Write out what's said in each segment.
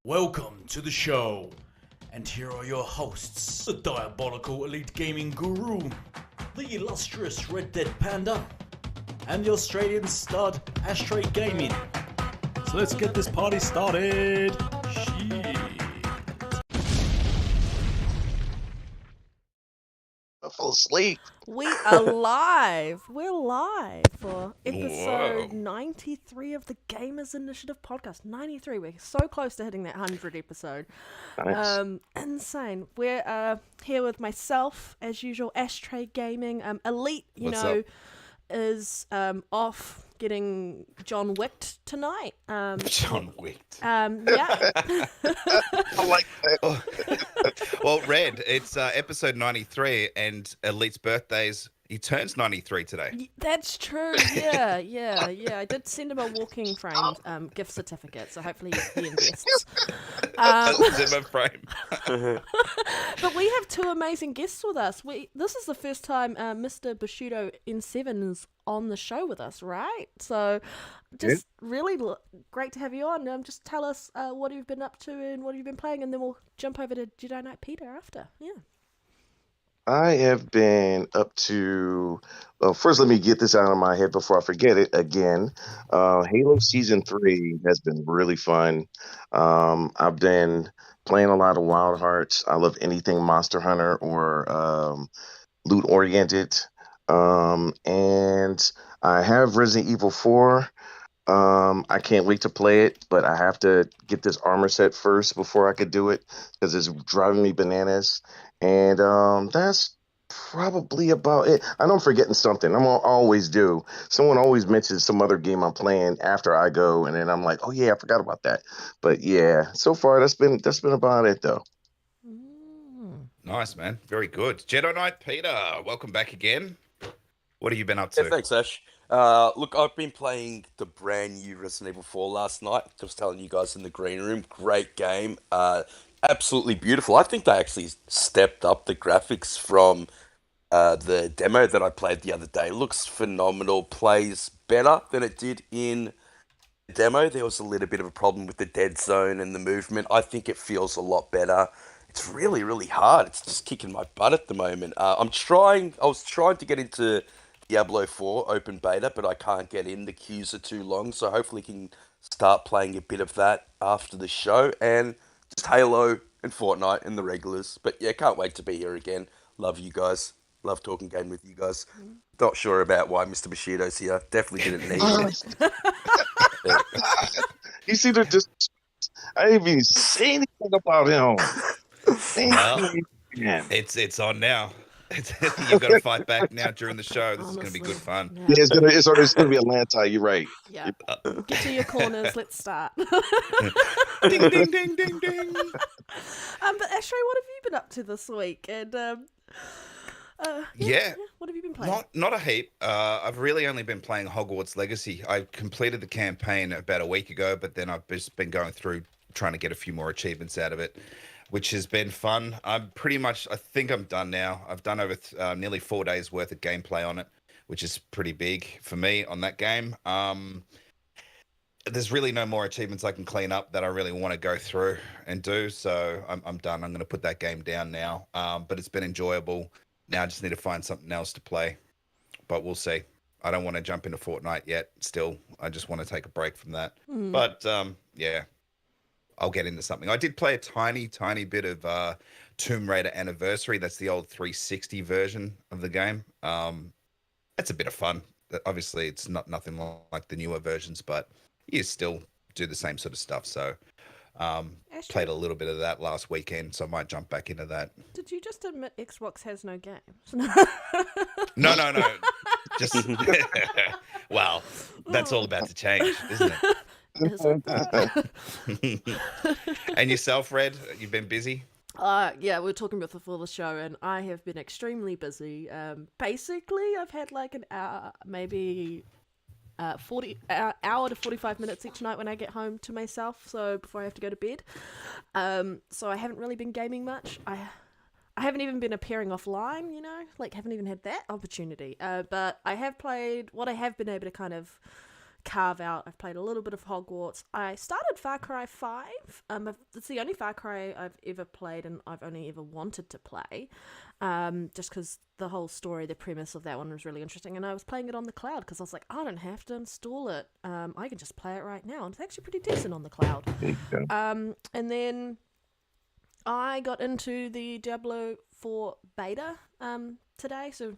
Welcome to the show, and here are your hosts, the diabolical Elite Gaming Guru, the illustrious RedDeadPanda, and the Australian stud Ashtrey Gaming. So let's get this party started. Shit. I fell asleep. We are live. We're live for episode 93 of the Gamers Initiative podcast. 93. We're so close to hitting that 100 episode. Nice. Insane. We're here with myself, as usual, Ashtrey Gaming. Elite, What's up? is off getting John Wicked tonight. John Wicked. Yeah. I like that. Well, Red, it's episode 93, and Elite's birthdays. He turns 93 today. That's true. Yeah. I did send him a walking frame gift certificate, so hopefully he invests. Zimmer frame. But we have two amazing guests with us. This is the first time Mr. Bushido N7 is on the show with us, right? So just really great to have you on. Just tell us what you've been up to and what you've been playing, and then we'll jump over to Jedi Knight Peter after. Yeah. I have been up to. Well, first, let me get this out of my head before I forget it again. Halo Season 3 has been really fun. I've been playing a lot of Wild Hearts. I love anything Monster Hunter or loot oriented. And I have Resident Evil 4. I can't wait to play it, but I have to get this armor set first before I could do it because it's driving me bananas. And that's probably about it. I know I'm forgetting something. I always do. Someone always mentions some other game I'm playing after I go, and then I'm like, oh yeah, I forgot about that. But yeah, so far that's been about it though. Nice, man. Very good. Jedi Knight Peter, welcome back again. What have you been up to? Yeah, thanks, Ash. Look, I've been playing the brand new Resident Evil 4 last night. Just telling you guys in the green room. Great game. Absolutely beautiful. I think they actually stepped up the graphics from the demo that I played the other day. Looks phenomenal. Plays better than it did in the demo. There was a little bit of a problem with the dead zone and the movement. I think it feels a lot better. It's really, really hard. It's just kicking my butt at the moment. I was trying to get into Diablo 4 open beta, but I can't get in. The queues are too long, so hopefully can start playing a bit of that after the show, and just Halo and Fortnite and the regulars. But yeah, can't wait to be here again. Love you guys. Love talking game with you guys. Not sure about why Mr. Bushido's here. Definitely didn't need it. You see, they're just. I didn't even say anything about him. Well, it's on now. You've got to fight back now during the show. This is going to be good fun. Yeah. Yeah, it's gonna be Atlanta. You're right. Yeah. Get to your corners. Let's start. Ding, ding, ding, ding, ding. But Ashtrey, what have you been up to this week? And Yeah. what have you been playing? Not a heap. I've really only been playing Hogwarts Legacy. I completed the campaign about a week ago, but then I've just been going through trying to get a few more achievements out of it, which has been fun. I think I'm done now. I've done over nearly 4 days worth of gameplay on it, which is pretty big for me on that game. There's really no more achievements I can clean up that I really want to go through and do. So I'm done. I'm going to put that game down now. But it's been enjoyable. Now I just need to find something else to play. But we'll see. I don't want to jump into Fortnite yet. Still, I just want to take a break from that. But yeah. I'll get into something. I did play a tiny bit of Tomb Raider Anniversary. That's the old 360 version of the game. It's a bit of fun. Obviously, it's nothing like the newer versions, but you still do the same sort of stuff. So played a little bit of that last weekend, so I might jump back into that. Did you just admit Xbox has no games? No. Just well, that's all about to change, isn't it? And yourself, Red? You've been busy? Yeah, we were talking about before the show, and I have been extremely busy. Basically, I've had like an hour, maybe 40 hour to 45 minutes each night when I get home to myself, so before I have to go to bed. So I haven't really been gaming much. I haven't even been appearing offline, haven't even had that opportunity. But I have played what I have been able to kind of carve out. I've played a little bit of Hogwarts. I started Far Cry 5. It's the only Far Cry I've ever played and I've only ever wanted to play. Just because the whole story, the premise of that one was really interesting. And I was playing it on the cloud because I was like, I don't have to install it. I can just play it right now. And it's actually pretty decent on the cloud. And then I got into the Diablo 4 beta today. So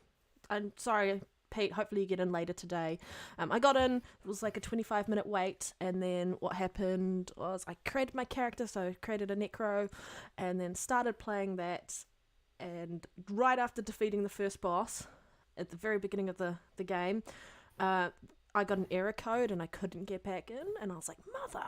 I'm sorry, Pete, hopefully you get in later today. I got in, it was like a 25-minute wait, and then what happened was I created my character, so I created a Necro, and then started playing that, and right after defeating the first boss, at the very beginning of the game, I got an error code, and I couldn't get back in, and I was like, mother!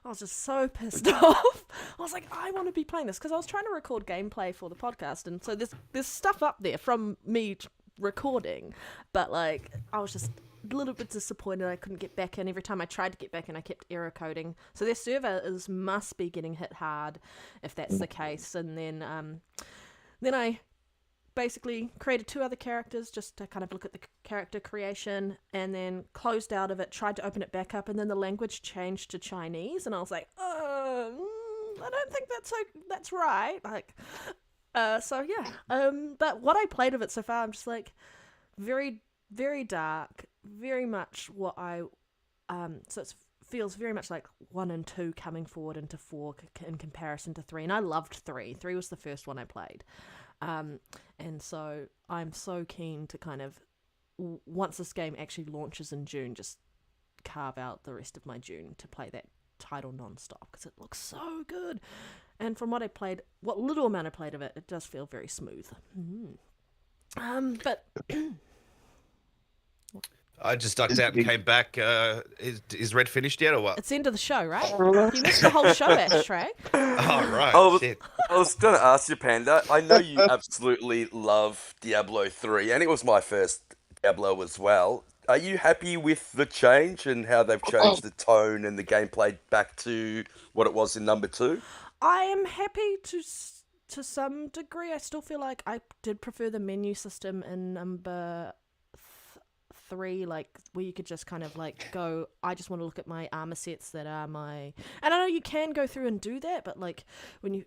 I was just so pissed off. I was like, I want to be playing this, because I was trying to record gameplay for the podcast, and so there's stuff up there from me recording, but like I was just a little bit disappointed I couldn't get back in. Every time I tried to get back in, I kept error coding, so their server must be getting hit hard if that's the case. And then I basically created 2 other characters just to kind of look at the character creation, and then closed out of it, tried to open it back up, and then the language changed to Chinese, and I was like, I don't think that's right, like. So yeah, but what I played of it so far, I'm just like, very, very dark, very much what I, so it feels very much like 1 and 2 coming forward into 4 in comparison to 3, and I loved 3. 3 was the first one I played, and so I'm so keen to kind of, once this game actually launches in June, just carve out the rest of my June to play that title non-stop, because it looks so good. And from what I played, what little amount I played of it, it does feel very smooth. But I just ducked out and came back. Is Red finished yet or what? It's the end of the show, right? You missed the whole show, Ashtrey. Oh, right. Shit. I was going to ask you, Panda. I know you absolutely love Diablo 3, and it was my first Diablo as well. Are you happy with the change and how they've changed the tone and the gameplay back to what it was in number 2? I am happy to some degree. I still feel like I did prefer the menu system in number 3, like where you could just kind of like go, I just want to look at my armor sets that are my, and I know you can go through and do that, but like when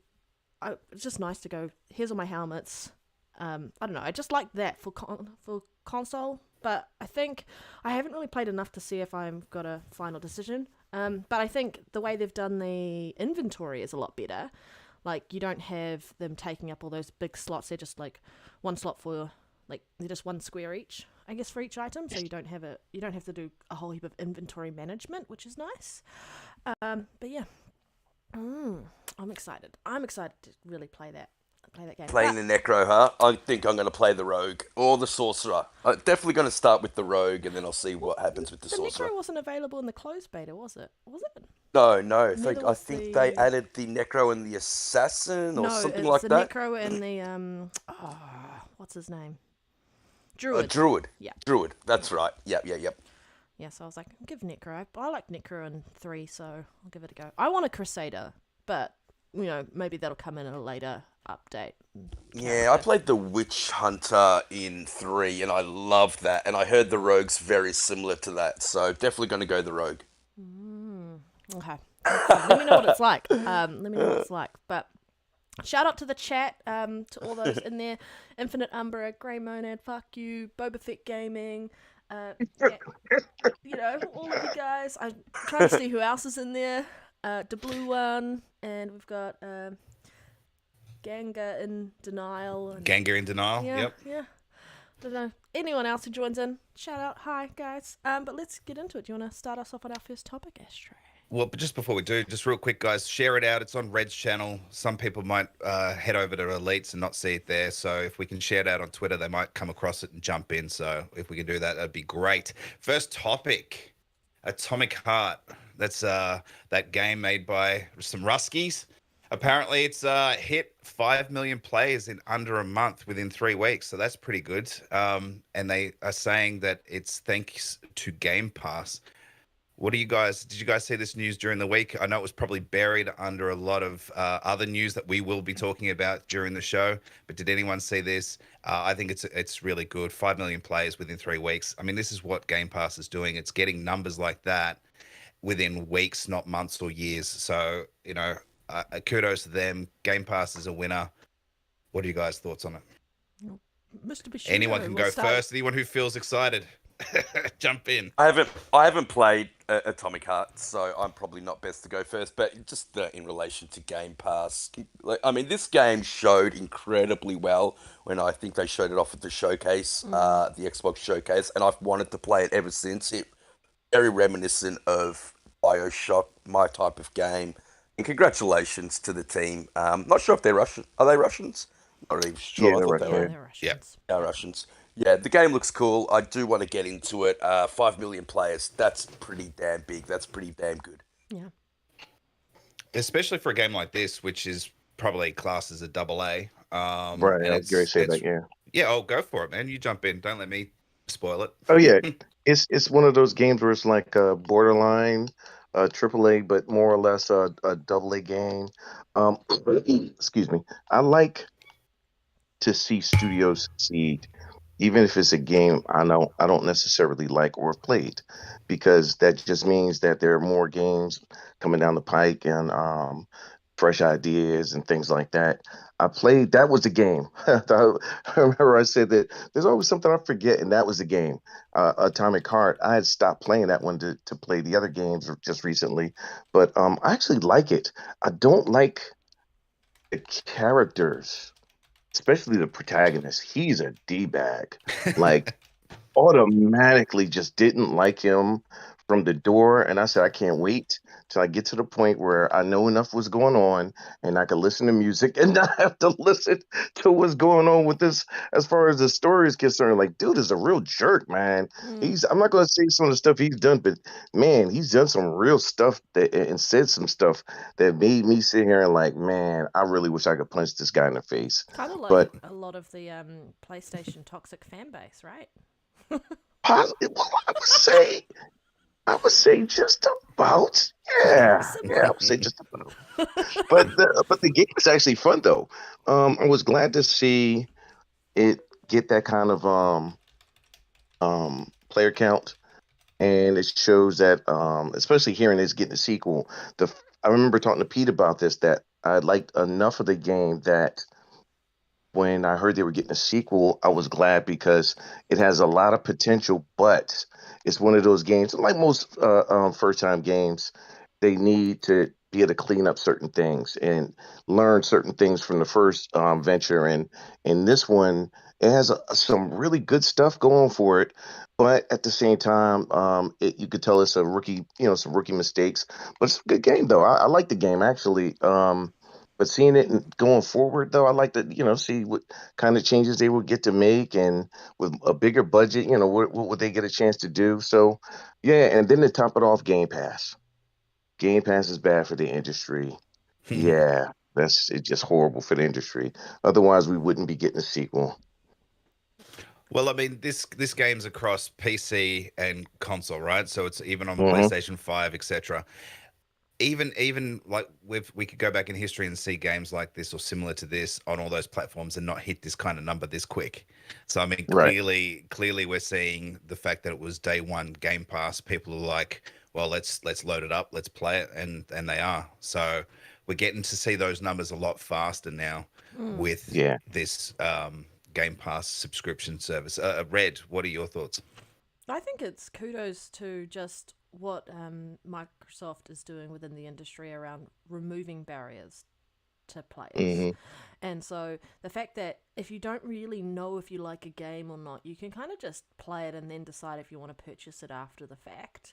it's just nice to go, here's all my helmets. I don't know, I just like that for console, but I think I haven't really played enough to see if I've got a final decision. But I think the way they've done the inventory is a lot better. Like, you don't have them taking up all those big slots. They're just like one slot for, like, they're just 1 square each, I guess, for each item. So you don't have to do a whole heap of inventory management, which is nice. But yeah, I'm excited. I'm excited to really play that game. Playing the Necro, huh? I think I'm going to play the Rogue or the Sorcerer. I'm definitely going to start with the Rogue, and then I'll see what happens with the Sorcerer. The Necro wasn't available in the closed beta, was it? Was it? No. I think they added the Necro and the Assassin or something like that. No, it's the Necro and the what's his name? Druid. Druid. Yeah. Druid. That's right. Yep. Yeah, so I was like, give Necro. I like Necro in 3, so I'll give it a go. I want a Crusader, but maybe that'll come in a later update. Yeah, I played the Witch Hunter in 3, and I loved that. And I heard the Rogue's very similar to that, so definitely going to go the Rogue. Okay. Let me know what it's like. But shout out to the chat, to all those in there. Infinite Umbra, Grey Monad, fuck you, Boba Fett Gaming, all of you guys. I'm trying to see who else is in there. The Blue One, and we've got Ganga in Denial. And Ganga in Denial, yep. Yeah. Don't know. Anyone else who joins in, shout out. Hi, guys. But let's get into it. Do you want to start us off on our first topic, Ashtrey? Well, but just before we do, just real quick, guys, share it out. It's on Red's channel. Some people might head over to Elites and not see it there. So if we can share it out on Twitter, they might come across it and jump in. So if we can do that, that'd be great. First topic, Atomic Heart. That's that game made by some Ruskies. Apparently, it's hit 5 million players in under a month within 3 weeks. So that's pretty good. And they are saying that it's thanks to Game Pass. What do you guys? Did you guys see this news during the week? I know it was probably buried under a lot of other news that we will be talking about during the show. But did anyone see this? I think it's really good. 5 million players within 3 weeks. I mean, this is what Game Pass is doing. It's getting numbers like that within weeks, not months or years. So kudos to them. Game Pass is a winner. What are you guys' thoughts on it? Mr. Bushido, Anyone can go first. Anyone who feels excited, jump in. I haven't played Atomic Heart, so I'm probably not best to go first. But just in relation to Game Pass, I mean, this game showed incredibly well when I think they showed it off at the showcase, the Xbox showcase, and I've wanted to play it ever since. It very reminiscent of BioShock, my type of game. And congratulations to the team. Not sure if they're Russian. Are they Russians? Not even sure. Yeah, I they're thought they Russian. were. they're Russians. Yeah, Russians. Yeah, the game looks cool. I do want to get into it. 5 million players. That's pretty damn big. That's pretty damn good. Yeah. Especially for a game like this, which is probably classed as a double A. Right, And I was going to say that. Yeah. yeah. Oh, go for it, man. You jump in. Don't let me spoil it. Oh yeah, it's one of those games where it's like a borderline AAA, but more or less a double A game. Um, excuse me. I like to see studios succeed, even if it's a game I don't necessarily like or have played, because that just means that there are more games coming down the pike and fresh ideas and things like that. I played that was the game. I remember I said that there's always something I forget, and that was the game. Atomic Heart. I had stopped playing that one to play the other games just recently, but I actually like it. I don't like the characters, especially the protagonist. He's a D-bag. Like, automatically just didn't like him from the door. And I said, I can't wait till I get to the point where I know enough what's going on and I can listen to music and not have to listen to what's going on with this as far as the story is concerned. Like, dude is a real jerk, man. I'm not going to say some of the stuff he's done, but man, he's done some real stuff and said some stuff that made me sit here and like, man, I really wish I could punch this guy in the face. Kind of like But a lot of the PlayStation toxic fan base, right? positive, well, I would say just about. Yeah, I would say just about. But the game is actually fun though. I was glad to see it get that kind of player count, and it shows that especially hearing it's getting a sequel. I remember talking to Pete about this, that I liked enough of the game that when I heard they were getting a sequel, I was glad because it has a lot of potential, but it's one of those games, like most first time games, they need to be able to clean up certain things and learn certain things from the first venture. And in this one, it has some really good stuff going for it, but at the same time, you could tell it's a rookie, some rookie mistakes. But it's a good game though. I like the game actually. But seeing it and going forward, though, I like to, see what kind of changes they would get to make, and with a bigger budget, what would they get a chance to do? So, yeah, and then to top it off, Game Pass. Game Pass is bad for the industry. Yeah, it's just horrible for the industry. Otherwise, we wouldn't be getting a sequel. Well, I mean, this game's across PC and console, right? So it's even on Mhm. PlayStation 5, etc. Even like we could go back in history and see games like this or similar to this on all those platforms and not hit this kind of number this quick. So I mean, Right. clearly we're seeing the fact that it was day one Game Pass. People are like, well, let's load it up, let's play it, and they are. So we're getting to see those numbers a lot faster now with Yeah. this Game Pass subscription service. Red, what are your thoughts? I think it's kudos to just what Microsoft is doing within the industry around removing barriers to players. hmm And so the fact that if you don't really know if you like a game or not, you can kind of just play it and then decide if you want to purchase it after the fact.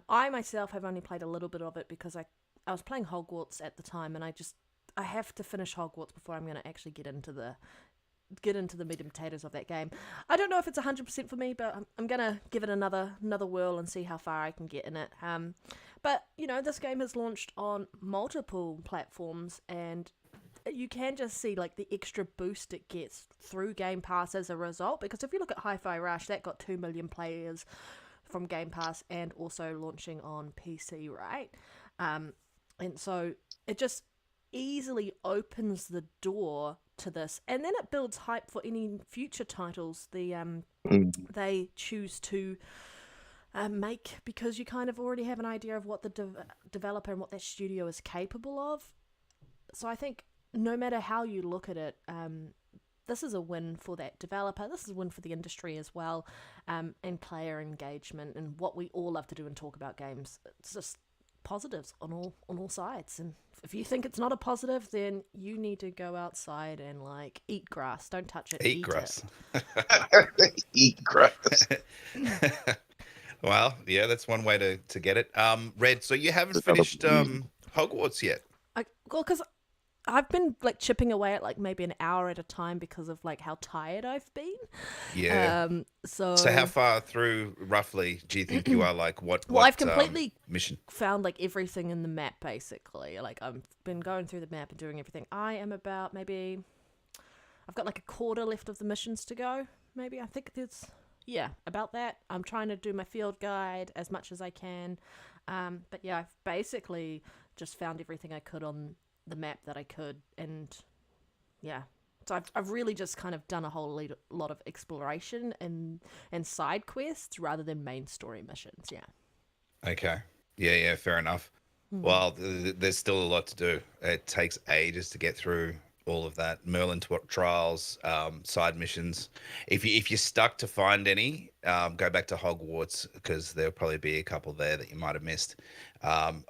I myself have only played a little bit of it because I was playing Hogwarts at the time, and I have to finish Hogwarts before I'm going to actually get into the meat and potatoes of that game. I don't know if it's 100% for me, but I'm gonna give it another whirl and see how far I can get in it. But this game has launched on multiple platforms, and you can just see like the extra boost it gets through Game Pass as a result. Because if you look at Hi-Fi Rush, that got 2 million players from Game Pass and also launching on PC, right? And so it just easily opens the door to this, and then it builds hype for any future titles they choose to make, because you kind of already have an idea of what the developer and what that studio is capable of. So I think no matter how you look at it, this is a win for that developer. This is a win for the industry as well, and player engagement and what we all love to do and talk about games. It's just positives on all sides. And if you think it's not a positive, then you need to go outside and like eat grass. Don't touch it. Eat grass. Eat grass. Well, yeah, that's one way to get it. Red, so you haven't finished Hogwarts yet? Well, because I've been like chipping away at like maybe an hour at a time because of like how tired I've been. Yeah. So how far through roughly do you think you are? Like what? Well, I've completely mission found like everything in the map basically. Like I've been going through the map and doing everything. I am about maybe I've got like a quarter left of the missions to go. Maybe I think there's about that. I'm trying to do my field guide as much as I can. But yeah, I've basically just found everything I could on the map that I could, and yeah, so I've really just kind of done a whole lot of exploration and side quests rather than main story missions. Okay. Yeah, fair enough. Well, there's still a lot to do. It takes ages to get through all of that. Merlin trials, side missions. If you're stuck to find any, go back to Hogwarts, because there'll probably be a couple there that you might have missed.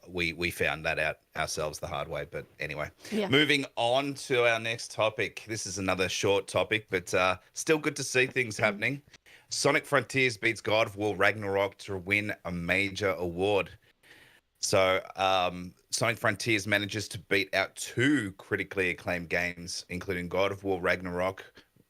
We found that out ourselves the hard way, but anyway. Yeah. Moving on to our next topic. This is another short topic, but still good to see things happening. Sonic Frontiers beats God of War Ragnarok to win a major award. So Sonic Frontiers manages to beat out 2 critically acclaimed games, including God of War Ragnarok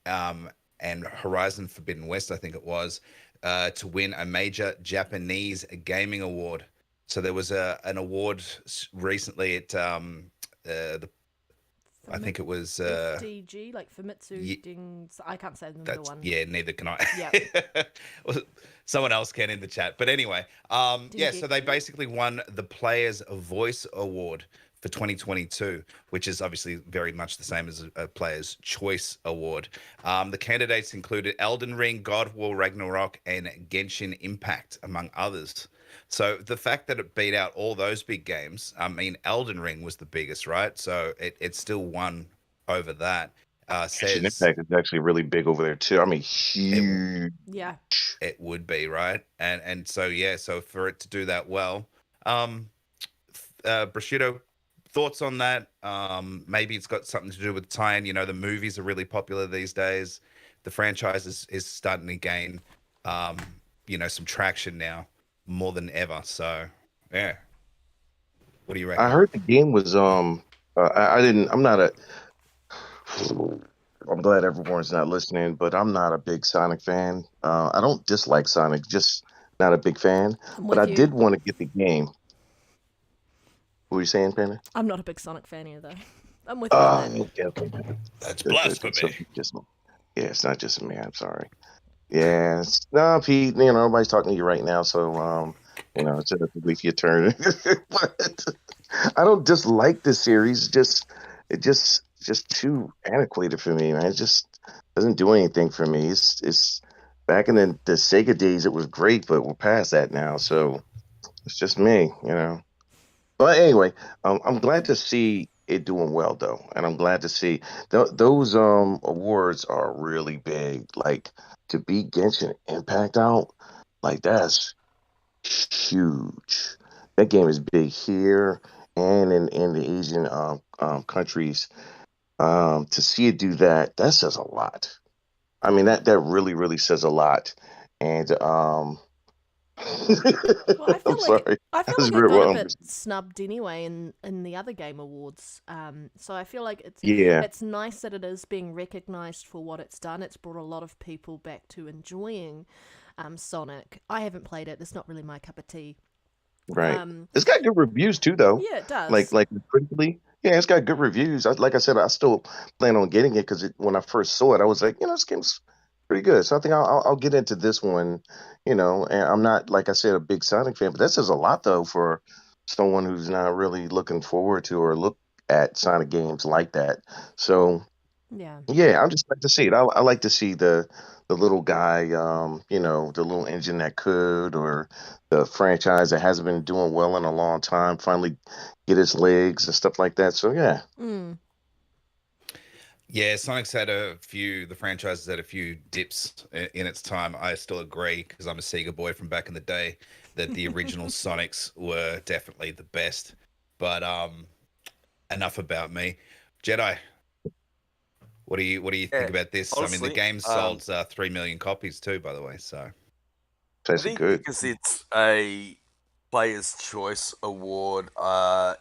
and Horizon Forbidden West, I think it was, to win a major Japanese gaming award. So there was an award recently at I think it was FDG, like Famitsu Dings. I can't say the one. Yeah, neither can I. Yeah. Someone else can in the chat. But anyway, so they basically won the Players' Voice Award for 2022, which is obviously very much the same as a Player's Choice Award. The candidates included Elden Ring, God of War Ragnarok, and Genshin Impact, among others. So the fact that it beat out all those big games, I mean, Elden Ring was the biggest, right? So it still won over that. Genshin Impact is actually really big over there too. I mean, huge. It would be, right? And so so for it to do that well, Brashido, thoughts on that? Maybe it's got something to do with tie-in. You know, the movies are really popular these days. The franchise is starting to gain, some traction now, more than ever. So, yeah. What do you reckon? I heard the game was I'm glad everyone's not listening, but I'm not a big Sonic fan. I don't dislike Sonic, just not a big fan. But I did want to get the game. What were you saying, Panda? I'm not a big Sonic fan either. I'm with you. That's blasphemy. It's not just me. I'm sorry. Yeah, no, Pete. Everybody's talking to you right now, so it's a wait for your turn. But I don't dislike this series. It just too antiquated for me, man. It just doesn't do anything for me. It's back in the Sega days. It was great, but we're past that now. So it's just me, But anyway, I'm glad to see it doing well, though, and I'm glad to see those awards are really big. Like, to beat Genshin Impact out, like, that's huge. That game is big here and in the Asian countries. To see it do that says a lot. I mean, that really, really says a lot. And well, I feel like it got a bit snubbed anyway in the other game awards. So I feel like it's nice that it is being recognised for what it's done. It's brought a lot of people back to enjoying Sonic. I haven't played it. It's not really my cup of tea. Right. It's got good reviews too, though. Yeah, it does. Like critically. Yeah, it's got good reviews. Like I said, I still plan on getting it because when I first saw it, I was like, this game's pretty good. So I think I'll get into this one, and I'm not, like I said, a big Sonic fan, but that says a lot though for someone who's not really looking forward to or look at Sonic games like that. So Yeah. yeah, I'm just like to see it. I like to see the little guy, the little engine that could, or the franchise that hasn't been doing well in a long time, finally get his legs and stuff like that. So yeah. Mm. Yeah, Sonic's had the franchise has had a few dips in its time. I still agree because I'm a Sega boy from back in the day that the original Sonics were definitely the best. But enough about me. Jedi, what do you think Yeah, about this? I mean, the honestly, game sold 3 million copies too, by the way. So I Tastes think good. because it's a Player's Choice Award, I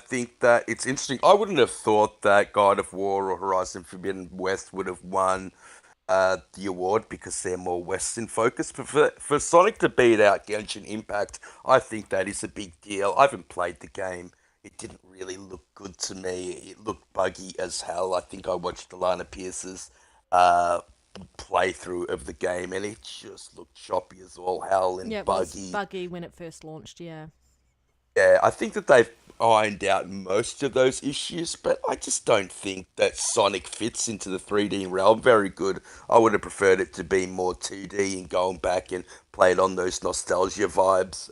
think that it's interesting. I wouldn't have thought that God of War or Horizon Forbidden West would have won the award because they're more Western focused. But for Sonic to beat out Genshin Impact, I think that is a big deal. I haven't played the game. It didn't really look good to me. It looked buggy as hell. I think I watched Alana Pierce's uh, playthrough of the game, and it just looked choppy as all hell and Yeah, it was buggy. buggy when it first launched. Yeah. Yeah, I think that they've ironed out most of those issues, but I just don't think that Sonic fits into the 3D realm very good. I would have preferred it to be more 2D and going back and play it on those nostalgia vibes.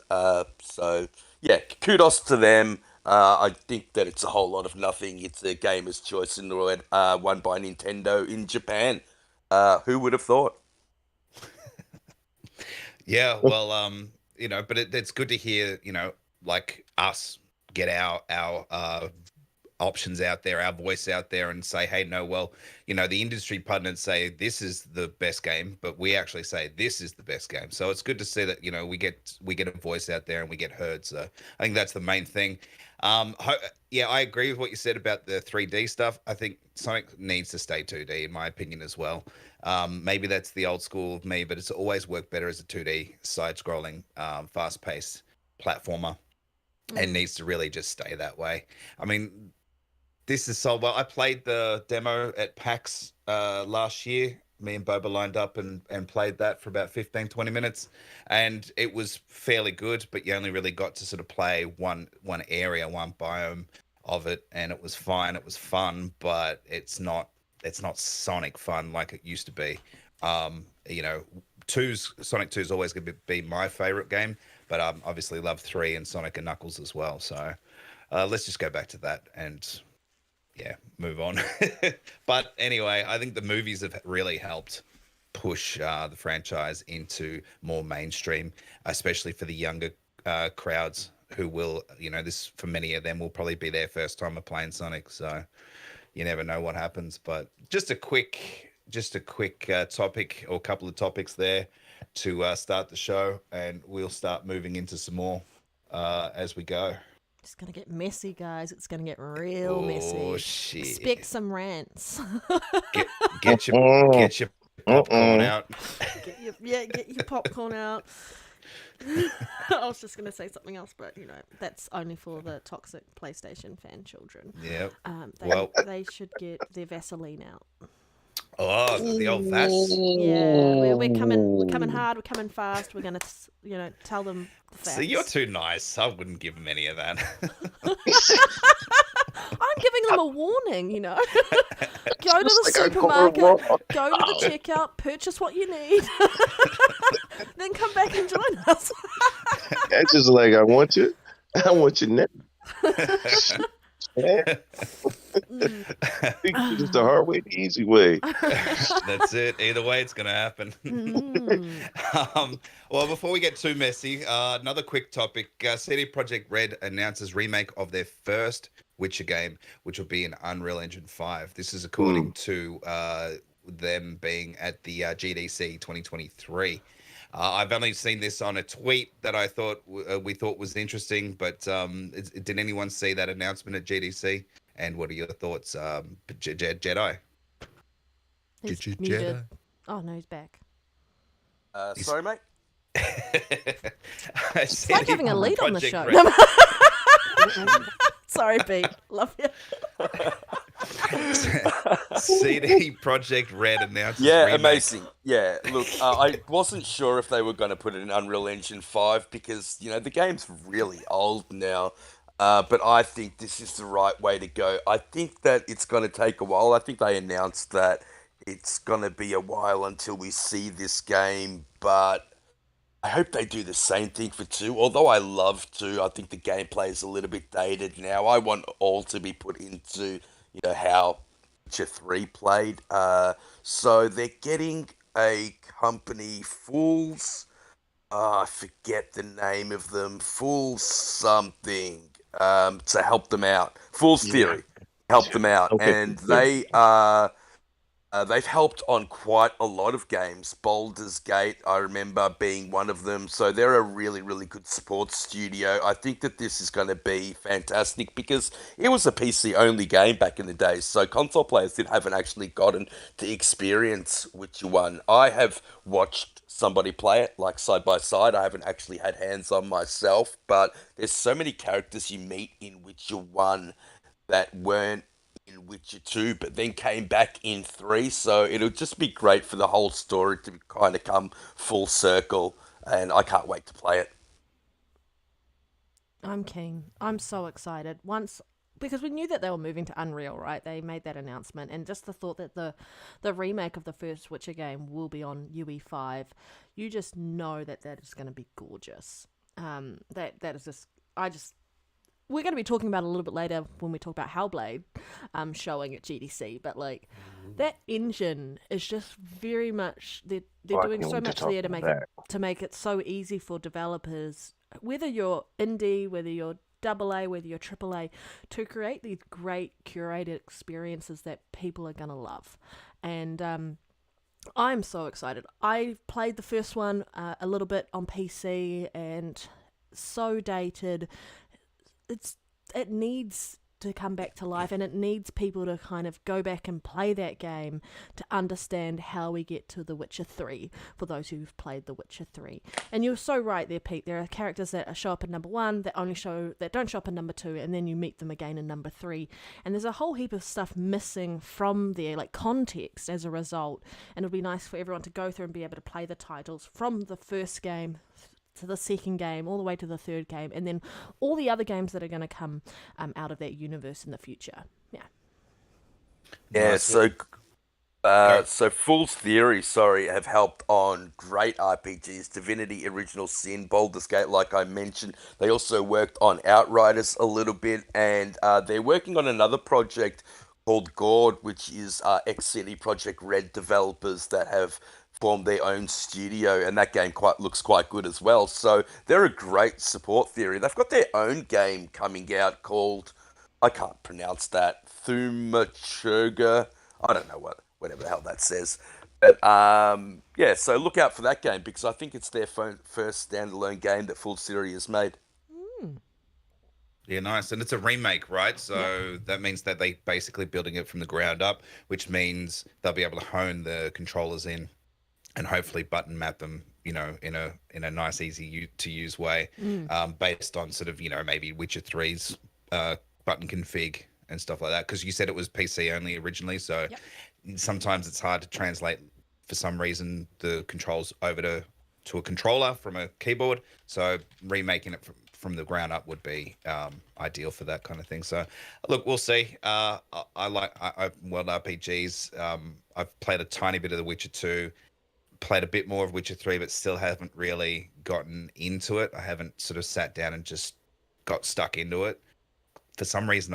So, yeah, kudos to them. I think that it's a whole lot of nothing. It's a gamer's choice award won by Nintendo in Japan. Who would have thought? yeah, well, but it's good to hear, like us get our options out there, our voice out there, and say, hey, no, well, the industry pundits say this is the best game, but we actually say this is the best game. So it's good to see that we get a voice out there and we get heard. So I think that's the main thing. Yeah, I agree with what you said about the 3D stuff. I think Sonic needs to stay 2D, in my opinion, as well. Maybe that's the old school of me, but it's always worked better as a 2D side-scrolling, fast-paced platformer, and needs to really just stay that way. I mean, this is so well. I played the demo at PAX last year. Me and Boba lined up and played that for about 15, 20 minutes. And it was fairly good, but you only really got to sort of play one area, one biome of it, and it was fine. It was fun, but it's not Sonic fun like it used to be. You know, Sonic 2 is always going to be my favorite game, but obviously love 3 and Sonic and Knuckles as well. So let's just go back to that and yeah, move on. But anyway, I think the movies have really helped push the franchise into more mainstream, especially for the younger crowds who will, this for many of them will probably be their first time of playing Sonic. So you never know what happens. But just a quick topic or couple of topics there to start the show, and we'll start moving into some more as we go. It's gonna get messy, guys. It's gonna get real Oh messy. shit! Expect some rants. Get get your popcorn out. Get your popcorn out. I was just gonna say something else, but that's only for the toxic PlayStation fan children. Yep. They should get their Vaseline out. Oh, the old Vass. Yeah, we're coming hard. We're coming fast. We're gonna tell them the facts. See, you're too nice. I wouldn't give them any of that. I'm giving them a warning, Go to the supermarket, go to the checkout, purchase what you need, then come back and join us. That's just like, I want you now. Yeah. Just the hard way, the easy way. That's it. Either way, it's going to happen. Well, before we get too messy, another quick topic. CD Projekt Red announces remake of their first Witcher game, which will be in Unreal Engine 5. This is according to them being at the GDC 2023. I've only seen this on a tweet that I thought we thought was interesting, but did anyone see that announcement at GDC? And what are your thoughts, Jedi? He's muted. Oh no, he's back. Sorry, mate. It's like having a lead on the show. Sorry, Pete. Love you. CD Projekt Red announces Yeah, remake. amazing. Yeah, look, I wasn't sure if they were going to put it in Unreal Engine 5 because, the game's really old now. But I think this is the right way to go. I think that it's going to take a while. I think they announced that it's going to be a while until we see this game, but I hope they do the same thing for 2. Although I love 2, I think the gameplay is a little bit dated now. I want all to be put into, how Witcher 3 played. So they're getting a company, Fools. I forget the name of them. Fools something. To help them out. Fools Yeah. Theory. Help them out. Okay. And they've helped on quite a lot of games. Baldur's Gate, I remember being one of them. So they're a really, really good sports studio. I think that this is going to be fantastic because it was a PC only game back in the day. So console players haven't actually gotten to experience Witcher 1. I have watched somebody play it like side by side. I haven't actually had hands on myself, but there's so many characters you meet in Witcher 1 that weren't in Witcher 2, but then came back in 3. So it'll just be great for the whole story to kind of come full circle, and I can't wait to play it. I'm keen. I'm so excited. Because we knew that they were moving to Unreal, right? They made that announcement, and just the thought that the remake of the first Witcher game will be on UE5, you just know that is going to be gorgeous. That is just. We're going to be talking about it a little bit later when we talk about Hellblade showing at GDC, but that engine is just very much they're doing so much there to make it so easy for developers, whether you're indie, whether you're AA, whether you're AAA, to create these great curated experiences that people are going to love. And I'm so excited. I played the first one a little bit on PC, and so dated. It needs to come back to life, and it needs people to kind of go back and play that game to understand how we get to The Witcher 3, for those who've played The Witcher 3. And you're so right there, Pete. There are characters that show up in number 1 that don't show up in number 2, and then you meet them again in number 3. And there's a whole heap of stuff missing from there, like context as a result. And it'll be nice for everyone to go through and be able to play the titles from the first game to the second game, all the way to the third game, and then all the other games that are going to come out of that universe in the future. Yeah, so Fool's Theory, have helped on great RPGs, Divinity, Original Sin, Baldur's Gate, like I mentioned. They also worked on Outriders a little bit, and they're working on another project called Gord, which is ex-CD Projekt Red developers that have formed their own studio, and that game looks quite good as well. So they're a great support theory. They've got their own game coming out called, I can't pronounce that, Thumachurga. I don't know whatever the hell that says. But yeah, so look out for that game because I think it's their first standalone game that Full Theory has made. Yeah, nice. And it's a remake, right? So that means that they basically building it from the ground up, which means they'll be able to hone the controllers in and hopefully button map them, in a nice, easy to use way, based on sort of, maybe Witcher 3's button config and stuff like that. Because you said it was PC only originally, so sometimes it's hard to translate for some reason the controls over to a controller from a keyboard. So remaking it from the ground up would be ideal for that kind of thing. So look, we'll see. I World RPGs. I've played a tiny bit of The Witcher 2. Played a bit more of Witcher 3, but still haven't really gotten into it. I haven't sort of sat down and just got stuck into it. For some reason,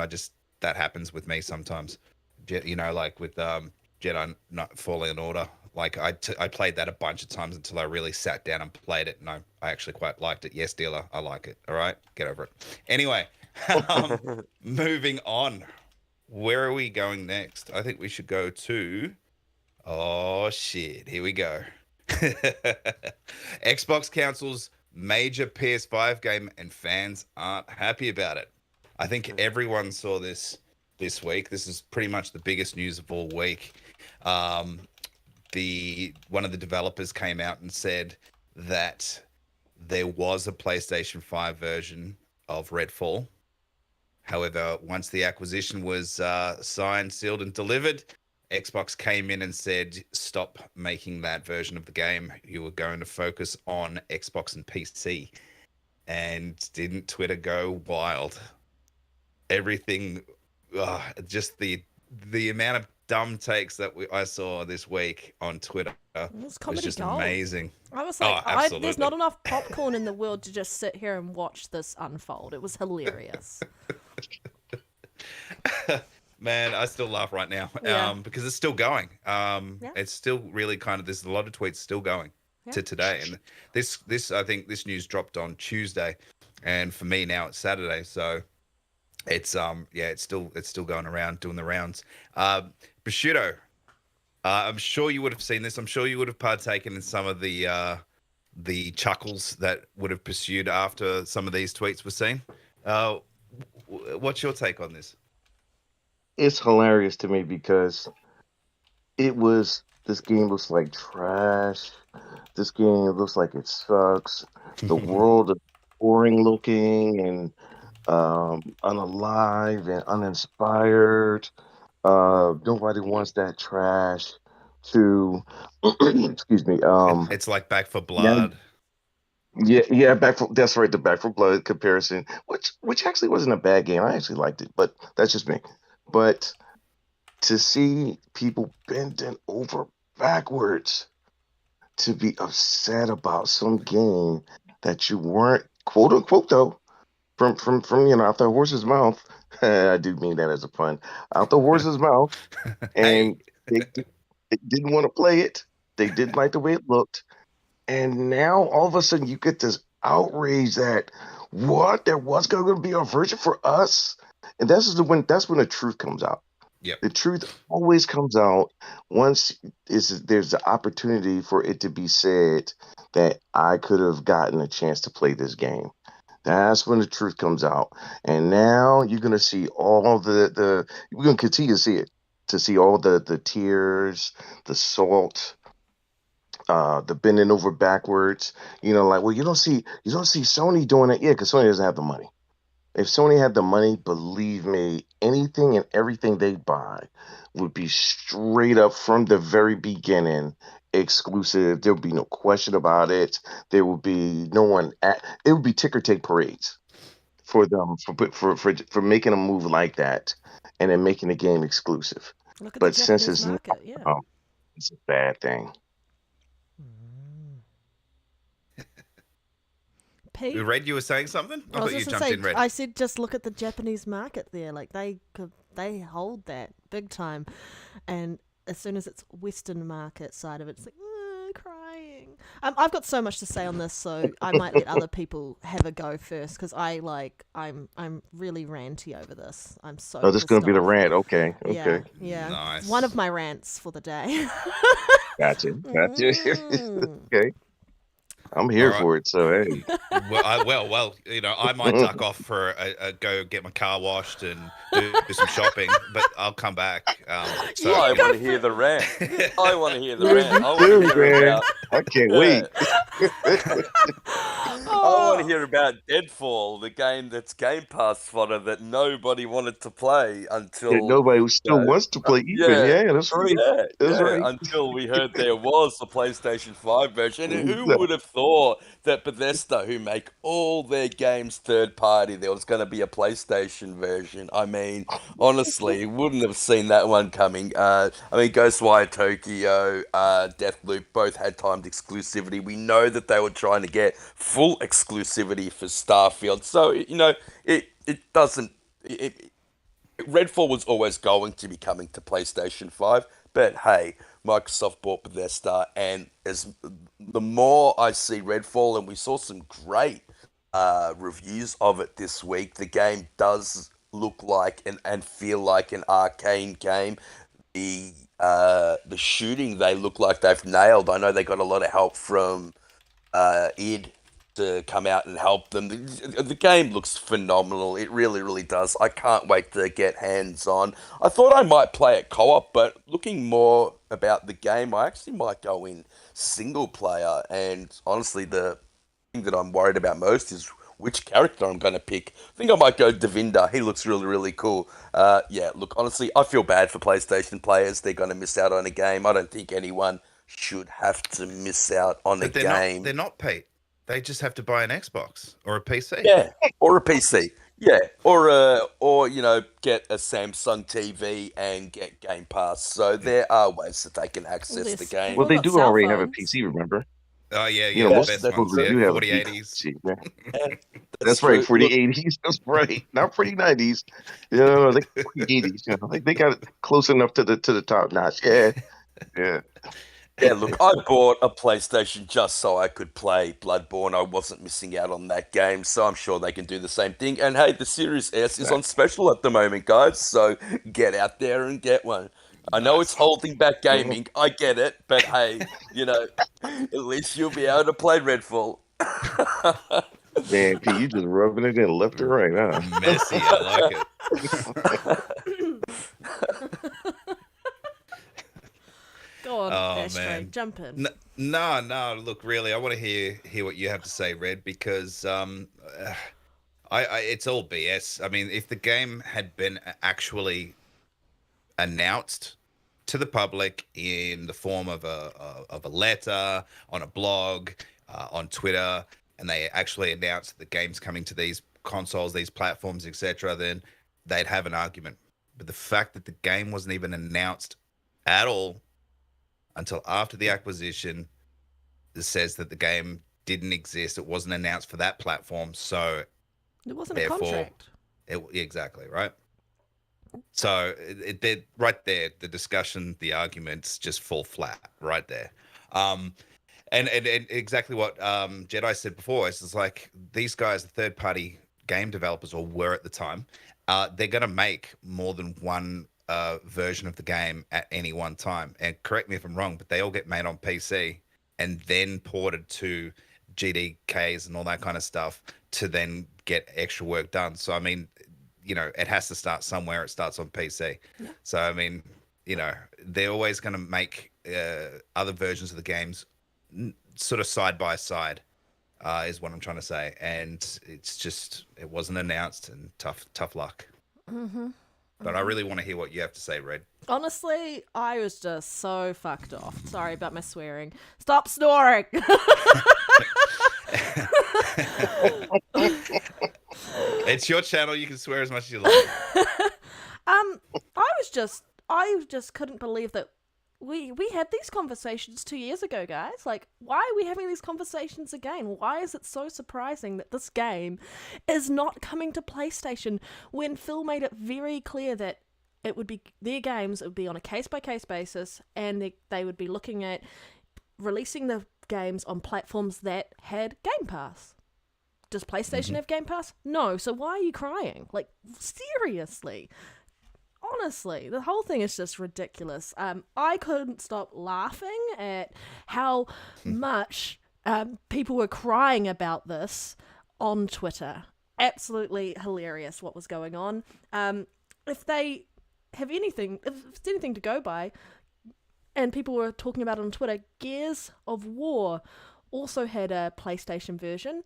that happens with me sometimes. Like with Jedi Fallen Order. Like I played that a bunch of times until I really sat down and played it, and I actually quite liked it. Yes, dealer, I like it. All right, get over it. Anyway, moving on. Where are we going next? I think we should go to... Oh, shit. Here we go. Xbox cancels major PS5 game and fans aren't happy about it. I think everyone saw this week. This is pretty much the biggest news of all week. One of the developers came out and said that there was a PlayStation 5 version of Redfall. However, once the acquisition was signed, sealed, and delivered, Xbox came in and said, stop making that version of the game. You were going to focus on Xbox and PC. And didn't Twitter go wild? Everything, just the amount of dumb takes that I saw this week on Twitter was just gold. Amazing. I was like, absolutely. there's not enough popcorn in the world to just sit here and watch this unfold. It was hilarious. Man, I still laugh right now because it's still going. It's still really kind of, there's a lot of tweets still going to today. And this I think this news dropped on Tuesday, and for me now it's Saturday. So it's it's still going around doing the rounds. Bushido, I'm sure you would have seen this. I'm sure you would have partaken in some of the chuckles that would have pursued after some of these tweets were seen. What's your take on this? It's hilarious to me because this game looks like trash. This game looks like it sucks. The world is boring looking and unalive and uninspired. Nobody wants that trash to excuse me. It's like Back for Blood. Yeah, that's right, the Back for Blood comparison, which actually wasn't a bad game. I actually liked it, but that's just me. But to see people bending over backwards to be upset about some game that you weren't, quote unquote, though, from out the horse's mouth. I do mean that as a pun. Out the horse's mouth, and they didn't want to play it. They didn't like the way it looked, and now all of a sudden you get this outrage that there was going to be a version for us. And that's when the truth comes out. Yep. The truth always comes out once there's the opportunity for it to be said that I could have gotten a chance to play this game. That's when the truth comes out. And now you're going to see all we're going to continue to see it, to see all the tears, the salt, the bending over backwards. You know, like, well, you don't see Sony doing it. Yeah, because Sony doesn't have the money. If Sony had the money, believe me, anything and everything they buy would be straight up from the very beginning exclusive. There would be no question about it. There would be it would be ticker tape parades for them for making a move like that and then making the game exclusive. Look at But the since Japanese it's market, not, it's a bad thing. Pete? Red, you were saying something? I thought you jumped in, Red. I said just look at the Japanese market there. Like they hold that big time, and as soon as it's Western market side of it, it's like crying. I've got so much to say on this, so I might let other people have a go first because I'm really ranty over this. I'm so. Oh, this is gonna be the rant. Okay. Yeah. Nice. One of my rants for the day. Gotcha. Okay. I'm here for it, so hey. Well, you know, I might duck off for a go get my car washed and do some shopping, but I'll come back. So I want to hear the rant. I want to hear the rant. I want to hear about. I can't wait. I want to hear about Deadfall, the game that's Game Pass fodder that nobody wanted to play until nobody still wants to play even. Yeah, that's right. That's right. Until we heard there was a PlayStation 5 version. And who would have thought that Bethesda, who make all their games third party, there was going to be a PlayStation version? I mean, honestly, wouldn't have seen that one coming. Ghostwire Tokyo, Deathloop both had timed exclusivity. We know that they were trying to get full exclusivity for Starfield. So, you know, it doesn't... Redfall was always going to be coming to PlayStation 5, but hey, Microsoft bought Bethesda, and as the more I see Redfall, and we saw some great reviews of it this week, the game does look like and feel like an Arcane game. The shooting, they look like they've nailed. I know they got a lot of help from id to come out and help them. The game looks phenomenal. It really, really does. I can't wait to get hands on. I thought I might play it co-op, but looking more about the game, I actually might go in single player. And honestly, the thing that I'm worried about most is which character I'm going to pick. I think I might go Devinda. He looks really, really cool. Yeah, look, honestly, I feel bad for PlayStation players. They're going to miss out on a game. I don't think anyone should have to miss out on a But they're game. They're not, Pete. They just have to buy an Xbox or a PC. Yeah, or a PC. Yeah, or get a Samsung TV and get Game Pass. So there are ways that they can access the Yes. game. Well, they got do cell already have a phones. PC, remember? Oh yeah, You yeah. know, The most best that's ones, people yeah. do have a 4080s. PC. Yeah. Yeah, That's right, true. for the Look, 80s. That's right. Not for the 90s. No, they 80s. Like they got it close enough to the top notch. Yeah. Yeah. yeah, look, I bought a PlayStation just so I could play Bloodborne. I wasn't missing out on that game, so I'm sure they can do the same thing. And hey, the Series S is on special at the moment, guys, so get out there and get one. I know it's holding back gaming, I get it, but hey, at least you'll be able to play Redfall. Man, P, you just rubbing it in left and right, huh? Messy, I like it. Go on, Oh, Ashtrey, man. jump in. No. Look, really, I want to hear what you have to say, Red, because it's all BS. I mean, if the game had been actually announced to the public in the form of a letter, on a blog, on Twitter, and they actually announced the game's coming to these consoles, these platforms, etc., then they'd have an argument. But the fact that the game wasn't even announced at all until after the acquisition says that the game didn't exist. It wasn't announced for that platform, so It wasn't therefore, a contract. Exactly, right? So they're right there. The discussion, the arguments just fall flat right there. And exactly what Jedi said before is like these guys, the third-party game developers, or were at the time, they're going to make more than one version of the game at any one time. And correct me if I'm wrong, but they all get made on PC and then ported to GDKs and all that kind of stuff to then get extra work done. So I mean, it has to start somewhere. It starts on PC. Yeah. So I mean, they're always going to make other versions of the games sort of side by side, is what I'm trying to say. And it's just, it wasn't announced, and tough luck. Mm-hmm. But I really want to hear what you have to say, Red. Honestly, I was just so fucked off. Sorry about my swearing. Stop snoring! It's your channel. You can swear as much as you like. I just couldn't believe that we had these conversations 2 years ago, guys. Like, why are we having these conversations again? Why is it so surprising that this game is not coming to PlayStation when Phil made it very clear that it would be their games, it would be on a case-by-case basis, and they would be looking at releasing the games on platforms that had Game Pass. Does PlayStation have Game Pass? No. So why are you crying? Like, seriously. Honestly, the whole thing is just ridiculous. I couldn't stop laughing at how much people were crying about this on Twitter. Absolutely hilarious what was going on. If they have anything, if it's anything to go by, and people were talking about it on Twitter, Gears of War also had a PlayStation version,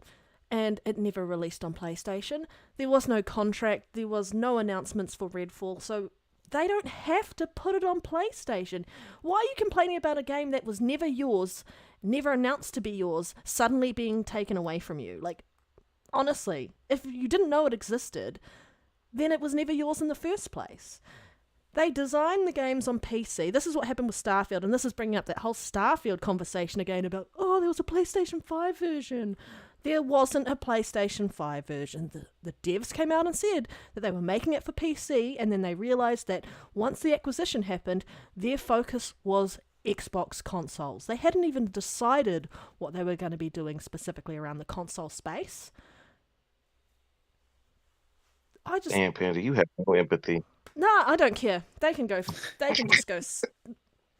and it never released on PlayStation. There was no contract, there was no announcements for Redfall, so they don't have to put it on PlayStation. Why are you complaining about a game that was never yours, never announced to be yours, suddenly being taken away from you? Like, honestly, if you didn't know it existed, then it was never yours in the first place. They designed the games on PC. This is what happened with Starfield, and this is bringing up that whole Starfield conversation again about, oh, there was a PlayStation 5 version. There wasn't a PlayStation 5 version. The devs came out and said that they were making it for PC, and then they realised that once the acquisition happened, their focus was Xbox consoles. They hadn't even decided what they were going to be doing specifically around the console space. Damn, Panda, you have no empathy. Nah, I don't care. They can go. They can just go.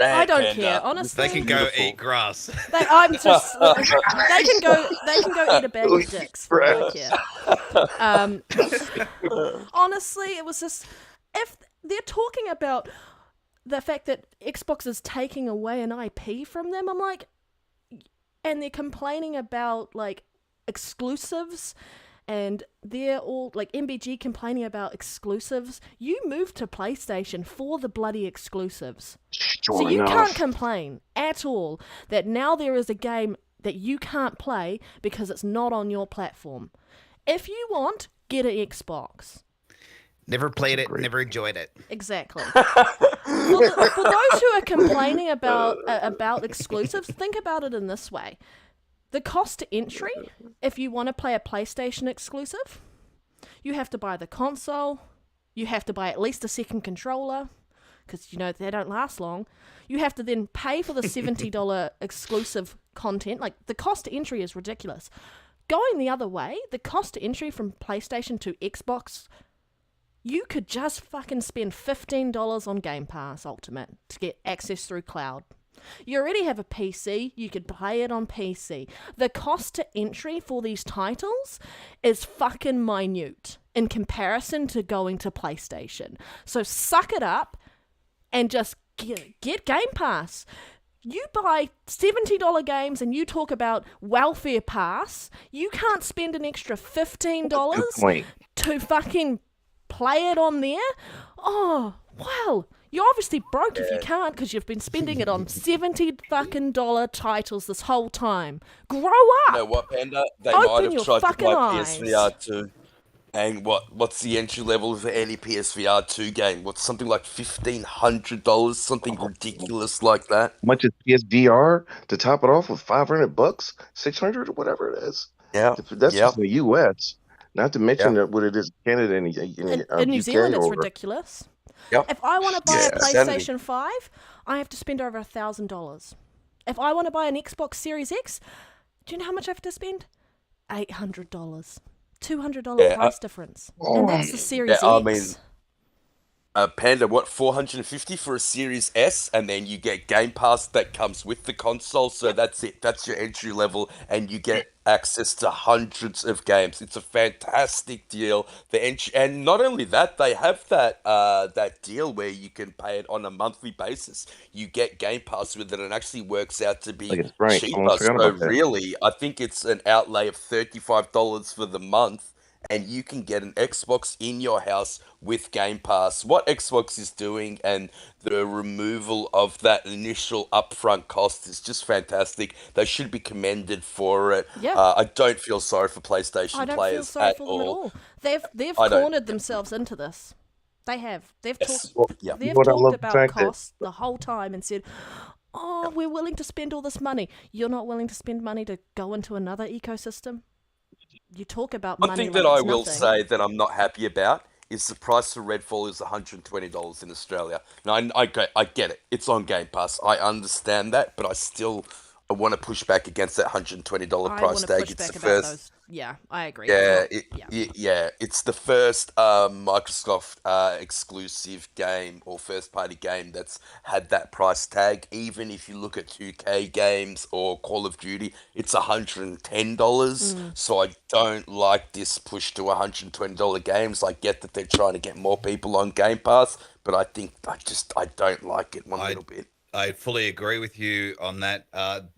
I don't care, honestly. They can go eat grass. I'm just. They can go. They can go eat a bag of dicks. For all I care. Honestly, it was just, if they're talking about the fact that Xbox is taking away an IP from them, I'm like, and they're complaining about like exclusives and they're all like MBG complaining about exclusives. You moved to PlayStation for the bloody exclusives. Sure So you enough. can't complain at all that now there is a game that you can't play because it's not on your platform. If you want, get an Xbox. Never played it, Great. never enjoyed it. Exactly. For those who are complaining about exclusives, think about it in this way. The cost to entry, if you want to play a PlayStation exclusive, you have to buy the console, you have to buy at least a second controller, because, you know, they don't last long. You have to then pay for the $70 exclusive content. Like, the cost to entry is ridiculous. Going the other way, the cost to entry from PlayStation to Xbox, you could just fucking spend $15 on Game Pass Ultimate to get access through cloud. You already have a PC, you could play it on PC. The cost to entry for these titles is fucking minute in comparison to going to PlayStation. So suck it up and just get Game Pass. You buy $70 games and you talk about welfare pass, you can't spend an extra $15 Point. to fucking play it on there? Oh, well, you're obviously broke if you can't because you've been spending it on $70 fucking titles this whole time. Grow up! You know what, Panda? They Open might have your tried to fucking buy eyes. PSVR 2. And what's the entry level for any PSVR 2 game? What's something like $1,500? Something ridiculous like that? Much as PSVR to top it off with $500, 600, or whatever it is. Yeah. That's yeah. just in the US. Not to mention what it is in Canada and In New UK Zealand, it's or ridiculous. Yep. If I want to buy a Yeah. PlayStation 5, I have to spend over $1,000. If I want to buy an Xbox Series X, do you know how much I have to spend? $800. $200 Yeah, price difference. And that's the Series Yeah, I X. mean, Panda, what, $450 for a Series S, and then you get Game Pass that comes with the console, so that's it. That's your entry level, and you get access to hundreds of games. It's a fantastic deal. And not only that, they have that deal where you can pay it on a monthly basis. You get Game Pass with it, and it actually works out to be Like it's right. cheaper. Almost forgot So about that. really, I think it's an outlay of $35 for the month, and you can get an Xbox in your house with Game Pass. What Xbox is doing and the removal of that initial upfront cost is just fantastic. They should be commended for it. Yeah. I don't feel sorry for PlayStation I don't feel players sorry at for them at all. all. They've I don't- cornered themselves into this. They have. They've Yes. talked. Yeah. They've What I talked love the about fact that- cost the whole time and said, "Oh, we're willing to spend all this money." You're not willing to spend money to go into another ecosystem. You talk about One money thing like that I it's will nothing. say that I'm not happy about is the price for Redfall is $120 in Australia. Now, I get it. It's on Game Pass. I understand that, but I want to push back against that $120 I price want to tag. push It's back the about first. those. Yeah, I agree. Yeah, It's not- it's the first Microsoft exclusive game or first party game that's had that price tag. Even if you look at 2K games or Call of Duty, it's $110. So I don't like this push to $120 games. I get that they're trying to get more people on Game Pass, but I don't like it one little bit. I fully agree with you on that.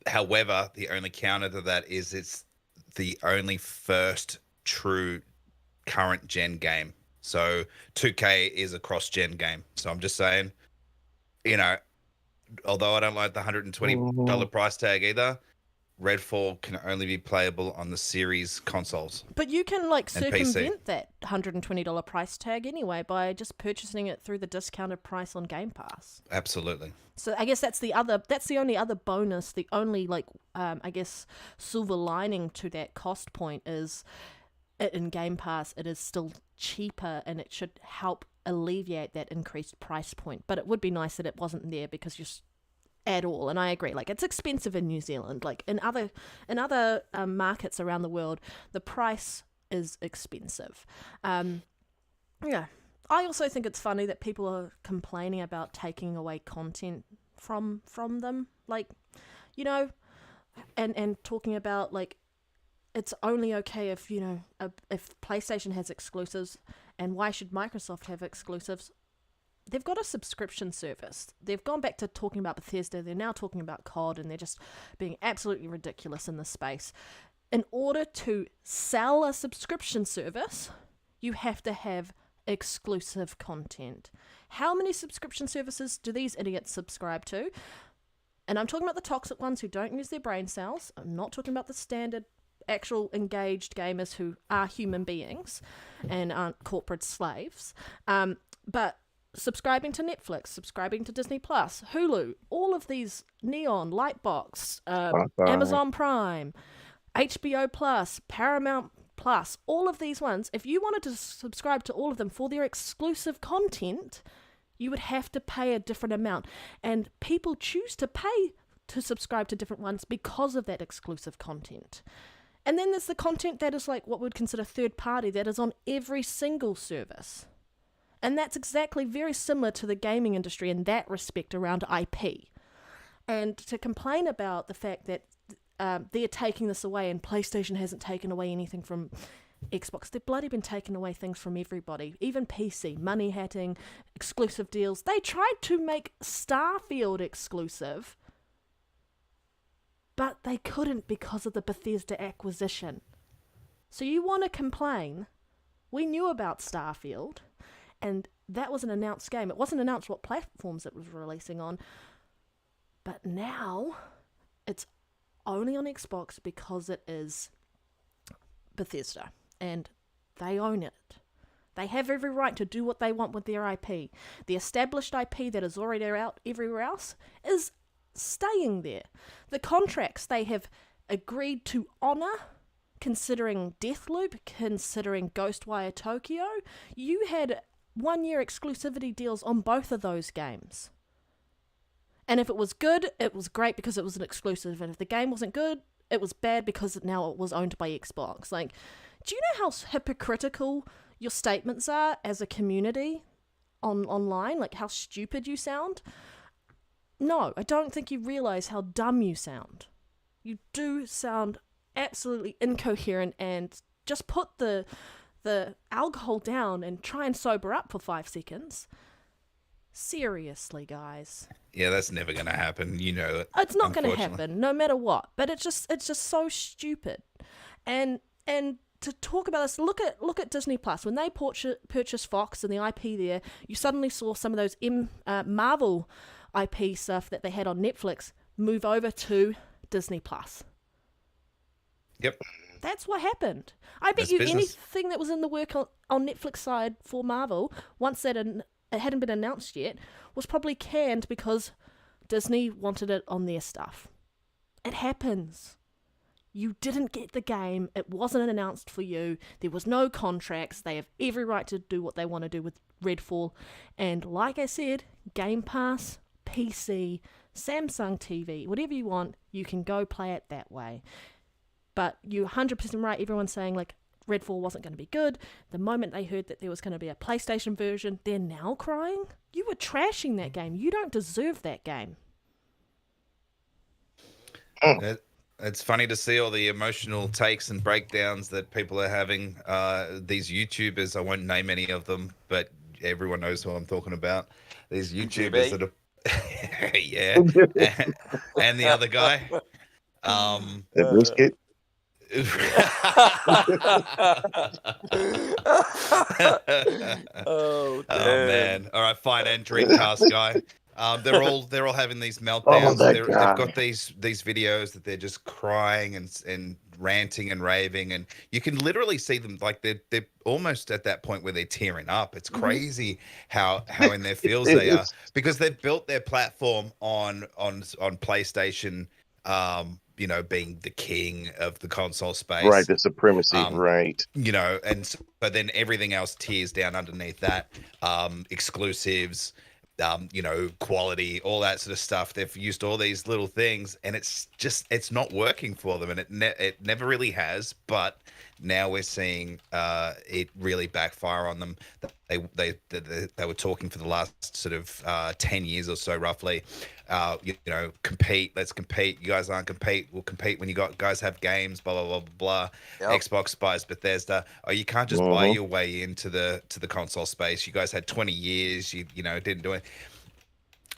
However, the only counter to that is it's the only first true current gen game. So 2K is a cross gen game. So I'm just saying, although I don't like the $120 price tag either, Redfall can only be playable on the series consoles. But you can and PC. circumvent that $120 price tag anyway by just purchasing it through the discounted price on Game Pass. Absolutely. So I guess that's the only other bonus, the only I guess silver lining to that cost point is in Game Pass it is still cheaper and it should help alleviate that increased price point. But it would be nice that it wasn't there because you're at all. And I agree, it's expensive in New Zealand. In other markets around the world, the price is expensive. Yeah. I also think it's funny that people are complaining about taking away content from them, and talking about it's only okay if if PlayStation has exclusives, and why should Microsoft have exclusives? They've got a subscription service. They've gone back to talking about Bethesda. They're now talking about COD, and they're just being absolutely ridiculous in this space. in order to sell a subscription service, you have to have exclusive content. How many subscription services do these idiots subscribe to? And I'm talking about the toxic ones who don't use their brain cells. I'm not talking about the standard, actual engaged gamers who are human beings and aren't corporate slaves. But subscribing to Netflix, subscribing to Disney Plus, Hulu, all of these Neon, Lightbox, Amazon Prime, HBO Plus, Paramount Plus, all of these ones, if you wanted to subscribe to all of them for their exclusive content, you would have to pay a different amount. And people choose to pay to subscribe to different ones because of that exclusive content. And then there's the content that is like what we'd consider third party, that is on every single service. And that's exactly very similar to the gaming industry in that respect around IP. And to complain about the fact that they're taking this away and PlayStation hasn't taken away anything from Xbox, they've bloody been taking away things from everybody, even PC, money hatting, exclusive deals. They tried to make Starfield exclusive, but they couldn't because of the Bethesda acquisition. So you want to complain? We knew about Starfield, and that was an announced game. It wasn't announced what platforms it was releasing on, but now it's only on Xbox because it is Bethesda, and they own it. They have every right to do what they want with their IP. The established IP that is already out everywhere else is staying there. The contracts they have agreed to honour, considering Deathloop, considering Ghostwire Tokyo, you had 1-year exclusivity deals on both of those games. And if it was good, it was great because it was an exclusive. And if the game wasn't good, it was bad because now it was owned by Xbox. Like, do you know how hypocritical your statements are as a community online? Like, how stupid you sound? No, I don't think you realise how dumb you sound. You do sound absolutely incoherent, and just put the alcohol down and try and sober up for 5 seconds. Seriously, guys. Yeah, that's never going to happen. You know it. It's not going to happen, no matter what. But it's just so stupid. And to talk about this, look at Disney Plus. When they purchased Fox and the IP there, you suddenly saw some of those Marvel IP stuff that they had on Netflix move over to Disney Plus. Yep. That's what happened. I bet you anything that was in the work on Netflix side for Marvel, once that it hadn't been announced yet, was probably canned because Disney wanted it on their stuff. It happens. You didn't get the game. It wasn't announced for you. There was no contracts. They have every right to do what they want to do with Redfall. And like I said, Game Pass, PC, Samsung TV, whatever you want, you can go play it that way. But you're 100% right. Everyone's saying, like, Redfall wasn't going to be good. The moment they heard that there was going to be a PlayStation version, they're now crying. You were trashing that game. You don't deserve that game. It's funny to see all the emotional takes and breakdowns that people are having. These YouTubers, I won't name any of them, but everyone knows who I'm talking about. These YouTubers that are... yeah. And the other guy. The brisket. Oh man! All right, fine. And Dreamcast guy. They're all having these meltdowns. They've got these videos that they're just crying and ranting and raving, and you can literally see them like they're almost at that point where they're tearing up. It's crazy how in their feels they are, because they've built their platform on PlayStation. You know, being the king of the console space. Right, the supremacy, right. You know, and so, but then everything else tears down underneath that. Exclusives, you know, quality, all that sort of stuff. They've used all these little things, and it's not working for them, and it never really has. But now we're seeing it really backfire on them. They were talking for the last sort of 10 years or so, roughly. You know, compete. Let's compete. You guys aren't compete. We'll compete when guys have games. Blah blah blah blah. Yep. Xbox buys Bethesda. Oh, you can't just buy your way into the console space. You guys had 20 years. You know didn't do it.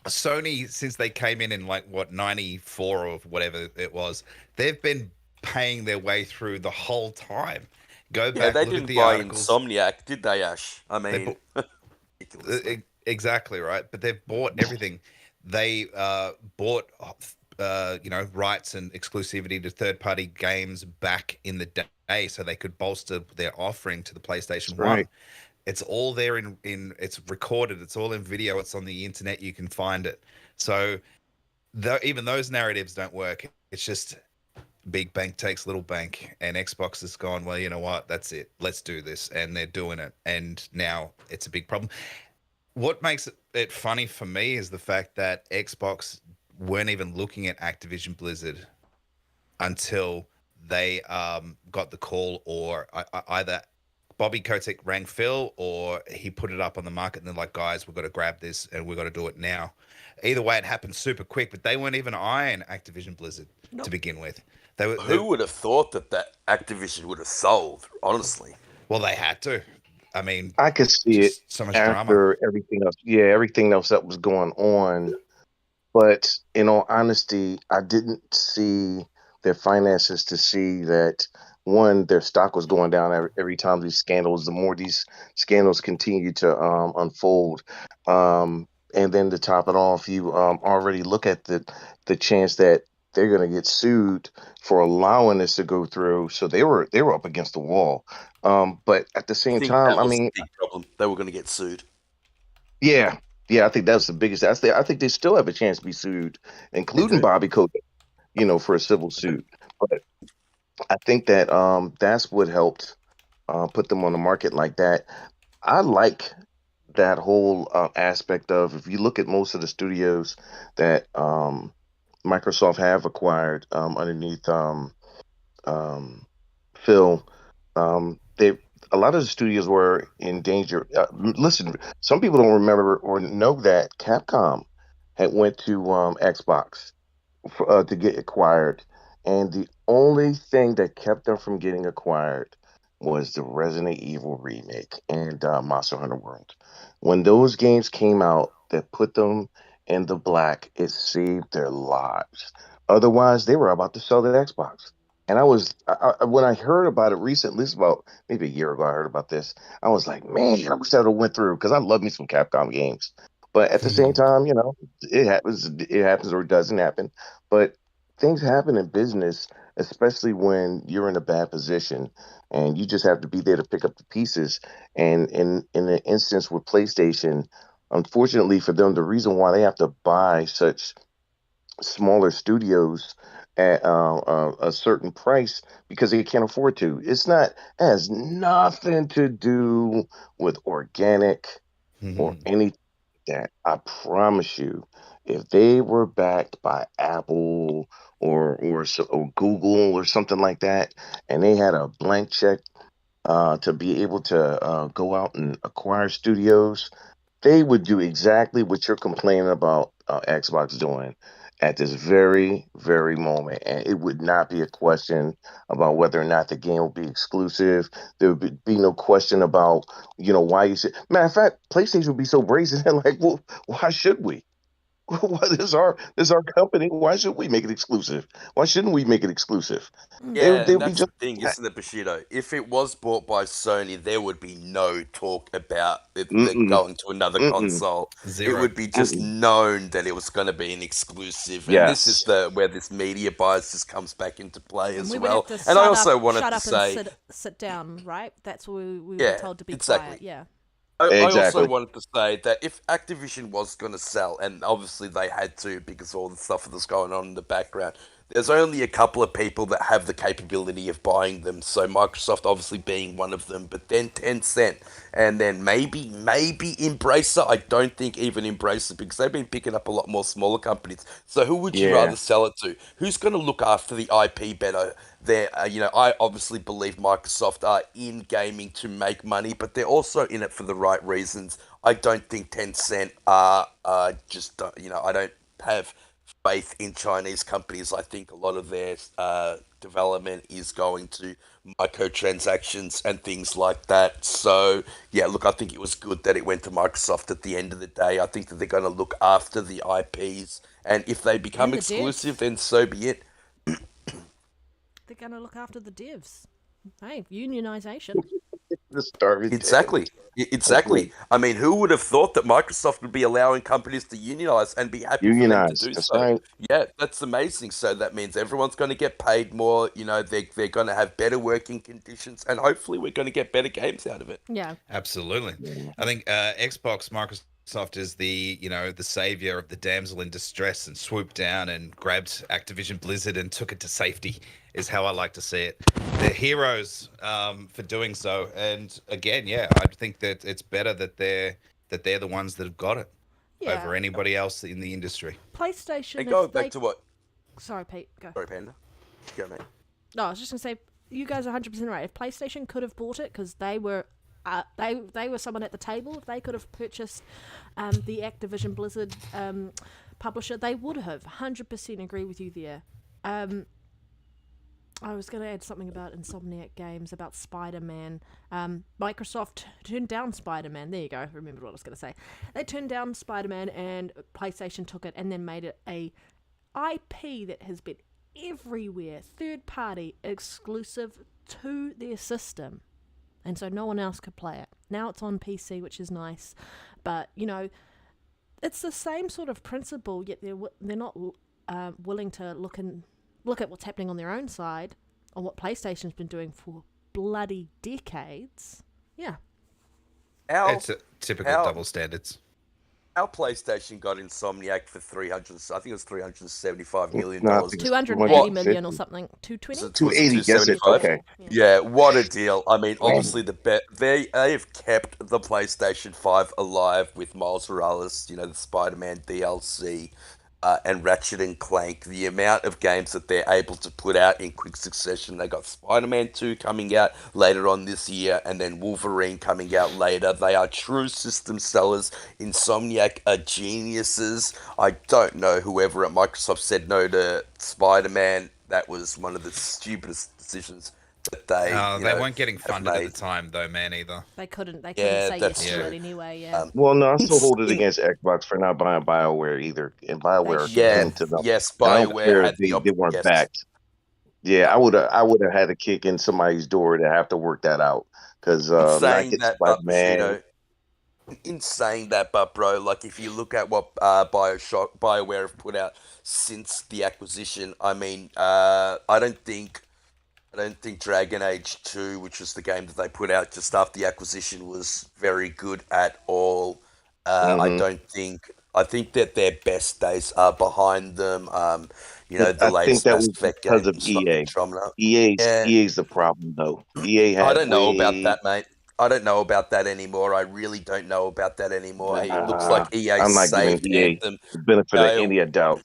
Sony, since they came in like what 94 or whatever it was, they've been paying their way through the whole time. Go Yeah, back, they look at didn't the buy articles. Insomniac, did they, Ash? I They mean, bought, ridiculously. exactly right, but they've bought everything. They bought rights and exclusivity to third-party games back in the day, so they could bolster their offering to the PlayStation That's right. 1. It's all there in it's recorded, it's all in video, it's on the internet, you can find it. So even those narratives don't work. It's just big bank takes little bank, and Xbox has gone, well, you know what, that's it, let's do this, and they're doing it, and now it's a big problem. What makes it funny for me is the fact that Xbox weren't even looking at Activision Blizzard until they got the call, or either Bobby Kotick rang Phil or he put it up on the market, and they're like, guys, we've got to grab this and we've got to do it now. Either way, it happened super quick, but they weren't even eyeing Activision Blizzard to begin with. Who would have thought that Activision would have sold? Honestly, Well, they had to. I mean, I could see it just so much drama. after everything else. Yeah, everything else that was going on. But in all honesty, I didn't see their finances to see that one, their stock was going down every time these scandals. The more these scandals continue to unfold, and then to top it off, you already look at the chance that they're going to get sued for allowing this to go through. So they were up against the wall. But at the I same think time, that I was the mean, big problem. They were going to get sued. yeah, yeah, I think that's the biggest. I think they still have a chance to be sued, They including do. Bobby Kotick, for a civil suit. But I think that that's what helped put them on the market like that. I like that whole aspect of, if you look at most of the studios that Microsoft have acquired underneath um, Phil, they a lot of the studios were in danger. Listen, some people don't remember or know that Capcom had went to Xbox to get acquired, and the only thing that kept them from getting acquired was the Resident Evil remake and Monster Hunter World. When those games came out, that put them in the black, it saved their lives. Otherwise, they were about to sell that Xbox. And when I heard about it recently, this is about maybe a year ago, I heard about this. I was like, man, I wish that would went through because I love me some Capcom games. But at the same time, it happens or it doesn't happen. But things happen in business, especially when you're in a bad position and you just have to be there to pick up the pieces. And in the instance with PlayStation, unfortunately for them, the reason why they have to buy such smaller studios at a certain price because they can't afford to. Has nothing to do with organic or anything like that. I promise you, if they were backed by Apple or Google or something like that, and they had a blank check to be able to go out and acquire studios, they would do exactly what you're complaining about Xbox doing at this very, very moment. And it would not be a question about whether or not the game will be exclusive. There would be no question about, why you should. Matter of fact, PlayStation would be so brazen and like, well, why should we? This is our company. Why should we make it exclusive? Why shouldn't we make it exclusive? They would Yeah, they and would be that's just the thing, isn't it, Bushido? If it was bought by Sony, there would be no talk about it mm-mm, going to another mm-mm, console. It Zero. would be just mm-mm. known that it was going to be an exclusive, and this is Yes. the where this media bias just comes back into play And as we would have well. to And I shut also up, wanted shut to up, and say, sit down, right? That's what we were yeah, told to be quiet. exactly. Yeah. I also Exactly. wanted to say that if Activision was going to sell, and obviously they had to because of all the stuff that's going on in the background, there's only a couple of people that have the capability of buying them. So Microsoft obviously being one of them, but then Tencent, and then maybe Embracer. I don't think even Embracer because they've been picking up a lot more smaller companies. So who would you Yeah. rather sell it to? Who's going to look after the IP better? I obviously believe Microsoft are in gaming to make money, but they're also in it for the right reasons. I don't think Tencent are just, I don't have faith in Chinese companies. I think a lot of their development is going to microtransactions and things like that. So, yeah, look, I think it was good that it went to Microsoft at the end of the day. I think that they're going to look after the IPs, and if they become And the exclusive, devs. then so be it. going to look after the devs? Hey, unionization. The starving Exactly. Exactly. I mean, who would have thought that Microsoft would be allowing companies to unionize and be happy for them to Unionize. do That's so? right. Yeah, that's amazing. So that means everyone's going to get paid more. You know, they're going to have better working conditions, and hopefully, we're going to get better games out of it. Yeah. Absolutely. I think Xbox, Microsoft is the savior of the damsel in distress and swooped down and grabbed Activision Blizzard and took it to safety. Is how I like to see it. They're heroes for doing so. And again, yeah, I think that it's better that they're the ones that have got it over anybody else in the industry. PlayStation. And going back to what? Sorry, Pete. Go. Sorry, Panda. Go, mate. No, I was just gonna say you guys are 100% right. If PlayStation could have bought it, because they were someone at the table, if they could have purchased the Activision Blizzard publisher, they would have. 100% agree with you there. I was going to add something about Insomniac Games, about Spider-Man. Microsoft turned down Spider-Man. There you go. Remember what I was going to say. They turned down Spider-Man and PlayStation took it and then made it a IP that has been everywhere, third-party, exclusive to their system. And so no one else could play it. Now it's on PC, which is nice. But, you know, it's the same sort of principle, yet they're not willing to look at what's happening on their own side, or what PlayStation's been doing for bloody decades. Yeah. It's a typical double standards. Our PlayStation got Insomniac for I think it was $375 million. No, 280 million or something. 220? 280, guess it. Okay. Yeah, what a deal. I mean, obviously, they have kept the PlayStation 5 alive with Miles Morales, you know, the Spider-Man DLC, and Ratchet and Clank. The amount of games that they're able to put out in quick succession. They got Spider-Man 2 coming out later on this year, and then Wolverine coming out later. They are true system sellers. Insomniac are geniuses. I don't know whoever at Microsoft said no to Spider-Man. That was one of the stupidest decisions that they weren't getting funded at the time, though, man, either. They couldn't say yes to it anyway, yeah. Well, no, I still hold it against Xbox for not buying BioWare either. And BioWare came to them. Yes, BioWare had they weren't backed. Yeah, I would have had to kick in somebody's door to have to work that out. Because in saying that, but bro, like if you look at what BioWare have put out since the acquisition, I mean, I don't think Dragon Age 2, which was the game that they put out just after the acquisition, was very good at all. I think that their best days are behind them. The latest Mass Effect game because of EA. EA's the problem, though. I don't know about that, mate. I don't know about that anymore. I really don't know about that anymore. It looks like EA saved Anthem. The benefit of any doubt.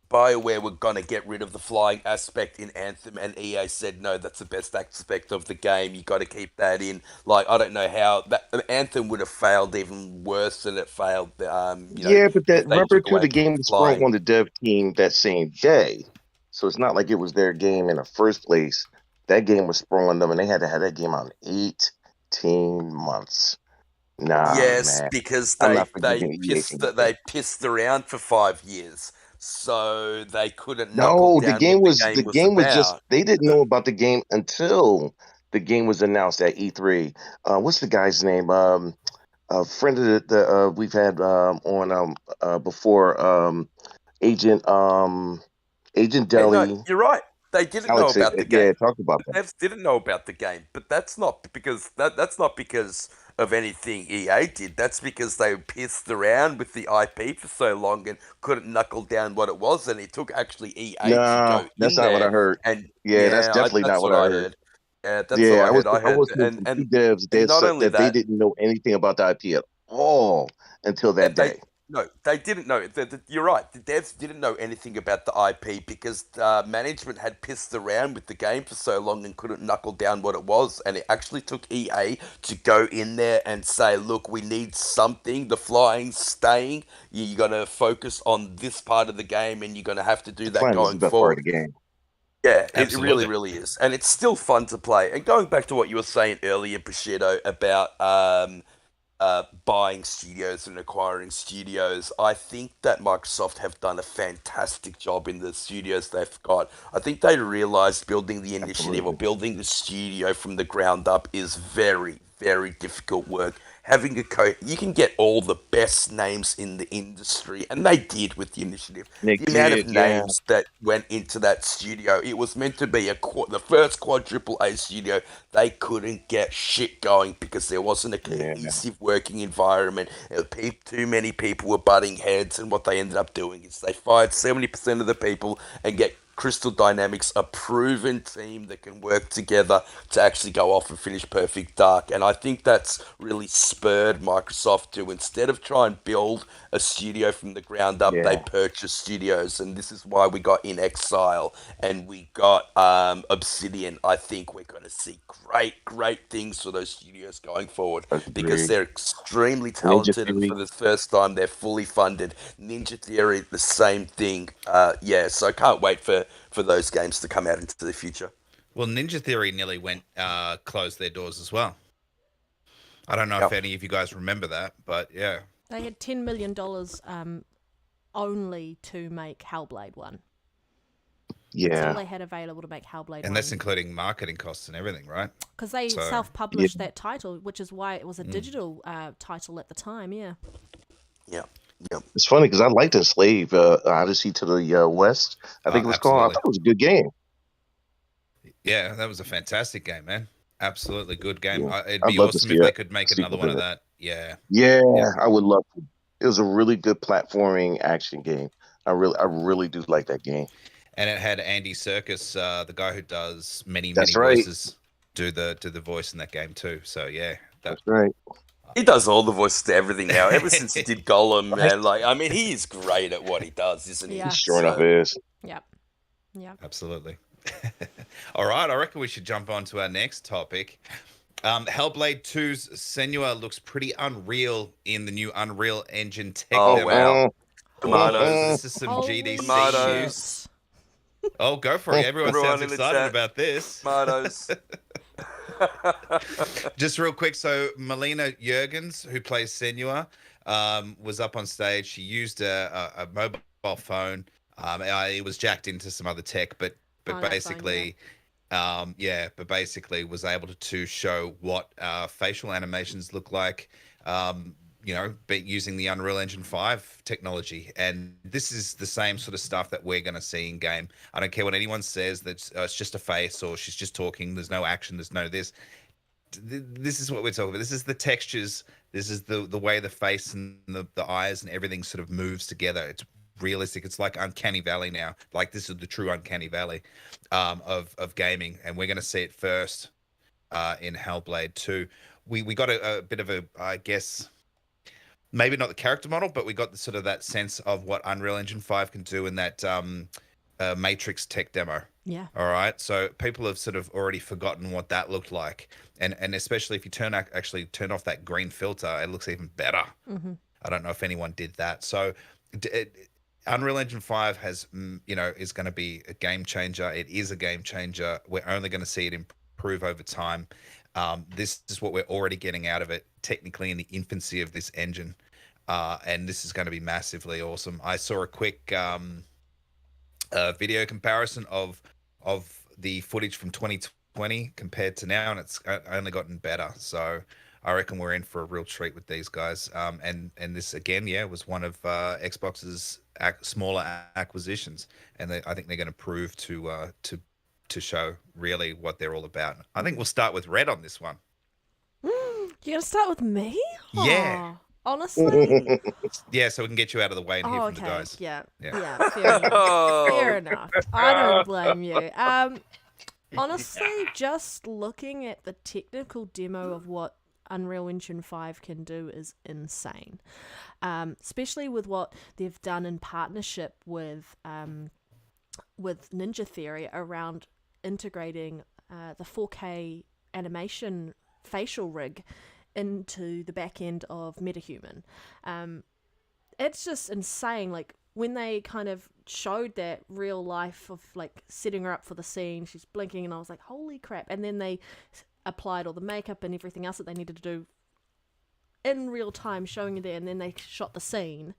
BioWare were going to get rid of the flying aspect in Anthem, and EA said, no, that's the best aspect of the game. You got to keep that in. Like, I don't know how Anthem would have failed even worse than it failed. But remember, too, the game was sprung on the dev team that same day. So it's not like it was their game in the first place. That game was sprung on them, and they had to have that game out in 18 months. Yes, man. because they pissed around for 5 years. So they couldn't. The game was just. They didn't know about the game until the game was announced at E3. What's the guy's name? A friend of the we've had on before. Agent Deli. No, you're right. They didn't know about the game. Yeah, talk about that. Devs didn't know about the game, but that's not because of anything EA did. That's because they pissed around with the IP for so long and couldn't knuckle down what it was, and it took actually EA to go that's not what I heard. And that's definitely not what I heard. Yeah, that's what I heard. I was and devs they said that they didn't know anything about the IP at all until that day. No, they didn't know. You're right. The devs didn't know anything about the IP because management had pissed around with the game for so long and couldn't knuckle down what it was. And it actually took EA to go in there and say, look, we need something. The flying's staying. You got to focus on this part of the game, and you're going to have to do that going forward. Part of the game. Yeah, it really, really is. And it's still fun to play. And going back to what you were saying earlier, Bushido, about buying studios and acquiring studios. I think that Microsoft have done a fantastic job in the studios they've got. I think they realized building the initiative or Absolutely. building the studio from the ground up is very, very difficult work. Having you can get all the best names in the industry, and they did with the initiative. Nick The amount of did, yeah. names that went into that studio, it was meant to be the first quadruple A studio. They couldn't get shit going because there wasn't a Yeah. cohesive working environment. Too many people were butting heads, and what they ended up doing is they fired 70% of the people and get Crystal Dynamics a proven team that can work together to actually go off and finish Perfect Dark. And I think that's really spurred Microsoft to, instead of try and build a studio from the ground up, they Yeah. purchase studios. And this is why we got In Exile and we got Obsidian. I think we're going to see great things for those studios going forward because Agreed. they're extremely Ninja talented, and for Theory. the first time they're fully funded. Ninja Theory, the same thing. Yeah, so I can't wait for those games to come out into the future. Well, Ninja Theory nearly went closed their doors as well. I don't know if any of you guys remember that, but yeah. They had $10 million only to make Hellblade 1. That's all Yeah. they had available to make Hellblade 1. And that's including marketing costs and everything, right? Because they So- self-published that title, which is why it was a digital title at the time, yeah. Yeah. Yep. It's funny because I liked Enslave, Odyssey to the West. I think it was called. I Absolutely. thought it was a good game. Yeah, that was a fantastic game, man. Absolutely good game. Yeah. It'd I'd be love to awesome see if they a could make sequel another to one of that. that. Yeah. Yeah, Yeah. I would love to. It was a really good platforming action game. I really do like that game. And it had Andy Serkis, the guy who does many That's right. voices, do the voice in that game too. So yeah, That's right. He does all the voices to everything now. Ever since he did Gollum, man, like, I mean, he is great at what he does, isn't he? Yeah. Sure enough is. Yep. Yep. absolutely. All right, I reckon we should jump on to our next topic. Hellblade 2's Senua looks pretty unreal in the new Unreal Engine tech Oh, demo. wow. Mm, Tomatoes. This is some Holy GDC Tomatoes. news. Oh, go for it. Everyone Everyone sounds in the excited chat. about this. Tomatoes. Just real quick, so Melina Jurgens, who plays Senua, was up on stage. She used a mobile phone. It was jacked into some other tech, but Oh, that's basically, but basically was able to show what facial animations look like. Using the Unreal Engine 5 technology. And this is the same sort of stuff that we're going to see in game. I don't care what anyone says, that it's just a face or she's just talking. There's no action. There's no this. This is what we're talking about. This is the textures. This is the way the face and the eyes and everything sort of moves together. It's realistic. It's like Uncanny Valley now. Like this is the true Uncanny Valley of gaming. And we're going to see it first in Hellblade 2. We got a bit of a, I guess, maybe not the character model, but we got the sort of that sense of what Unreal Engine 5 can do in that Matrix tech demo. Yeah. All right. So people have sort of already forgotten what that looked like. And especially if you turn off that green filter, it looks even better. Mm-hmm. I don't know if anyone did that. So Unreal Engine 5 has, is going to be a game changer. It is a game changer. We're only going to see it improve over time. This is what we're already getting out of it, technically in the infancy of this engine. And this is going to be massively awesome. I saw a quick video comparison of the footage from 2020 compared to now, and it's only gotten better. So I reckon we're in for a real treat with these guys. And this, again, was one of Xbox's smaller acquisitions. And I think they're going to prove to show really what they're all about. I think we'll start with Red on this one. You're going to start with me? Yeah. Aw, honestly? Yeah, so we can get you out of the way and hear Oh, from the okay. guys. Yeah. Yeah. Yeah. Fair enough. Oh. Fair enough. I don't blame you. Honestly, just looking at the technical demo of what Unreal Engine 5 can do is insane. Especially with what they've done in partnership with Ninja Theory around integrating the 4K animation facial rig into the back end of MetaHuman. It's just insane. Like, when they kind of showed that real life of, like, setting her up for the scene, she's blinking, and I was like, holy crap. And then they applied all the makeup and everything else that they needed to do. in real time showing you there, and then they shot the scene.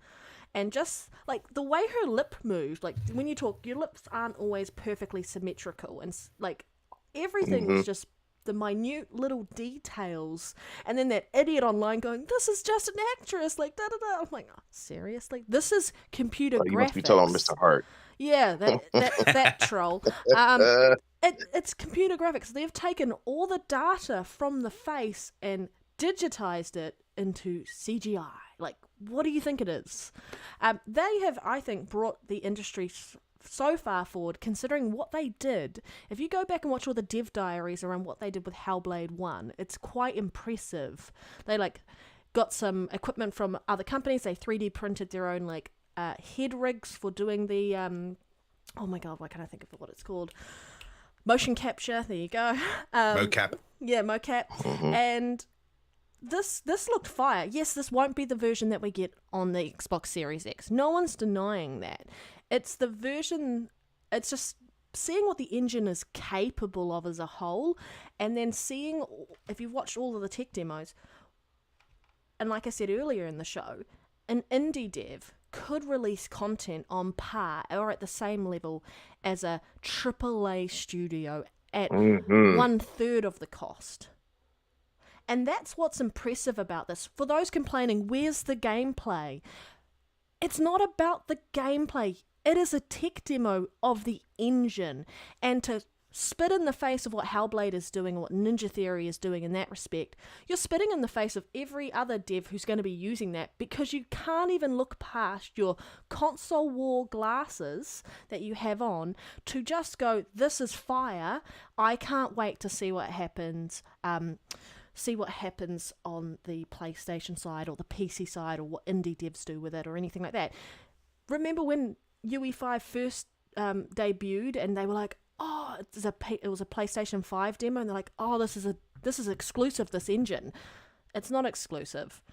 And just, like, the way her lip moved, like, when you talk, your lips aren't always perfectly symmetrical. And, like, everything was just the minute little details. And then that idiot online going, this is just an actress, like, da-da-da. I'm like, oh, seriously? This is computer graphics. You must be telling Mr. Hart. Yeah, that troll. It's computer graphics. They've taken all the data from the face and digitized it into CGI. Like, what do you think it is? They have, I think, brought the industry so far forward, considering what they did. If you go back and watch all the dev diaries around what they did with Hellblade 1, it's quite impressive. They, like, got some equipment from other companies. They 3D printed their own, like, head rigs for doing the, oh my god, why can't I think of what it's called? Motion capture, there you go. Mocap. Yeah, mocap. And this looked fire. Yes, this won't be the version that we get on the Xbox Series X. No one's denying that. It's the version, it's just seeing what the engine is capable of as a whole, and then seeing, if you've watched all of the tech demos, and like I said earlier in the show, an indie dev could release content on par or at the same level as a AAA studio at 1/3 of the cost. And that's what's impressive about this. For those complaining, where's the gameplay? It's not about the gameplay. It is a tech demo of the engine. And to spit in the face of what Hellblade is doing, or what Ninja Theory is doing in that respect, you're spitting in the face of every other dev who's going to be using that, because you can't even look past your console war glasses that you have on to just go, this is fire. I can't wait to see what happens. See what happens on the PlayStation side or the PC side, or what indie devs do with it, or anything like that. Remember when UE5 first debuted, and they were like, oh, it was a PlayStation 5 demo, and they're like, oh, this is exclusive, this engine. It's not exclusive.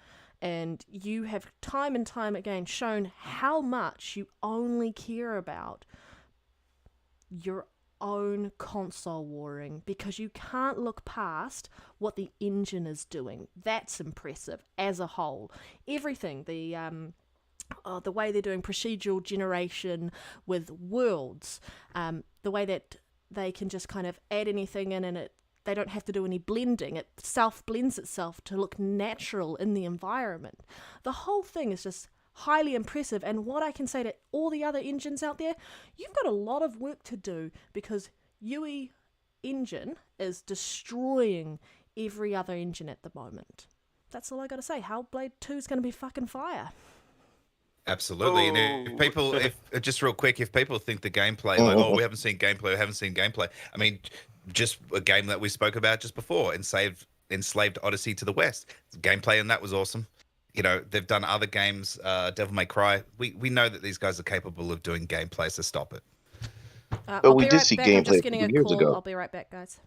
And you have time and time again shown how much you only care about your own console warring, because you can't look past what the engine is doing. That's impressive as a whole. Everything, the way they're doing procedural generation with worlds, the way that they can just kind of add anything in, and they don't have to do any blending. It self-blends itself to look natural in the environment. The whole thing is just highly impressive. And what I can say to all the other engines out there, you've got a lot of work to do, because UE engine is destroying every other engine at the moment. That's all I got to say. Hellblade 2 is going to be fucking fire. Absolutely. And if people, just real quick, if people think the gameplay, like, oh, we haven't seen gameplay. I mean, just a game that we spoke about just before, Enslaved Odyssey to the West. Gameplay in that was awesome. You know, they've done other games, Devil May Cry. We know that these guys are capable of doing gameplay, so stop it. But we did see gameplay I'm just getting a years call. ago. I'll be right back, guys.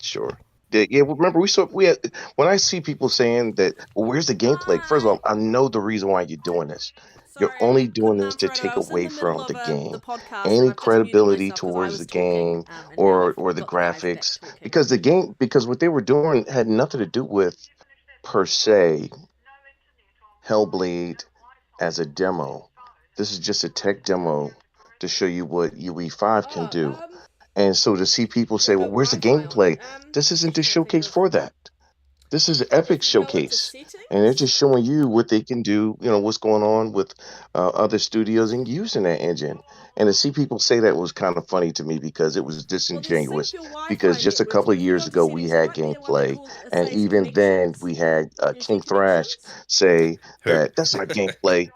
Sure. Yeah, well, remember when I see people saying that, well, where's the gameplay? First of all, I know the reason why you're doing this. You're only doing this to take away from the game any credibility towards the game or the graphics, because what they were doing had nothing to do with, per se, Hellblade as a demo. This is just a tech demo to show you what UE5 can do. And so to see people say, well, where's the gameplay? This isn't the showcase for that. This is an epic showcase. And they're just showing you what they can do, you know, what's going on with other studios and using that engine. And to see people say that was kind of funny to me, because it was disingenuous. Because just a couple of years ago, we had gameplay. And even then, we had King Thrash say that that's not gameplay.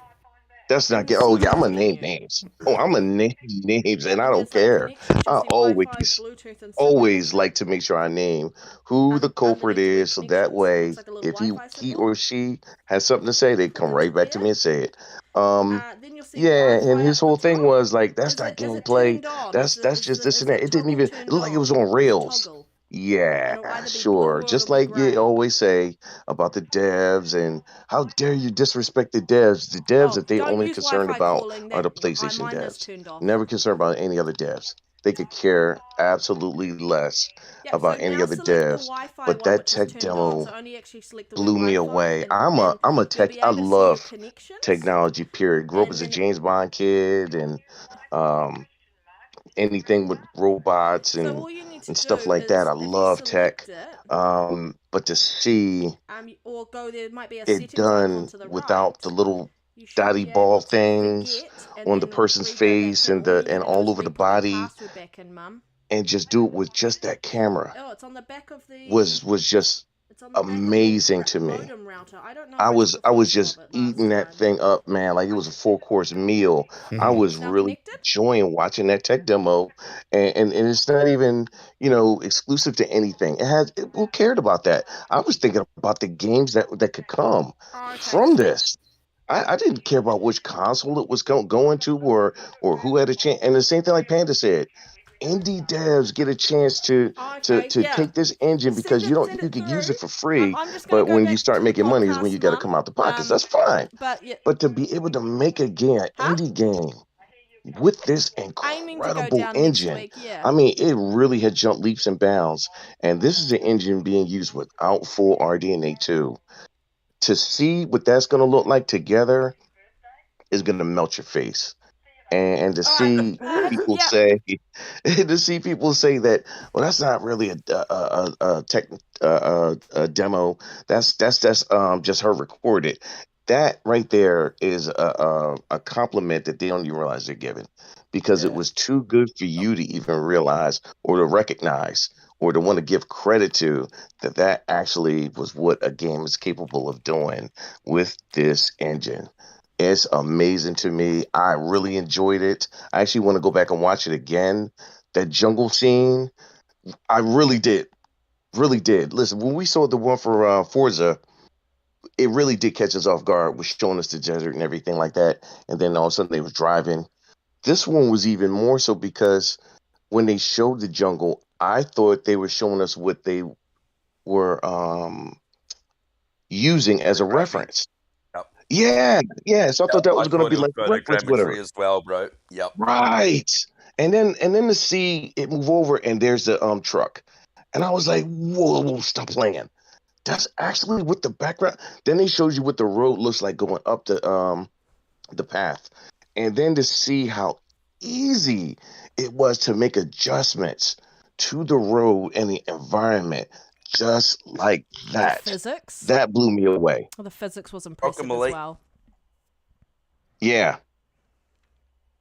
That's not oh yeah, I'm gonna name names. Oh, I'm gonna name names, and I don't care. I always like to make sure I name who the culprit is, so that way, if he or she has something to say, they come right back to me and say it. Yeah, and his whole thing was like, that's not gameplay. That's just this and that. It didn't even look like it was on rails. Yeah, sure. Just like you always say about the devs, and how dare you disrespect the devs? The devs that they only concerned about are the PlayStation devs. Never concerned about any other devs. they could care absolutely less Yeah, so about any now other select the devs. Wi-Fi But one, that which is tech turned on. demo So only actually select the word blew me Wi-Fi, away. and I'm a you'll tech. be I able to see your love connections. technology. Period. Grew up And as a then, James Bond kid, and um, anything with robots so all you need to and stuff do like that. is I if you love tech. select it, But to see or go there might be a it settings icon done to the without the right. little You should dotty be ball able to things forget and on the then person's re-go back face in. and All you the need and to do all is over the re-put your body, password back in, Mum. and just do it with just that camera Oh, it's on the back of the. was just It's on the back of the amazing to me. modem router. I don't know if I I was took a I was photo of just it last eating that time. thing up, man, like it was a full course meal. I was It's now really connected. enjoying watching that tech demo, and it's not even exclusive to anything. Who cared about that? I was thinking about the games that could come Oh, okay. from this. I didn't care about which console it was going to, or who had a chance. And the same thing like Panda said, indie devs get a chance to Oh, to okay. to Yeah. take this engine because Send you it could use through. it for free, I'm just gonna but go when you back start to the making money is when podcast, you got to Mum. come out the pockets. That's fine. But yeah. But to be able to make a game, an Huh? indie game with this Aiming to go incredible down next engine, week. Yeah. I mean, it really had jumped leaps and bounds. And this is an engine being used without full RDNA 2. To see what that's going to look like together is going to melt your face. And to see people Yeah. say to see people say that, well, that's not really a tech a demo. That's just her recorded. That right there is a compliment that they don't even realize they're giving, because it Yeah. was too good for you to even realize or to recognize or to want to give credit to that actually was what a game is capable of doing with this engine. It's amazing to me. I really enjoyed it. I actually want to go back and watch it again. That jungle scene, I really did. Really did. Listen, when we saw the one for Forza, it really did catch us off guard, was showing us the desert and everything like that. And then all of a sudden they was driving. This one was even more so because when they showed the jungle, I thought they were showing us what they were using as a Photographing. reference. Yep. Yeah, yeah. So I thought Yep. that I was going to thought be it was like a reference, whatever. photogrammetry as well, bro. Yep. Right. And then to see it move over and there's the truck. And I was like, whoa, whoa, stop playing. That's actually what the background. Then they shows you what the road looks like going up the path. And then to see how easy it was to make adjustments to the road and the environment just like The that. physics. That blew me away. The physics was impressive as Guacamole. well. Yeah.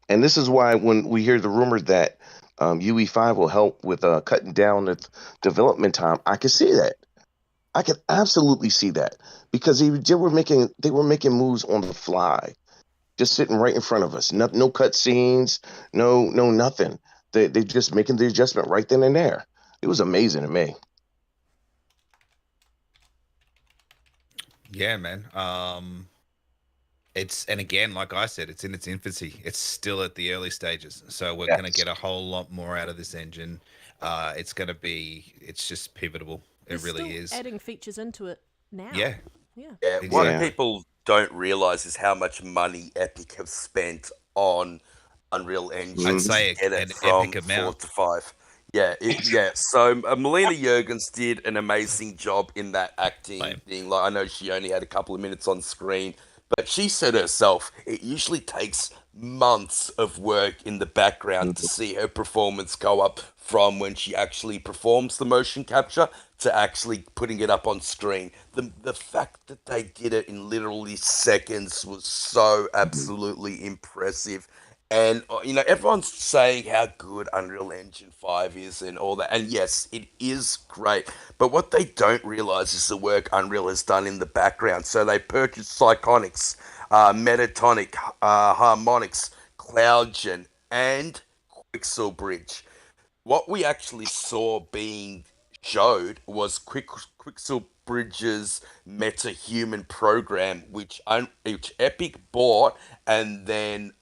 And this is why when we hear the rumor that UE5 will help with cutting down the development time, I can see that. I can absolutely see that because they were making moves on the fly, just sitting right in front of us. No cut scenes, no nothing. They just making the adjustment right then and there. It was amazing to me. Yeah, man. And again, like I said, it's in its infancy. It's still at the early stages. So we're going to Yes. get a whole lot more out of this engine. It's just pivotal. They're It really still is. adding features into it now. Yeah, Yeah. Yeah. What Yeah. exactly. people don't realize is how much money Epic have spent on Unreal I'd Engine Hmm. to say get it an from epic 4 amount. to 5. Yeah, yeah. So Melina Jurgens did an amazing job in that acting Like, thing. Like I know she only had a couple of minutes on screen, but she said herself it usually takes months of work in the background to see her performance go up from when she actually performs the motion capture to actually putting it up on screen. The fact that they did it in literally seconds was so absolutely impressive. And everyone's saying how good Unreal Engine 5 is and all that. And yes, it is great. But what they don't realize is the work Unreal has done in the background. So they purchased Psychonics, Metatonic, Harmonix, CloudGen, and Quixel Bridge. What we actually saw being showed was Quixel Bridges meta-human program, which Epic bought and then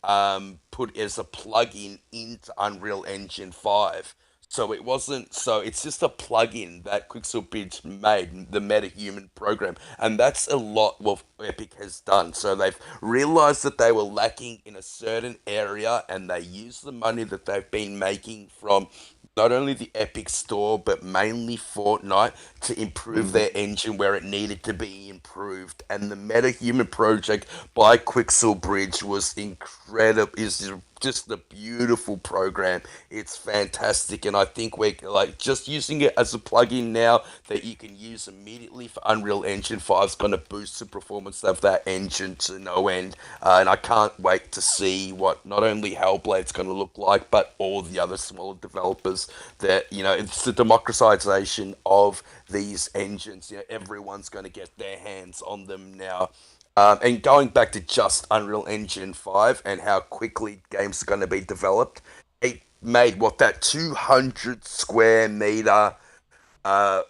put as a plugin into Unreal Engine 5. So it wasn't. So it's just a plug-in that Quicksilbridge made, the MetaHuman program, and that's a lot what Epic has done. So they've realized that they were lacking in a certain area, and they used the money that they've been making from not only the Epic Store but mainly Fortnite to improve Mhm. their engine where it needed to be improved. And the MetaHuman project by Quicksilbridge was incredible. Is just a beautiful program. It's fantastic, and I think we're like just using it as a plugin now that you can use immediately for Unreal Engine 5 is going to boost the performance of that engine to no end. And I can't wait to see what not only Hellblade's going to look like, but all the other smaller developers. That it's the democratization of these engines. Everyone's going to get their hands on them now. And going back to just Unreal Engine 5 and how quickly games are going to be developed, it made what that 200 square meter uh,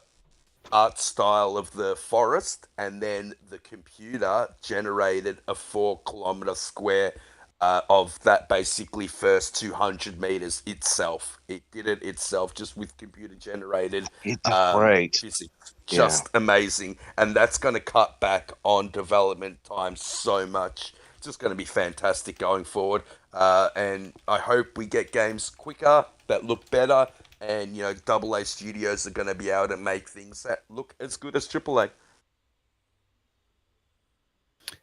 art style of the forest, and then the computer generated a 4 kilometer square of that basically first 200 meters itself. It did it itself just with computer generated That's right. physics. Yeah. Just amazing. And that's going to cut back on development time so much. It's just going to be fantastic going forward. And I hope we get games quicker that look better, and double A studios are going to be able to make things that look as good as triple A.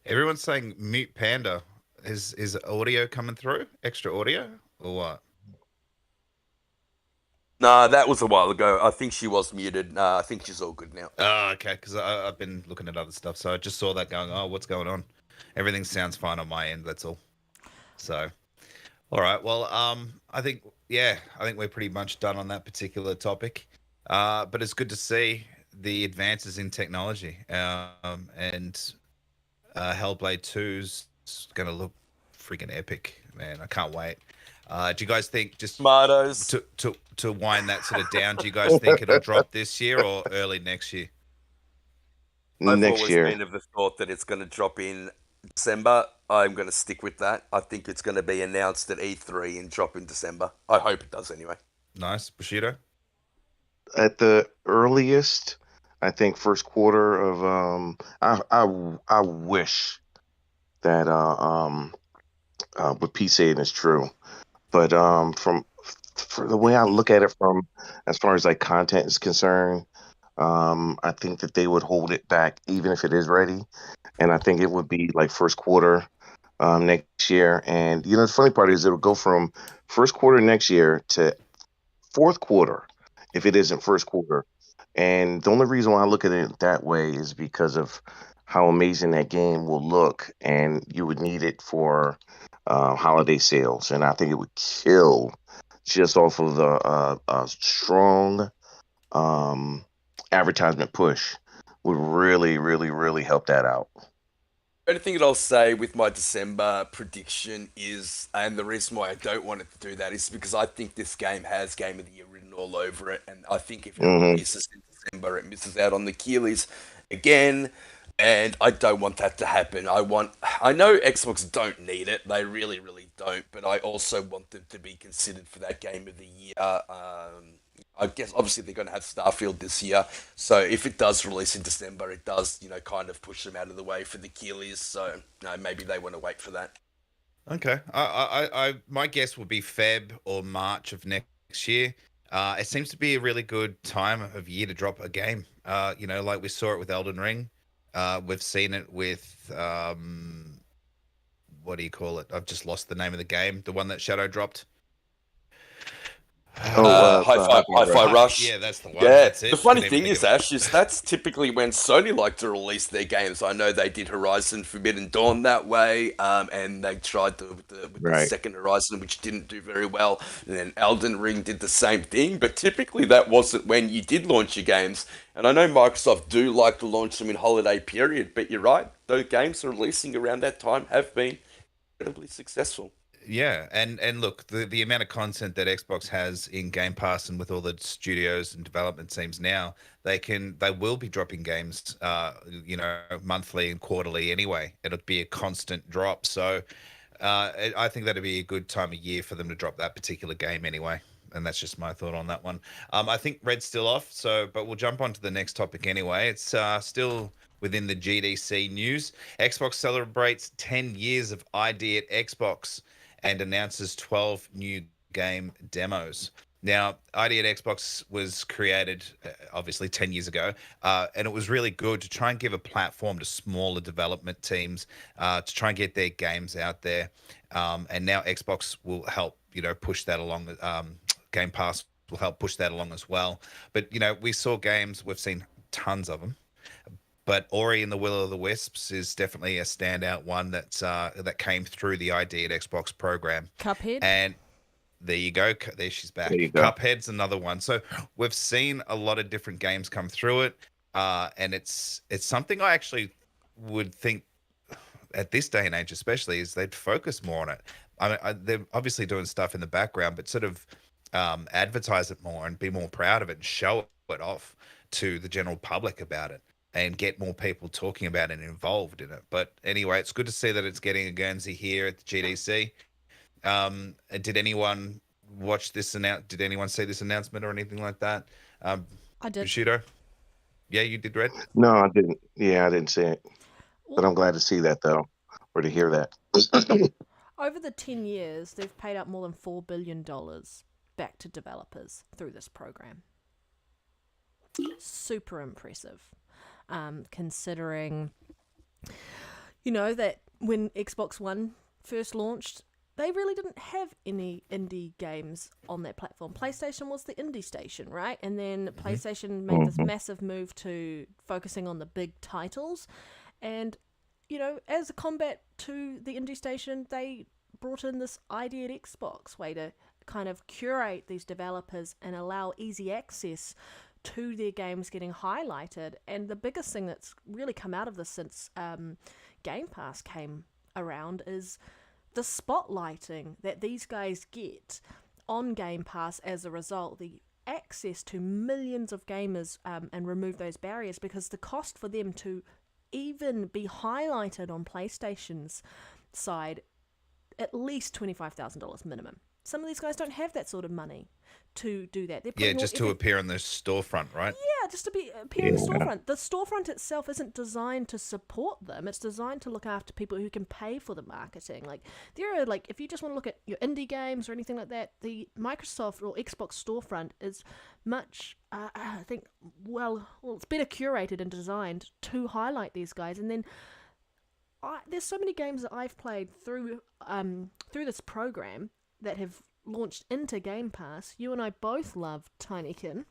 Everyone's saying mute panda. Is audio coming through? Extra audio or what? Nah, that was a while ago. I think she was muted. Nah, I think she's all good now. Oh, okay. Because I've been looking at other stuff, so I just saw that going. Oh, what's going on? Everything sounds fine on my end. That's all. So, all right. Well, I think we're pretty much done on that particular topic. But it's good to see the advances in technology. And Hellblade 2's going to look freaking epic, man. I can't wait. Do you guys think, just Tomatoes. to wind that sort of down, do you guys think it'll drop this year or early next year? I've Next always year. been of the thought that it's going to drop in December. I'm going to stick with that. I think it's going to be announced at E3 and drop in December. I hope it does anyway. Nice. Bushido? At the earliest, I think first quarter of I wish that what Pete saying is true. But for the way I look at it from as far as like content is concerned, I think that they would hold it back even if it is ready. And I think it would be like first quarter next year. And the funny part is it'll go from first quarter next year to fourth quarter if it isn't first quarter. And the only reason why I look at it that way is because of how amazing that game will look, and you would need it for holiday sales. And I think it would kill just off of the strong um, advertisement push would really, really, really help that out. The only thing that I'll say with my December prediction is, and the reason why I don't want it to do that is because I think this game has Game of the Year written all over it, and I think if it Hmm. releases in December, it misses out on the Keeleys again, and I don't want that to happen. I know Xbox don't need it, they really, really don't, but I also want them to be considered for that Game of the Year. I guess obviously they're going to have Starfield this year, so if it does release in December, it does kind of push them out of the way for the Keeleys. So maybe they want to wait for that. Okay. My guess would be Feb or March of next year. It seems to be a really good time of year to drop a game. Like we saw it with Elden Ring. We've seen it with what do you call it? I've just lost the name of the game. The one that Shadow dropped. Oh, Hi-Fi Rush. Yeah, that's the one. Yeah, That's it. the funny Couldn't even thing think is, of it. Ash, is that's typically when Sony like to release their games. I know they did Horizon Forbidden Dawn that way, and they tried with the right. second Horizon, which didn't do very well. And then Elden Ring did the same thing, but typically that wasn't when you did launch your games. And I know Microsoft do like to launch them in holiday period, but you're right, those games releasing around that time have been incredibly successful. Yeah, and look, the amount of content that Xbox has in Game Pass and with all the studios and development teams now, they will be dropping games, monthly and quarterly anyway. It'll be a constant drop. So, I think that'd be a good time of year for them to drop that particular game anyway. and that's just my thought on that one. I think Red's still off, but we'll jump on to the next topic anyway. It's still within the GDC news. Xbox celebrates 10 years of ID at Xbox and announces 12 new game demos. Now, ID at Xbox was created obviously 10 years ago, and it was really good to try and give a platform to smaller development teams to try and get their games out there. And now Xbox will help, push that along. Game Pass will help push that along as well. But, we saw games, we've seen tons of them. But Ori and the Will of the Wisps is definitely a standout one that came through the ID at Xbox program. Cuphead. And there you go. There she's back. There you go. Cuphead's another one. So we've seen a lot of different games come through it, and it's something I actually would think at this day and age, especially, is they'd focus more on it. They're obviously doing stuff in the background, but sort of advertise it more and be more proud of it and show it off to the general public about it and get more people talking about it and involved in it. But anyway, it's good to see that it's getting a Guernsey here at the GDC. Did anyone watch this did anyone see this announcement or anything like that? I did. Bushido? Yeah, you did, Red? No, I didn't. Yeah, I didn't see it. But I'm glad to see that, though, or to hear that. Over the 10 years, they've paid out more than $4 billion back to developers through this program. Super impressive, considering, that when Xbox One first launched, they really didn't have any indie games on that platform. PlayStation was the indie station, right? And then PlayStation made this massive move to focusing on the big titles. And, as a combat to the indie station, they brought in this ID at Xbox way to kind of curate these developers and allow easy access to their games getting highlighted. And the biggest thing that's really come out of this since Game Pass came around is the spotlighting that these guys get on Game Pass as a result, the access to millions of gamers and remove those barriers, because the cost for them to even be highlighted on PlayStation's side, at least $25,000 minimum. Some of these guys don't have that sort of money to do that. Just to appear on the storefront, right? Yeah, just to appear on the storefront. The storefront itself isn't designed to support them. It's designed to look after people who can pay for the marketing. There are, if you just want to look at your indie games or anything like that, the Microsoft or Xbox storefront is much, I think, it's better curated and designed to highlight these guys. And then there's so many games that I've played through this program that have launched into Game Pass. You and I both love Tinykin.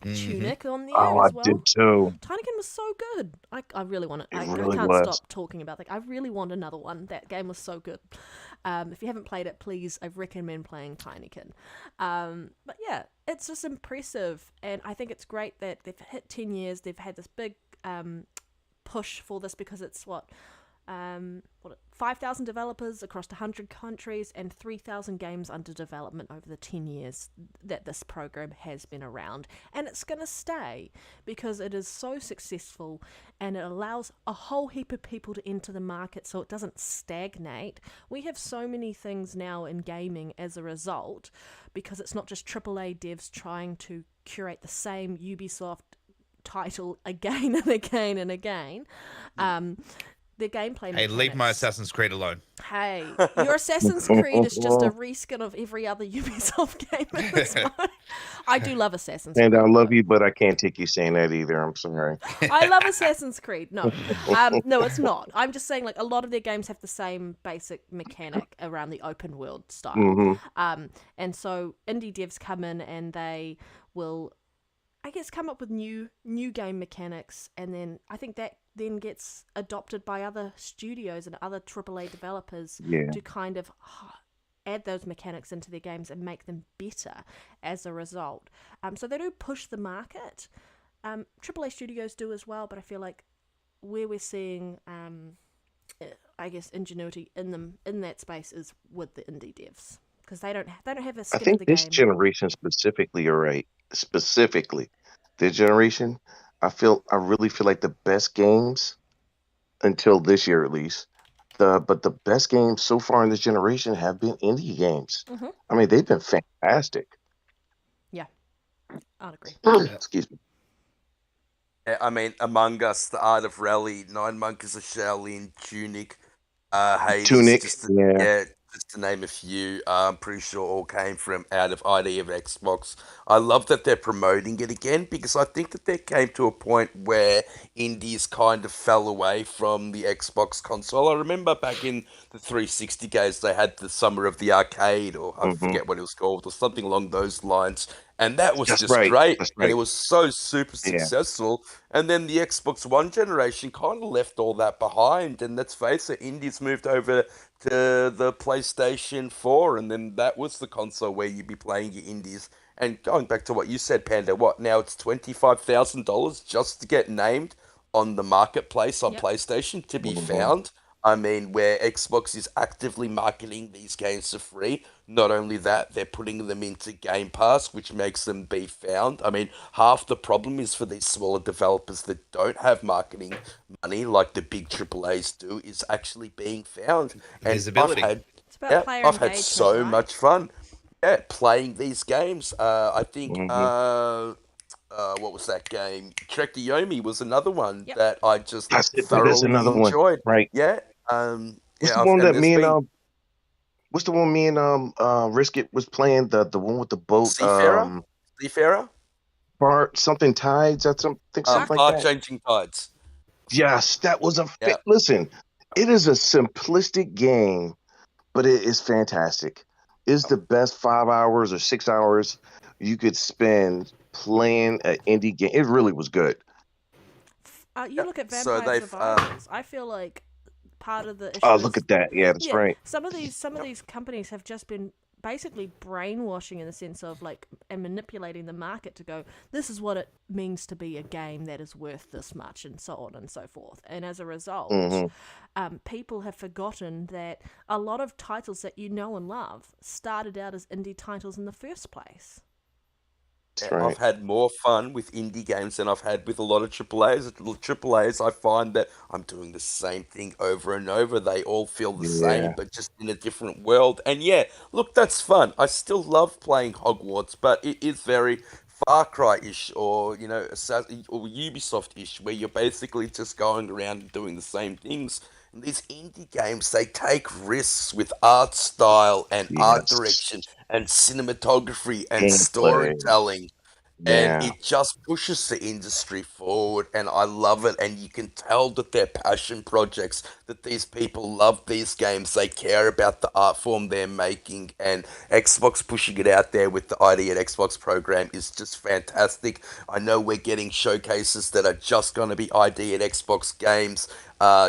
Tunic on there as well. I did too. Tinykin was so good. I really want it. I really can't was. stop talking about that. I really want another one. That game was so good. If you haven't played it, please, I recommend playing Tinykin. But yeah, it's just impressive, and I think it's great that they've hit 10 years. They've had this big push for this because it's 5,000 developers across 100 countries and 3,000 games under development over the 10 years that this program has been around. And it's going to stay because it is so successful and it allows a whole heap of people to enter the market so it doesn't stagnate. We have so many things now in gaming as a result because it's not just AAA devs trying to curate the same Ubisoft title again and again and again. The gameplay mechanics. Hey, leave my Assassin's Creed alone. Hey, your Assassin's Creed is just a reskin of every other Ubisoft game at this point. I do love Assassin's Creed. And I love you, but I can't take you saying that either. I'm sorry. I love Assassin's Creed. No, no, it's not. I'm just saying, a lot of their games have the same basic mechanic around the open world style. And so indie devs come in and they will, I guess, come up with new game mechanics, and then I think that then gets adopted by other studios and other AAA developers to kind of add those mechanics into their games and make them better as a result. So they do push the market. AAA studios do as well, but I feel like where we're seeing, I guess, ingenuity in that space is with the indie devs, because they don't have a skin I think of the this game. generation specifically, you're right. Specifically, this generation, I really feel like the best games until this year at least, but the best games so far in this generation have been indie games. I mean, they've been fantastic. I'd agree. Excuse me. I mean, Among Us, The Art of Rally, Nine Monkeys of Shaolin, Tunic, Hades, Tunic. Yeah. just to name a few. I'm pretty sure all came from out of ID of Xbox. I love that they're promoting it again because I think that they came to a point where indies kind of fell away from the Xbox console. I remember back in the 360 days, they had the Summer of the Arcade, or I Hmm. forget what it was called, or something along those lines. And that was That's just right. great. That's And it right. was so super Yeah. successful. And then the Xbox One generation kind of left all that behind. And let's face it, indies moved over to the PlayStation 4. And then that was the console where you'd be playing your indies. And going back to what you said, Panda, what now it's $25,000 just to get named on the marketplace on Yep. PlayStation to be Hmm. found. I mean, where Xbox is actively marketing these games for free. Not only that, they're putting them into Game Pass, which makes them be found. I mean, half the problem is for these smaller developers that don't have marketing money, like the big AAAs do, is actually being found. And Visibility. It's about player I've had engagement, so right? much fun. Yeah, playing these games. I think Hmm. what was that game? Trek to Yomi was another one Yep. that I just That's it. There's thoroughly another one. enjoyed. Right. Yeah, What's yeah, the one and that there's me and been What's the one me and Riskit was playing? The one with the boat. Seafarer, Seafarer, Bart something tides. That's something Shark like Far that. Changing Tides. Yes, that was a Yeah, fit. Listen, it is a simplistic game, but it is fantastic. It's the best 5 hours or 6 hours you could spend playing an indie game. It really was good. You yeah. look at So Vampire they've Survivors. I feel like part of the issue Look is at that. Yeah, that's yeah, right. some of these companies have just been basically brainwashing in the sense of like and manipulating the market to go, this is what it means to be a game that is worth this much, and so on and so forth. And as a result, Hmm. people have forgotten that a lot of titles that you know and love started out as indie titles in the first place. That's I've right. had more fun with indie games than I've had with a lot of AAAs. AAAs, I find that I'm doing the same thing over and over. They all feel the same, Yeah. but just in a different world. And yeah, look, that's fun. I still love playing Hogwarts, but it is very Far Cry-ish or, or Ubisoft-ish, where you're basically just going around and doing the same things. And these indie games, they take risks with art style and art Yes. direction and cinematography and Gameplay. storytelling, and Yeah. it just pushes the industry forward, and I love it. And you can tell that they're passion projects, that these people love these games, they care about the art form they're making, and Xbox pushing it out there with the ID at Xbox program is just fantastic. I know we're getting showcases that are just going to be ID at Xbox games.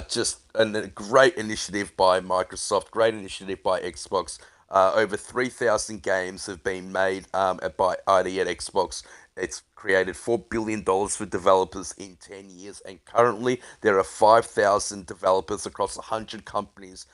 Just a great initiative by Microsoft, great initiative by Xbox. Over 3,000 games have been made by ID at Xbox. It's created $4 billion for developers in 10 years, and currently there are 5,000 developers across 100 countries,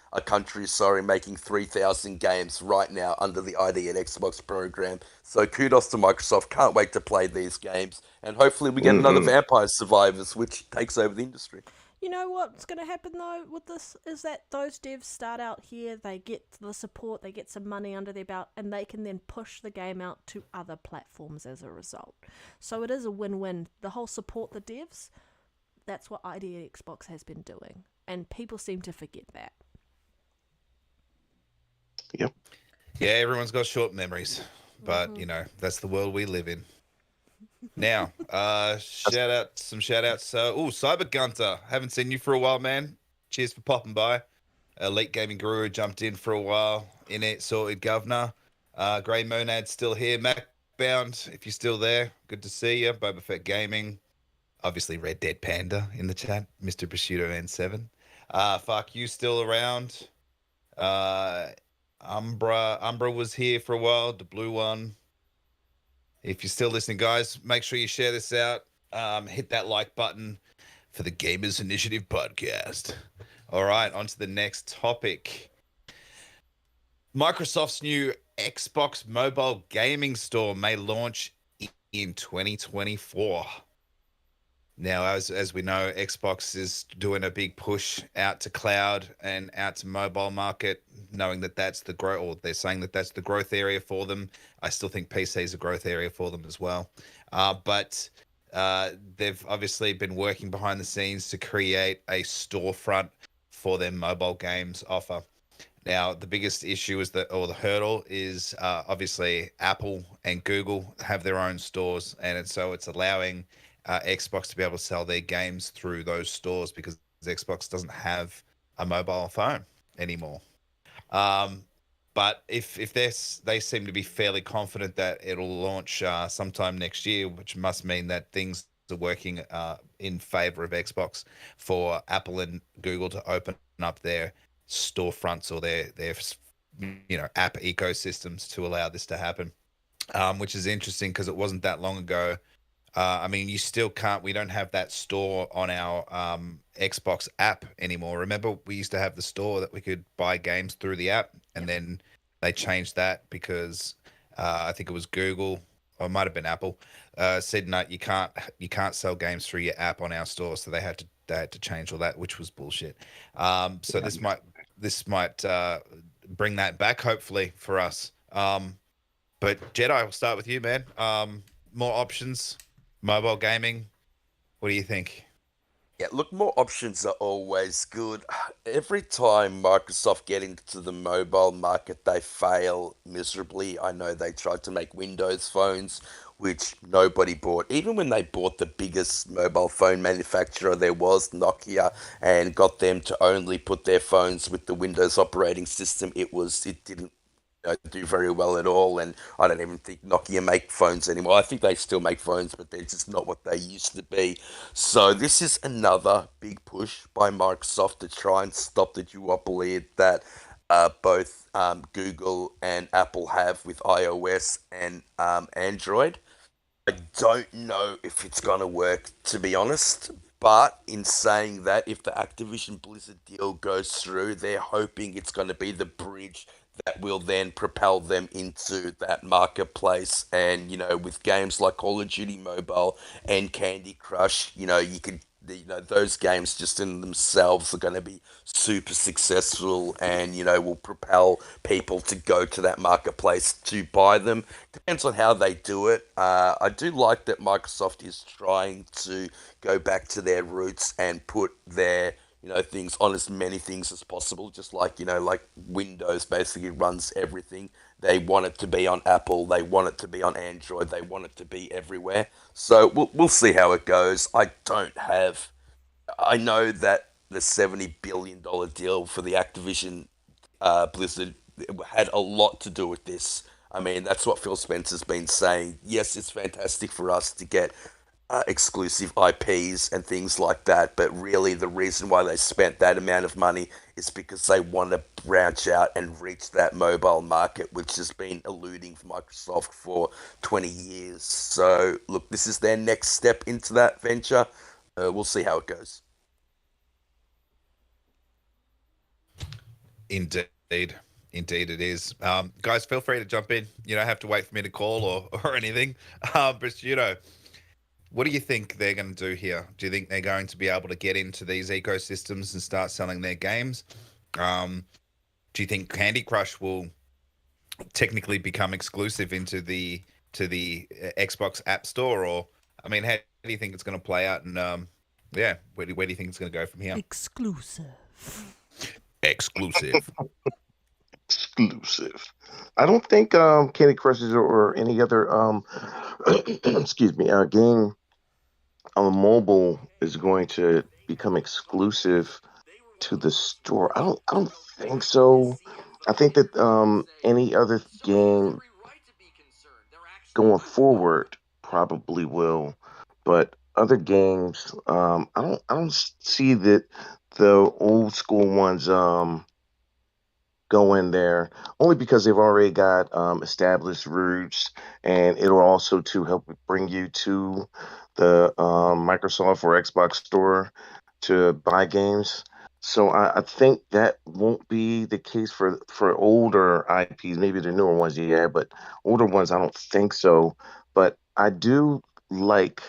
making 3,000 games right now under the ID at Xbox program. So kudos to Microsoft. Can't wait to play these games, and hopefully we get another Hmm. Vampire Survivors, which takes over the industry. You know what's going to happen though with this is that those devs start out here, they get the support, they get some money under their belt, and they can then push the game out to other platforms as a result. So it is a win-win. The whole support the devs, that's what ID Xbox has been doing, and people seem to forget that. Yep. Yeah, everyone's got short memories, but that's the world we live in. Now, shout outs. Cyber Gunter, haven't seen you for a while, man. Cheers for popping by. Elite Gaming Guru jumped in for a while. In it, sorted Governor. Grey Monad still here. Macbound, if you're still there, good to see you. Boba Fett Gaming. Obviously, RedDeadPanda in the chat. Mr. Prosciutto N7. Fuck you, still around. Umbra was here for a while. The blue one. If you're still listening, guys, make sure you share this out. Hit that like button for the Gamers Initiative podcast. All right, on to the next topic. Microsoft's new Xbox mobile gaming store may launch in 2024. Now, as we know, Xbox is doing a big push out to cloud and out to mobile market, knowing that that's the growth, or they're saying that that's the growth area for them. I still think PC is a growth area for them as well. But they've obviously been working behind the scenes to create a storefront for their mobile games offer. Now, the biggest issue is that, or the hurdle is obviously Apple and Google have their own stores, and so it's allowing Xbox to be able to sell their games through those stores because Xbox doesn't have a mobile phone anymore. Um, but if they seem to be fairly confident that it'll launch sometime next year, which must mean that things are working in favor of Xbox for Apple and Google to open up their storefronts or their app ecosystems to allow this to happen. Which is interesting because it wasn't that long ago. I mean, you still can't. We don't have that store on our Xbox app anymore. Remember, we used to have the store that we could buy games through the app, and then they changed that because I think it was Google or it might have been Apple said no, you can't sell games through your app on our store. So they had to change all that, which was bullshit. So this might bring that back hopefully for us. But Jedi, I'll start with you, man. More options, mobile gaming. What do you think? Yeah, look, more options are always good. Every time Microsoft get into the mobile market, they fail miserably. I know they tried to make Windows phones, which nobody bought. Even when they bought the biggest mobile phone manufacturer there was, Nokia, and got them to only put their phones with the Windows operating system, it didn't do very well at all. And I don't even think Nokia make phones anymore. I think they still make phones, but they're just not what they used to be. So this is another big push by Microsoft to try and stop the duopoly that both Google and Apple have with iOS and Android. I don't know if it's going to work, to be honest. But in saying that, if the Activision Blizzard deal goes through, they're hoping it's going to be the bridge that will then propel them into that marketplace. And, with games like Call of Duty Mobile and Candy Crush, those games just in themselves are going to be super successful and, will propel people to go to that marketplace to buy them. Depends on how they do it. I do like that Microsoft is trying to go back to their roots and put their things on as many things as possible. Just like like Windows basically runs everything. They want it to be on Apple. They want it to be on Android. They want it to be everywhere. So we'll see how it goes. I know that the $70 billion deal for the Activision Blizzard had a lot to do with this. I mean, that's what Phil Spencer's been saying. Yes, it's fantastic for us to get exclusive IPs and things like that, but really the reason why they spent that amount of money is because they want to branch out and reach that mobile market, which has been eluding Microsoft for 20 years. So, look, this is their next step into that venture. We'll see how it goes. Indeed. Indeed, it is. Guys, feel free to jump in. You don't have to wait for me to call or anything. But, what do you think they're going to do here? Do you think they're going to be able to get into these ecosystems and start selling their games? Do you think Candy Crush will technically become exclusive into the Xbox App Store? Or, I mean, how do you think it's going to play out? And where do you think it's going to go from here? Exclusive. Exclusive. Exclusive. I don't think Candy Crushes or any other excuse me game on mobile is going to become exclusive to the store. I don't think so. I think that any other game going forward probably will, but other games, I don't see that the old school ones go in there only because they've already got established roots, and it'll also to help bring you to the Microsoft or Xbox store to buy games. So I think that won't be the case for older IPs. Maybe the newer ones, yeah, but older ones, I don't think so. But I do like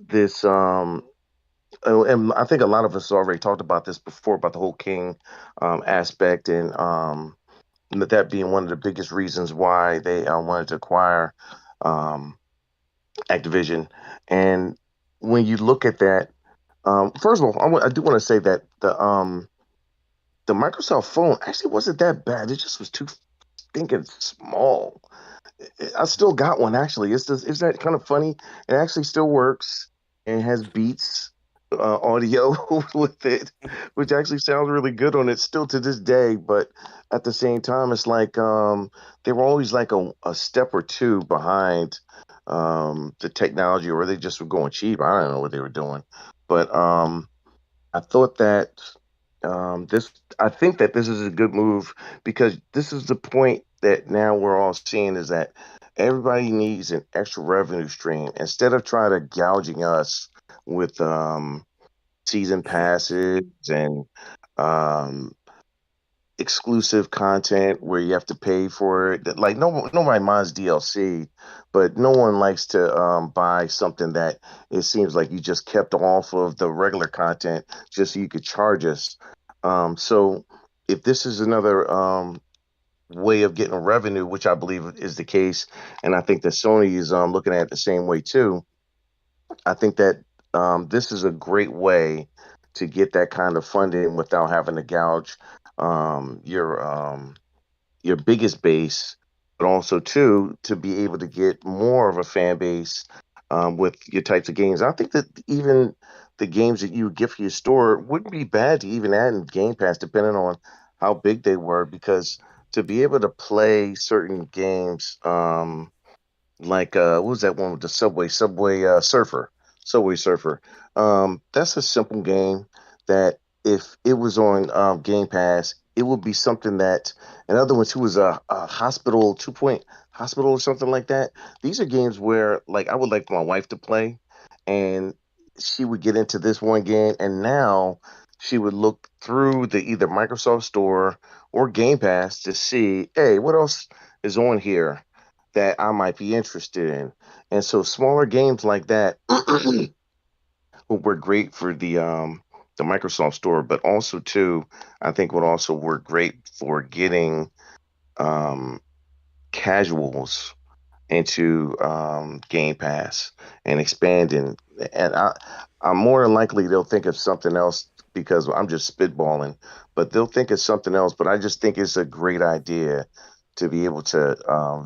this and I think a lot of us already talked about this before about the whole King aspect and that being one of the biggest reasons why they wanted to acquire um, Activision. And when you look at that, first of all, I do want to say that the Microsoft phone actually wasn't that bad. It just was too stinking small. I still got one actually. Is that kind of funny? It actually still works and has Beats audio with it, which actually sounds really good on it still to this day. But at the same time, it's like they were always like a step or two behind the technology, or they just were going cheap. I don't know what they were doing, but I thought that this. I think that this is a good move because this is the point that now we're all seeing is that everybody needs an extra revenue stream instead of trying to gouging us with season passes and um, exclusive content where you have to pay for it. Like nobody minds DLC, but no one likes to buy something that it seems like you just kept off of the regular content just so you could charge us. So if this is another way of getting revenue, which I believe is the case, and I think that Sony is looking at it the same way too. I think that this is a great way to get that kind of funding without having to gouge um, your um, your biggest base, but also too to be able to get more of a fan base with your types of games. I think that even the games that you would get for your store wouldn't be bad to even add in Game Pass, depending on how big they were, because to be able to play certain games. Like what was that one with the Subway Surfer, Subway Surfer. That's a simple game that if it was on Game Pass, it would be something that another one too was a Hospital 2 Point Hospital or something like that. These are games where like I would like my wife to play, and she would get into this one game, and now she would look through the either Microsoft Store or Game Pass to see, hey, what else is on here that I might be interested in. And so smaller games like that would work great for the Microsoft Store, but also too, I think would also work great for getting um casuals into Game Pass and expanding. And I'm more than likely they'll think of something else because I'm just spitballing, but they'll think of something else. But I just think it's a great idea to be able to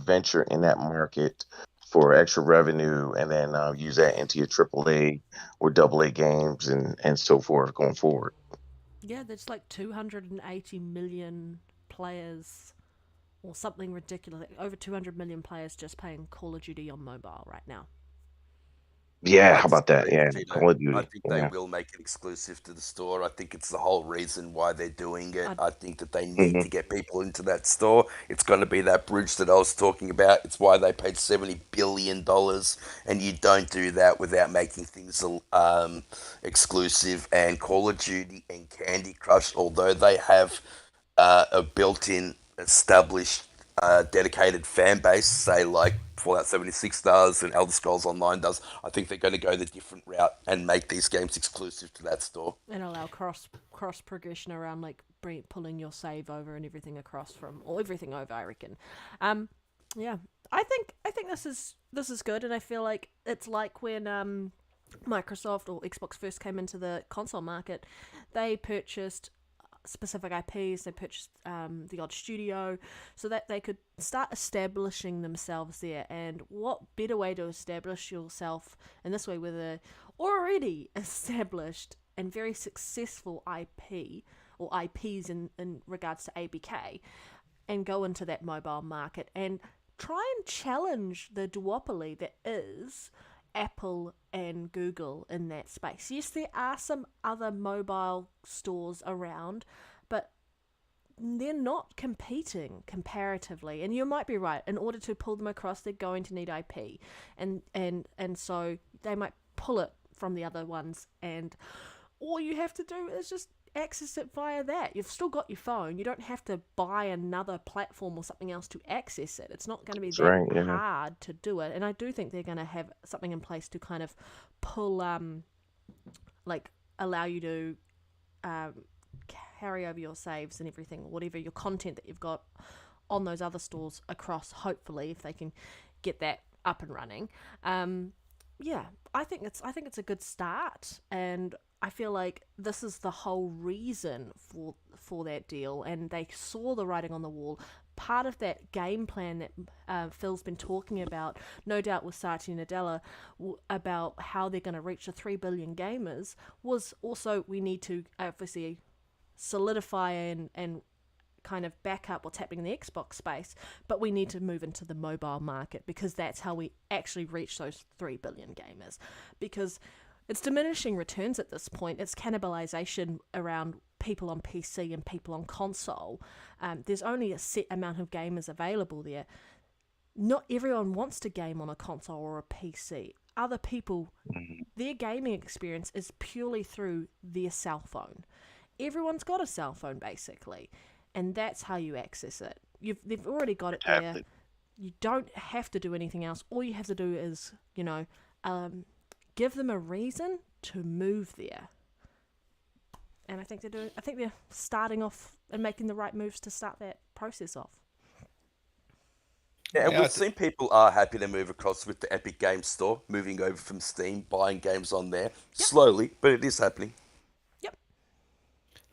venture in that market for extra revenue and then use that into your AAA or AA games and so forth going forward. Yeah, there's like 280 million players or something ridiculous. Over 200 million players just playing Call of Duty on mobile right now. Yeah, I how about that? disagree Yeah, with you though. Call of I Duty. think they Yeah. will make it exclusive to the store. I think it's the whole reason why they're doing it. I, I think that they need Hmm. to get people into that store. It's going to be that bridge that I was talking about. It's why they paid $70 billion, and you don't do that without making things exclusive. And Call of Duty and Candy Crush, although they have a built-in established dedicated fan base, say like Fallout 76 does and Elder Scrolls Online does, I think they're going to go the different route and make these games exclusive to that store. and allow cross progression around like pulling your save over and everything across from or everything over. I reckon. Um, yeah, I think this is good, and I feel like it's like when Microsoft or Xbox first came into the console market, they purchased specific IPs, they purchased the odd studio so that they could start establishing themselves there. And what better way to establish yourself in this way with a already established and very successful IP or IPs in regards to ABK and go into that mobile market and try and challenge the duopoly that is Apple and Google in that space. Yes, there are some other mobile stores around, but they're not competing comparatively. And you might be right. In order to pull them across, they're going to need IP, and so they might pull it from the other ones. And all you have to do is just access it via that. You've still got your phone. You don't have to buy another platform or something else to access it. It's not going to be That's that right. Yeah. hard to do it. And I do think they're going to have something in place to kind of pull, like, allow you to carry over your saves and everything, whatever your content that you've got on those other stores across, hopefully, if they can get that up and running. Yeah, I think it's a good start, and I feel like this is the whole reason for that deal, and they saw the writing on the wall. Part of that game plan that Phil's been talking about, no doubt with Satya Nadella, about how they're going to reach the 3 billion gamers, was also we need to obviously solidify and kind of back up what's happening in the Xbox space, but we need to move into the mobile market because that's how we actually reach those 3 billion gamers. Because it's diminishing returns at this point. It's cannibalization around people on PC and people on console. There's only a set amount of gamers available there. Not everyone wants to game on a console or a PC. Other people, their gaming experience is purely through their cell phone. Everyone's got a cell phone, basically. And that's how you access it. They've already got it there. You don't have to do anything else. All you have to do is, give them a reason to move there. And I think they're starting off and making the right moves to start that process off. Yeah, we've seen people are happy to move across with the Epic Games Store, moving over from Steam, buying games on there slowly, but it is happening.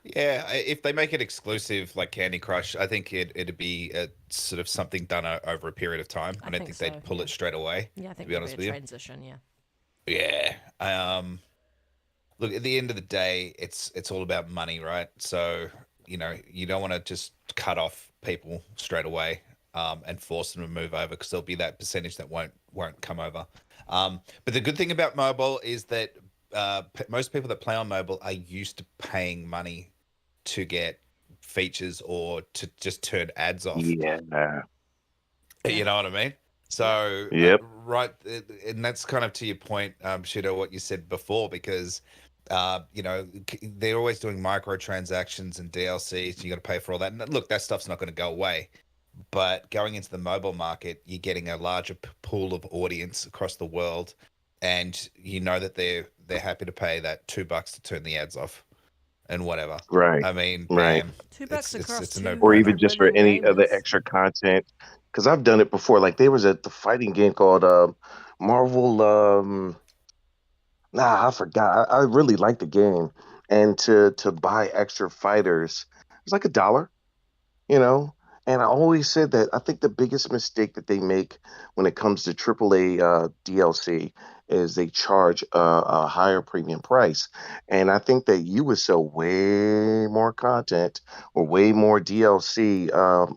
Yeah, if they make it exclusive like Candy Crush, I think it'd be sort of something done over a period of time. I don't think they'd pull it straight away. Yeah, I think to be honest with you. Transition. Yeah. Yeah. Look, at the end of the day, it's all about money, right? So you don't want to just cut off people straight away and force them to move over because there'll be that percentage that won't come over. But the good thing about mobile is that most people that play on mobile are used to paying money to get features or to just turn ads off. Yeah. You know what I mean? So, Yep. Right. And that's kind of to your point, Shido, what you said before, because, they're always doing microtransactions and DLCs. You got to pay for all that. And look, that stuff's not going to go away. But going into the mobile market, you're getting a larger pool of audience across the world. And you know that they're happy to pay that $2 to turn the ads off and whatever. Right. I mean, Right. bam, $2 across it's a two no-brainer. Or even just for 100 million any other gamers. extra content. Because I've done it before. Like there was the fighting game called Marvel. I forgot. I really liked the game, and to buy extra fighters, it was like $1. you know. And I always said that I think the biggest mistake that they make when it comes to AAA DLC is they charge a higher premium price. And I think that you would sell way more content or way more DLC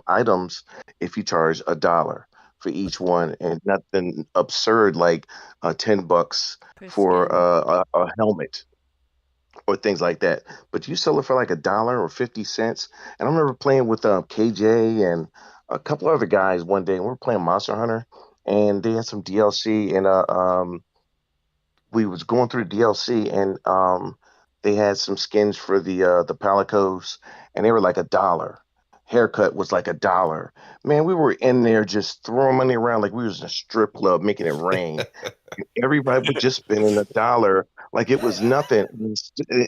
items if you charge $1 for each one and nothing absurd like $10 Per for skin. a helmet or things like that. But you sell it for like $1 or 50 cents. And I remember playing with KJ and a couple other guys one day, and we were playing Monster Hunter, and they had some DLC, and we was going through the DLC, and they had some skins for the Palicos, and they were like $1. Haircut was like $1. Man, we were in there just throwing money around like we was in a strip club making it rain. Everybody was just spending $1 like it was nothing.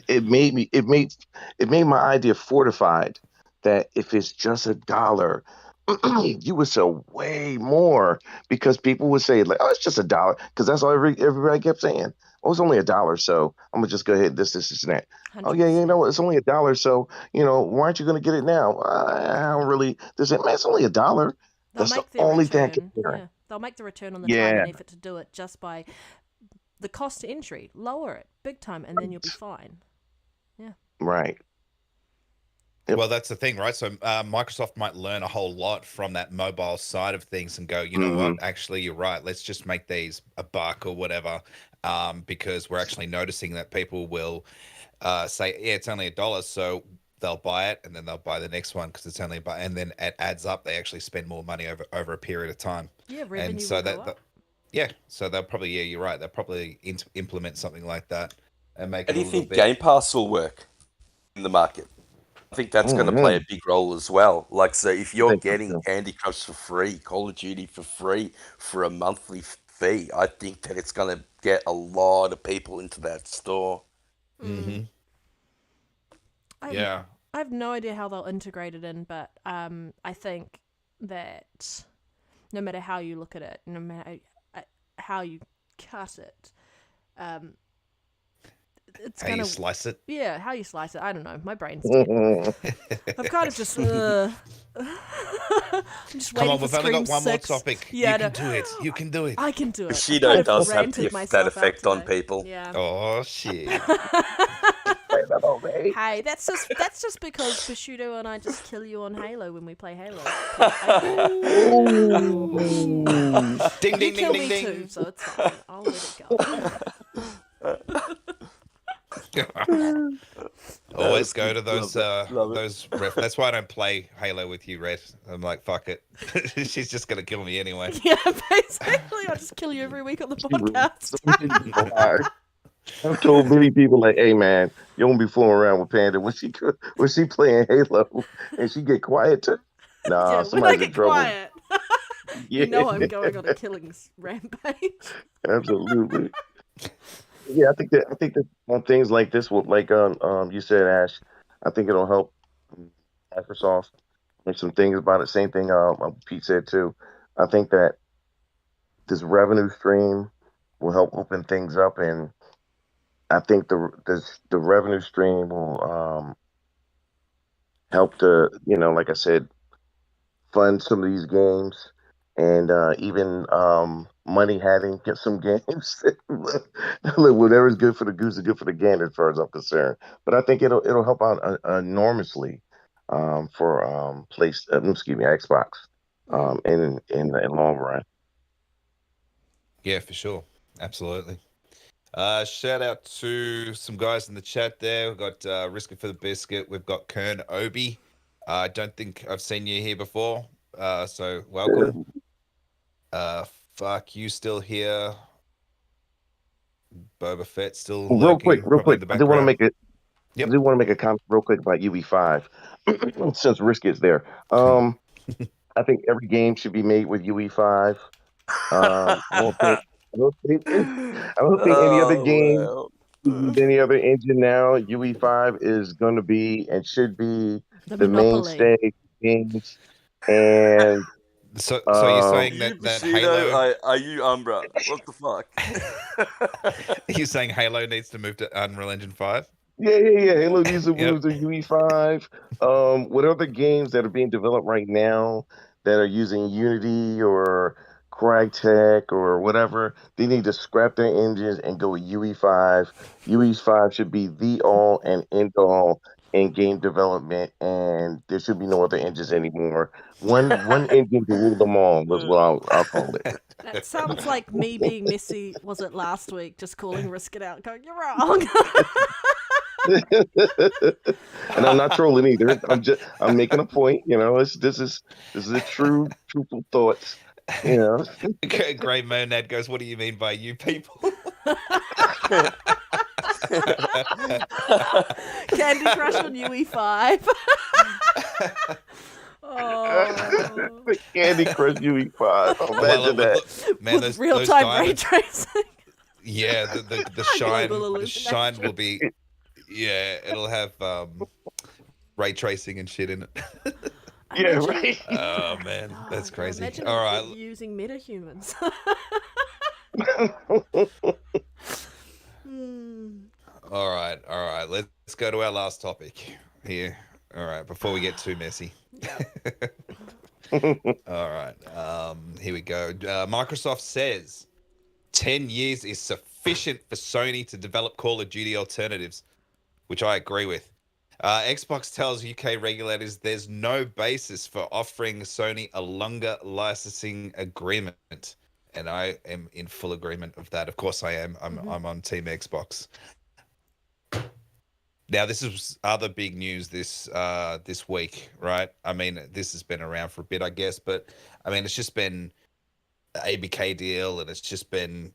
It made my idea fortified that if it's just $1, you would sell way more because people would say like, oh, it's just $1 because that's all everybody kept saying. Oh, it's only $1, so I'm gonna just go ahead this and that. Oh yeah, you 100%. know what? It's only $1, so why aren't you gonna get it now? I don't really. They say, man, it's only $1. They'll That's the make their only thing I kept return. hearing. Yeah, they'll make the return on the time Yeah, and effort to do it just by the cost to entry. Lower it big time, and then you'll be fine. Yeah. right. Yep. Well, that's the thing, right? So Microsoft might learn a whole lot from that mobile side of things and go, you know what? Actually, you're right. Let's just make these $1 or whatever, because we're actually noticing that people will say, yeah, it's only $1, so they'll buy it, and then they'll buy the next one because it's only $1, and then it adds up. They actually spend more money over a period of time. Yeah, revenue And so will go up. yeah, so they'll probably, yeah, you're right. They'll probably implement something like that and make How it do a you little think bit. Game Pass will work? the market. I think that's going to play a big role as well. Like, so if I you're think so, getting too. Candy Crush for free, Call of Duty for free for a monthly fee, I think that it's going to get a lot of people into that store. Mm-hmm. I have, Yeah. I have no idea how they'll integrate it in, but I think that no matter how you look at it, no matter how you cut it, it's How gonna you slice it. yeah, how you slice it. I don't know. My brain's dead. I've kind of just. I'm just Come waiting on, for we've only got Scream one more 6. topic. Yeah, You no. can do it. You can do it. I can do it. I've Bushido kind of does have ranted that myself out effect on today. people. Yeah. Oh shit. Hey, that's just because Bushido and I just kill you on Halo when we play Halo. Ooh. Ding You ding kill ding me ding too, ding. so it's fine. I'll let it go. Always was go good. to those Love it. those ref. That's why I don't play Halo with you, Red. I'm like, fuck it. She's just gonna kill me anyway. Yeah, basically, I'll just kill you every week on the podcast. I've told many people like, "Hey man, you won't be fooling around with Panda when she playing Halo and she get quiet too." Nah, Yeah, when I somebody's in get trouble. quiet, Yeah, you know I'm going on a killings rampage. absolutely. Yeah, I think that things like this will, like you said, Ash. I think it'll help Microsoft make some things about it. Same thing Pete said too. I think that this revenue stream will help open things up, and I think the revenue stream will help to, like I said, fund some of these games, and even money having get some games. Look, whatever's good for the goose is good for the gander, as far as I'm concerned. But I think it'll help out enormously for excuse me, Xbox in the long run. Yeah, for sure. Absolutely. Shout out to some guys in the chat there. We've got Risker for the Biscuit. We've got Kern Obi. I don't think I've seen you here before. So welcome. Fuck you still here. Boba Fett still Real quick, lurking, probably in the I do want to background. make it. I Yep. do want to make a comment real quick about UE5 since Risk is there. I think every game should be made with UE5. I don't think any other game Oh, with any other engine now. UE5 is going to be and should be The the Monopoly. mainstay games. And So you're wow. saying You that Bushido, Halo? are you Umbra? What the fuck? You're saying Halo needs to move to Unreal Engine 5? yeah. Halo needs to Yep. move to UE5. What other games that are being developed right now that are using Unity or Crytek or whatever, they need to scrap their engines and go with UE5. UE5 should be the all and end all in game development, and there should be no other engines anymore. One engine to rule them all was what I'll call it. That sounds like me being messy. Was it last week? Just calling Risk It out, going, "You're wrong." And I'm not trolling either. I'm making a point. This is a truthful thoughts. You know, Grey Monad goes, what do you mean by you people? Candy Crush on UE5. Oh. the Candy Crush UE5. Imagine that. Look, man, With those real-time ray diamonds, tracing. yeah, the Global shine will illumination. be, yeah, it'll have ray tracing and shit in it. Yeah, Imagine- right. Oh man, that's God, crazy. Imagine All it right, using metahumans. all right. Let's go to our last topic here. All right, before we get too messy. All right, here we go. Microsoft says 10 years is sufficient for Sony to develop Call of Duty alternatives, which I agree with. Xbox tells UK regulators there's no basis for offering Sony a longer licensing agreement. And I am in full agreement of that. Of course I am. I'm on Team Xbox. Now, this is other big news this week, right? I mean, this has been around for a bit, I guess, but I mean, it's just been ABK deal, and it's just been,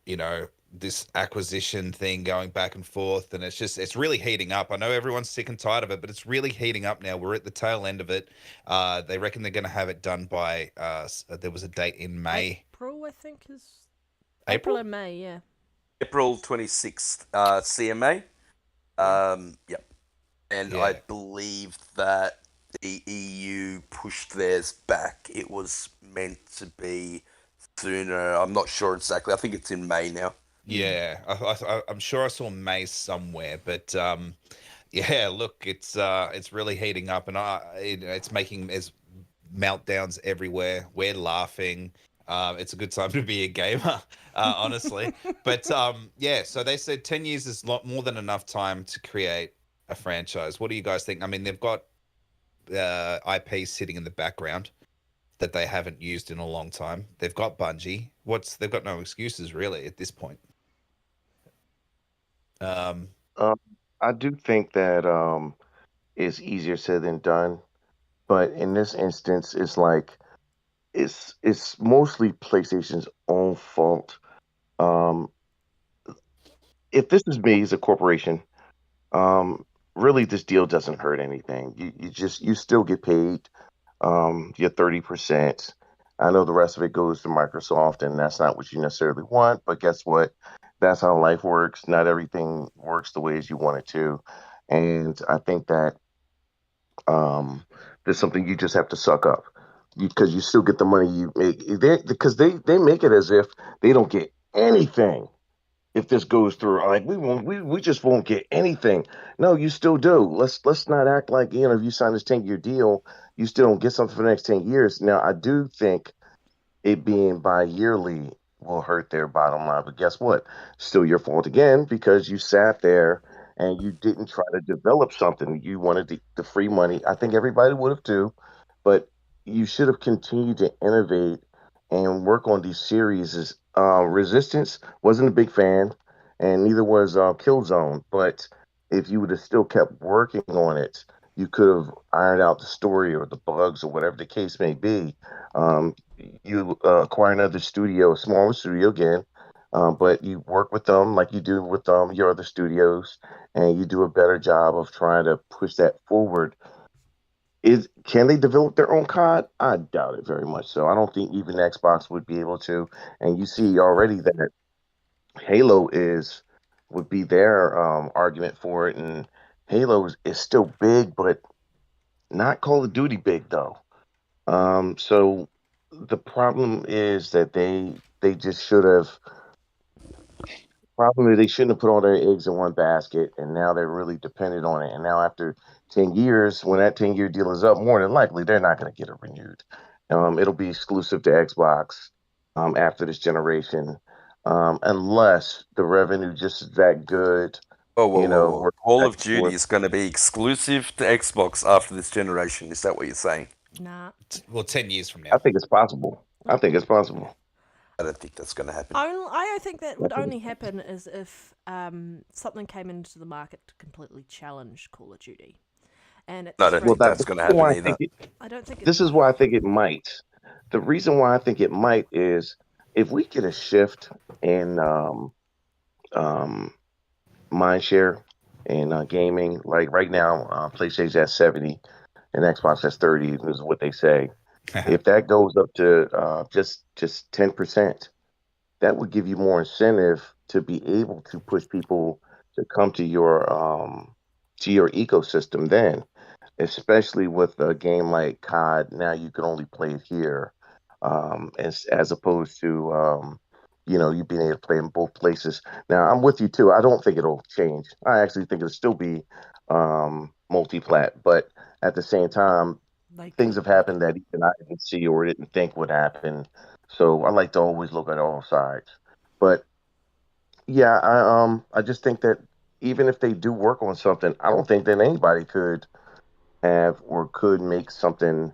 this acquisition thing going back and forth, and it's really heating up. I know everyone's sick and tired of it, but it's really heating up now. We're at the tail end of it. They reckon they're going to have it done by there was a date in May. April, I think is April? and May, yeah. April 26th, CMA. Yep. And Yeah. I believe that the EU pushed theirs back. It was meant to be sooner. I'm not sure exactly. I think it's in May now. Yeah, I'm sure I saw May somewhere, but yeah, look, it's really heating up, and it's making there's meltdowns everywhere. We're laughing. It's a good time to be a gamer, honestly. But yeah, so they said 10 years is lot more than enough time to create a franchise. What do you guys think? I mean, they've got IP sitting in the background that they haven't used in a long time. They've got Bungie. They've got no excuses really at this point. I do think that it's easier said than done, but in this instance, it's like it's mostly PlayStation's own fault. Um, if this is me as a corporation, really this deal doesn't hurt anything. You still get paid your 30%. I know the rest of it goes to Microsoft, and that's not what you necessarily want, but guess what? That's how life works. Not everything works the way as you want it to. And I think that there's something you just have to suck up because you still get the money you make. Because they make it as if they don't get anything if this goes through. Like we just won't get anything. No, you still do. Let's not act like, if you sign this 10-year deal, you still don't get something for the next 10 years. Now, I do think it being bi-yearly will hurt their bottom line. But guess what? Still your fault again because you sat there and you didn't try to develop something. You wanted the free money. I think everybody would have too, but you should have continued to innovate and work on these series. Resistance wasn't a big fan, and neither was Killzone. But if you would have still kept working on it, you could have ironed out the story or the bugs or whatever the case may be. You acquire another studio, a smaller studio again, but you work with them like you do with your other studios, and you do a better job of trying to push that forward. Can they develop their own COD? I doubt it very much. So I don't think even Xbox would be able to. And you see already that Halo would be their argument for it, and Halo is still big, but not Call of Duty big though. So the problem is that they just should have. Probably they shouldn't have put all their eggs in one basket, and now they're really dependent on it. And now after 10 years, when that 10-year deal is up, more than likely they're not going to get it renewed. It'll be exclusive to Xbox after this generation, unless the revenue just is that good. Whoa. Call of Duty is going to be exclusive to Xbox after this generation. Is that what you're saying? Nah. Well, 10 years from now. I think it's possible. I don't think that's going to happen. I think that would only happen as if something came into the market to completely challenge Call of Duty. And I don't think that's going to happen either. I don't think this is why I think it might. The reason why I think it might is if we get a shift in mindshare in gaming, like right now, PlayStation's at 70 and Xbox has 30, is what they say. If that goes up to just 10%, that would give you more incentive to be able to push people to come to your ecosystem then, especially with a game like COD. Now you can only play it here, as opposed to you being able to play in both places. Now I'm with you too. I don't think it'll change. I actually think it'll still be multi-plat, but at the same time, things have happened that even I didn't see or didn't think would happen. So I like to always look at all sides. But yeah, I just think that even if they do work on something, I don't think that anybody could have or could make something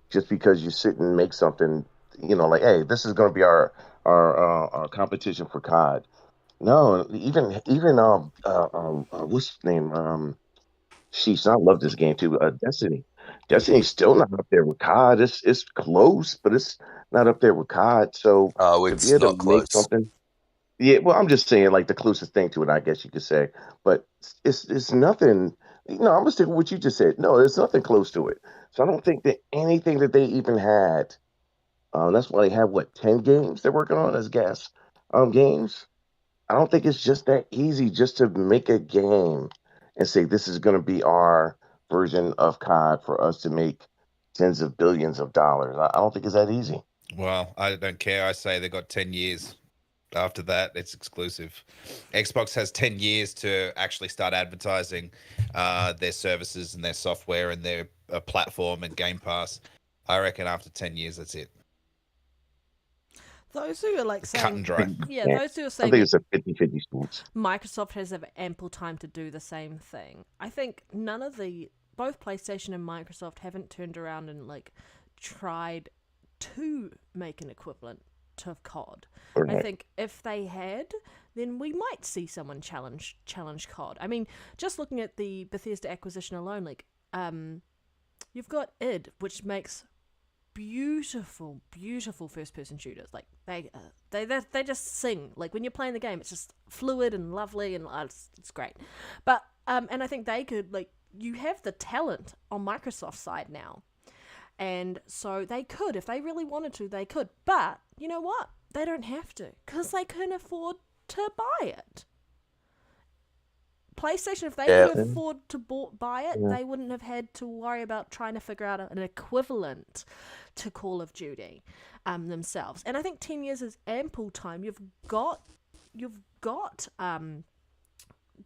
just because you sit and make something, like, hey, this is going to be our competition for COD. No, even what's his name? Sheesh, I love this game too. Destiny. Destiny's still not up there with COD. It's close, but it's not up there with COD. So Oh, to be it's able not to make close. something, yeah, well, I'm just saying like the closest thing to it, I guess you could say. But it's nothing. No, I'm gonna stick with what you just said. No, there's nothing close to it. So I don't think that anything that they even had. That's why they have what 10 games they're working on as gas games. I don't think it's just that easy just to make a game and say this is going to be our version of COD for us to make tens of billions of dollars. I don't think it's that easy. Well, I don't care. I say they got 10 years. After that, it's exclusive. Xbox has 10 years to actually start advertising their services and their software and their platform and Game Pass. I reckon after 10 years, that's it. Those who are like Cut and saying, dry. yeah, Yeah. those who are I saying think that it's a 50-50 split. Microsoft has ample time to do the same thing. I think both PlayStation and Microsoft haven't turned around and like tried to make an equivalent to COD. I Right. think if they had, then we might see someone challenge COD. I mean, just looking at the Bethesda acquisition alone, like you've got id, which makes beautiful first person shooters. Like they just sing. Like when you're playing the game, it's just fluid and lovely, and it's great. But and I think they could, like, you have the talent on Microsoft's side now, and so they could, if they really wanted to, they could. But you know what? They don't have to, because they can afford to buy it. PlayStation, if they Yeah. could afford to buy it, Yeah. they wouldn't have had to worry about trying to figure out an equivalent to Call of Duty themselves. And I think 10 years is ample time. You've got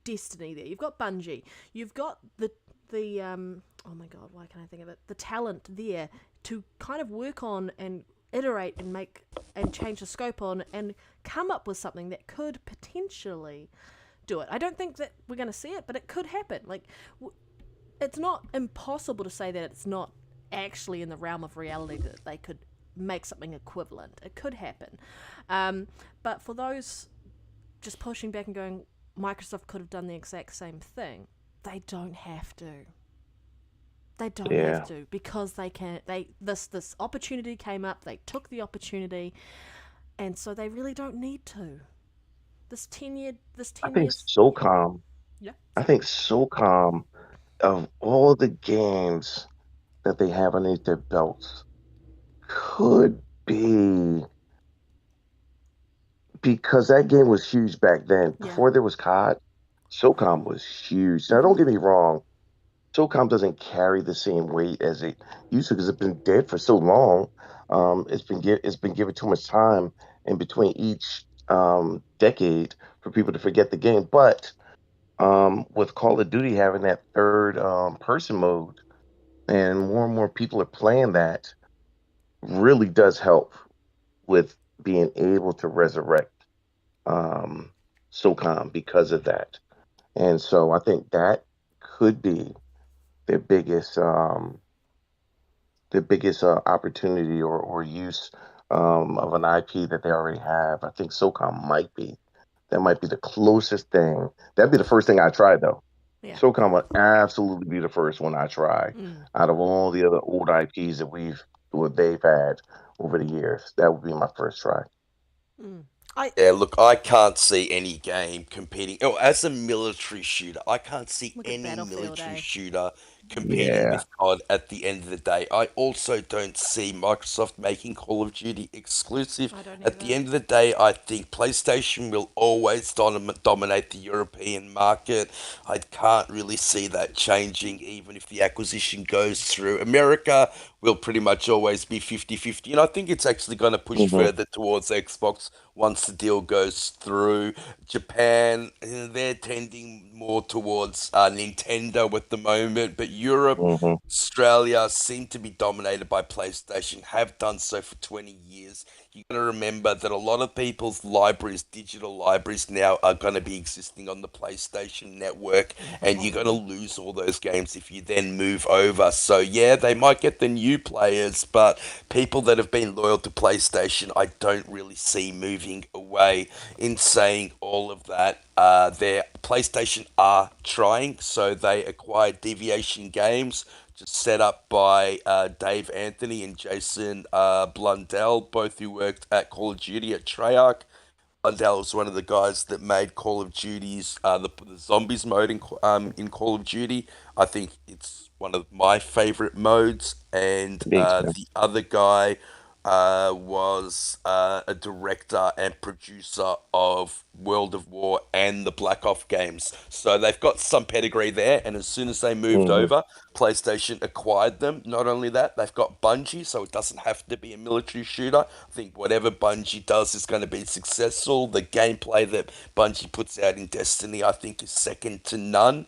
Destiny there. You've got Bungie. You've got the oh my god, why can't I think of it? The talent there to kind of work on and iterate and make and change the scope on and come up with something that could potentially do it. I don't think that we're going to see it, but it could happen. Like, it's not impossible to say that it's not actually in the realm of reality that they could make something equivalent. It could happen. But for those just pushing back and going, Microsoft could have done the exact same thing, they don't have to. They don't Yeah. have to, because they can. This opportunity came up. They took the opportunity, and so they really don't need to. This 10 I think years. SOCOM. Yeah. I think SOCOM of all the games that they have underneath their belts could be because that game was huge back then. Yeah. Before there was COD, SOCOM was huge. Now, don't get me wrong, SOCOM doesn't carry the same weight as it used to because it's been dead for so long. It's been given too much time in between each decade for people to forget the game. But with Call of Duty having that third person mode, and more people are playing that, really does help with being able to resurrect um, SOCOM because of that. And so I think that could be their biggest opportunity or use of an IP that they already have. I think SOCOM might be. That might be the closest thing. That'd be the first thing I try though. Yeah. SOCOM would absolutely be the first one I try Mm. out of all the other old IPs that they've had over the years. That would be my first try. Mm. Yeah, look, I can't see any game competing. Oh, as a military shooter, I can't see Look at any Battlefield, military eh? shooter competing Yeah. with COD at the end of the day. I also don't see Microsoft making Call of Duty exclusive. I don't At the either. end of the day, I think PlayStation will always dominate the European market. I can't really see that changing, even if the acquisition goes through. America will pretty much always be 50-50, and I think it's actually going to push Hmm. further towards Xbox once the deal goes through. Japan, they're tending more towards Nintendo at the moment, but Europe, Hmm. Australia seem to be dominated by PlayStation, have done so for 20 years. You got to remember that a lot of people's libraries, digital libraries now, are going to be existing on the PlayStation network, and you're going to lose all those games if you then move over. So, yeah, they might get the new players, but people that have been loyal to PlayStation, I don't really see moving away. In saying all of that, their PlayStation are trying, so they acquired Deviation Games just set up by Dave Anthony and Jason Blundell, both who worked at Call of Duty at Treyarch. Blundell was one of the guys that made Call of Duty's the zombies mode in Call of Duty. I think it's one of my favorite modes, and Me too. the other guy was a director and producer of World of War and the Black Ops games. So they've got some pedigree there, and as soon as they moved Mhm. over, PlayStation acquired them. Not only that, they've got Bungie, so it doesn't have to be a military shooter. I think whatever Bungie does is going to be successful. The gameplay that Bungie puts out in Destiny, I think, is second to none.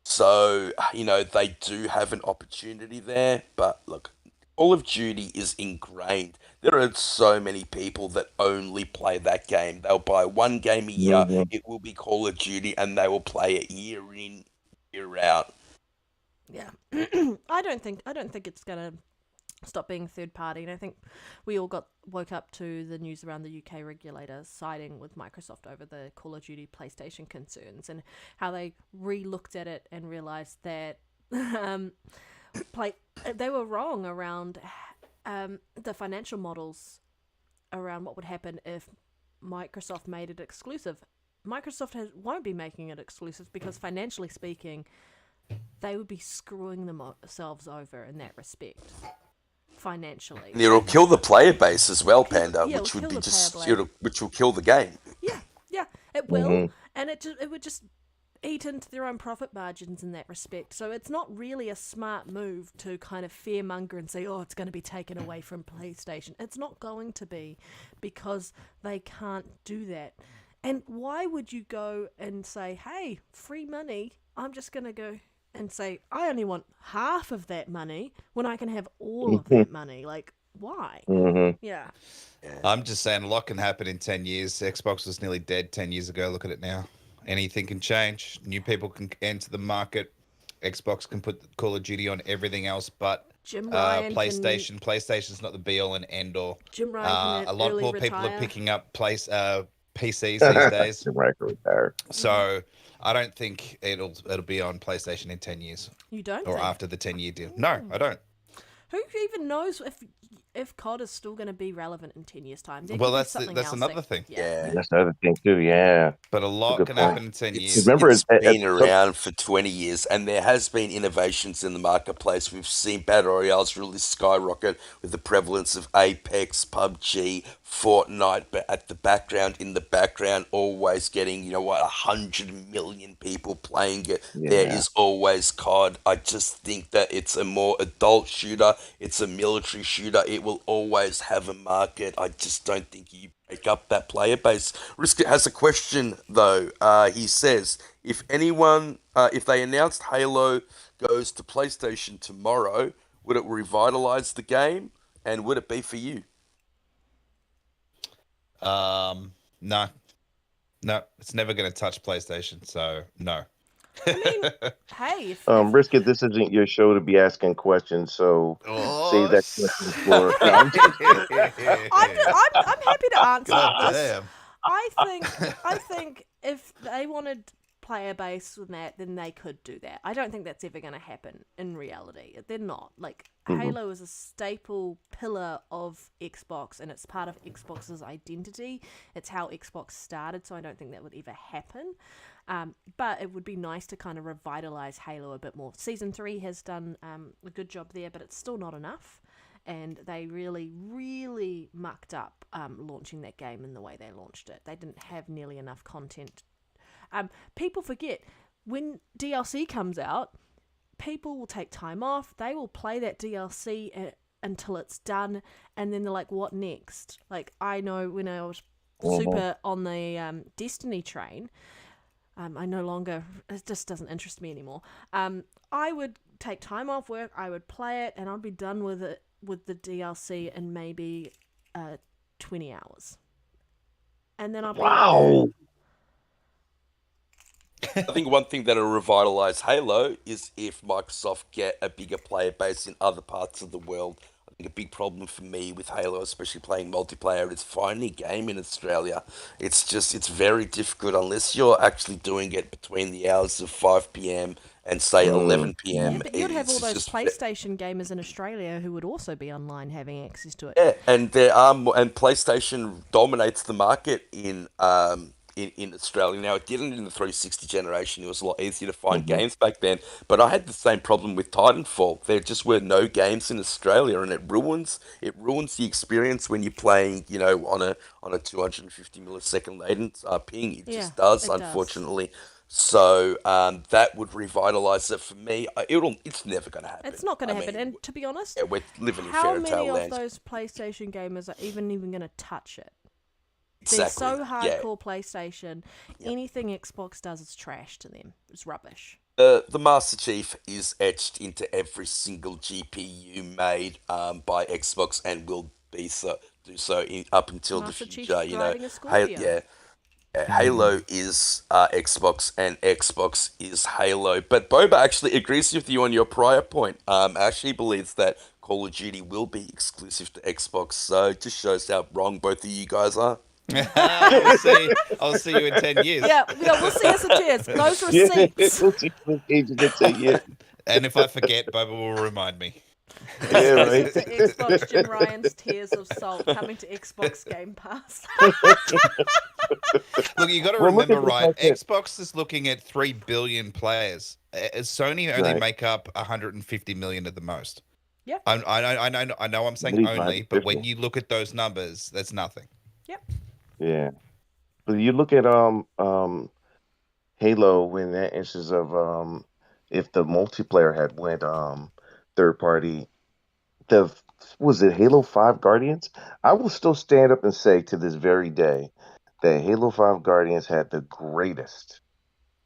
So, they do have an opportunity there. But look, Call of Duty is ingrained. There are so many people that only play that game. They'll buy one game a year, Mhm. it will be Call of Duty, and they will play it year in, year out. Yeah. I don't think it's gonna stop being third party, and I think we all woke up to the news around the UK regulator siding with Microsoft over the Call of Duty PlayStation concerns, and how they re-looked at it and realized that they were wrong around the financial models around what would happen if Microsoft made it exclusive. Microsoft won't be making it exclusive because financially speaking, they would be screwing themselves over in that respect. Financially, And it'll kill the player base as well, Panda, Yeah, which it'll would be kill the just player base. which will kill the game. yeah, it will, Mhm. and it would just eat into their own profit margins in that respect. So it's not really a smart move to kind of fearmonger and say, oh, it's going to be taken away from PlayStation. It's not going to be, because they can't do that. And why would you go and say, hey, free money, I'm just going to go and say, I only want half of that money when I can have all of that money? Like, why? Mhm. Yeah. I'm just saying a lot can happen in 10 years. Xbox was nearly dead 10 years ago. Look at it now. Anything can change. New people can enter the market. Xbox can put Call of Duty on everything else but Jim Ryan PlayStation. PlayStation's not the be all and end all. Jim Ryan can A lot early more people retire. are picking up PCs these days. Right, retire. So I don't think it'll be on PlayStation in 10 years You don't or think? after the 10-year deal. No, I don't. Who even knows if COD is still going to be relevant in 10 years' time? There Well, could be that's something that's else another that- thing. Yeah. That's the other thing too. Yeah, But a that's a lot good can point. happen in 10 years. Remember, It's been at some- around for 20 years, and there has been innovations in the marketplace. We've seen battle royales really skyrocket with the prevalence of Apex, PUBG, Fortnite, but in the background, always getting 100 million people playing it. There Yeah. is always COD. I just think that it's a more adult shooter. It's a military shooter. It will always have a market. I just don't think you break up that player base. Riskit has a question though. He says, if they announced Halo goes to PlayStation tomorrow, would it revitalize the game, and would it be for you? No, it's never going to touch PlayStation. So no. I mean, hey, Brisket, this isn't your show to be asking questions, so save that question for. No, I'm just kidding. I'm happy to answer God this. damn. I think if they wanted player base with that, then they could do that. I don't think that's ever going to happen in reality. They're not. Like, Halo is a staple pillar of Xbox, and it's part of Xbox's identity. It's how Xbox started, so I don't think that would ever happen. But it would be nice to kind of revitalize Halo a bit more. Season 3 has done a good job there, but it's still not enough. And they really, really mucked up launching that game in the way they launched it. They didn't have nearly enough content. People forget, when DLC comes out, people will take time off. They will play that DLC until it's done, and then they're like, what next? Like, I know when I was super on the Destiny train, I no longer, it just doesn't interest me anymore. I would take time off work, I would play it, and I'd be done with it, with the DLC in maybe 20 hours. And then I'll be Wow. I think one thing that'll revitalize Halo is if Microsoft get a bigger player base in other parts of the world. I think a big problem for me with Halo, especially playing multiplayer, is finding a game in Australia. It's very difficult unless you're actually doing it between the hours of 5 p.m. and say 11 Yeah, p.m. but you'd have all It's those just PlayStation gamers in Australia who would also be online having access to it. yeah, and and PlayStation dominates the market in Australia now. It didn't in the 360 generation. It was a lot easier to find games back then. But I had the same problem with Titanfall. There just were no games in Australia, and it ruins the experience when you're playing, on a 250 millisecond latent ping. It Yeah, just does, it does. unfortunately. So that would revitalize it for me. It's never going to happen. It's not going to I happen. mean, And to be honest, yeah, we're living in how fairy many tale of land. those PlayStation gamers are even going to touch it? They're Exactly. so Yeah. hardcore PlayStation. Anything Xbox does is trash to them. It's rubbish. The Master Chief is etched into every single GPU made by Xbox and will do so up until Master the Chief's future. driving a Hey, Scorpio. yeah, Halo is Xbox and Xbox is Halo. But Boba actually agrees with you on your prior point. Actually believes that Call of Duty will be exclusive to Xbox. So it just shows how wrong both of you guys are. We'll see. I'll see you in 10 years. Yeah, we'll see us in tears. Those Yeah, receipts. agents in 10 years. And if I forget, Boba will remind me. Yeah, right. Exclusive to Xbox, Jim Ryan's Tears of Salt coming to Xbox Game Pass. Look, you got to Well, look remember, at the right? fact that Xbox is looking at 3 billion players. Sony only right, make up 150 million at the most. Yep. I know I'm saying believe only, but when 150. you look at those numbers, that's nothing. Yep. Yeah, but you look at Halo in that instance of if the multiplayer had went third party, the was it Halo 5 Guardians? I will still stand up and say to this very day that Halo 5 Guardians had the greatest,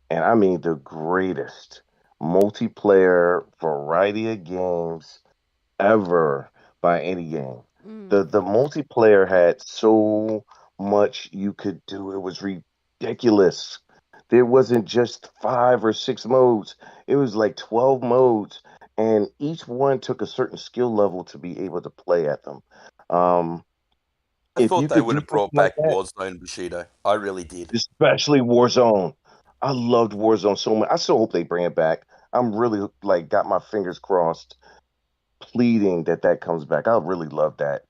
and I mean the greatest multiplayer variety of games ever by any game. Mm. The multiplayer had so much you could do. It was ridiculous. There wasn't just 5 or 6 modes. It was like 12 modes, and each one took a certain skill level to be able to play at them. Um, I if thought you they could would do have something brought like back that, Warzone, Bushido. I really did. especially Warzone. I loved Warzone so much. I still hope they bring it back. I'm really like got my fingers crossed, pleading that that comes back. I really love that.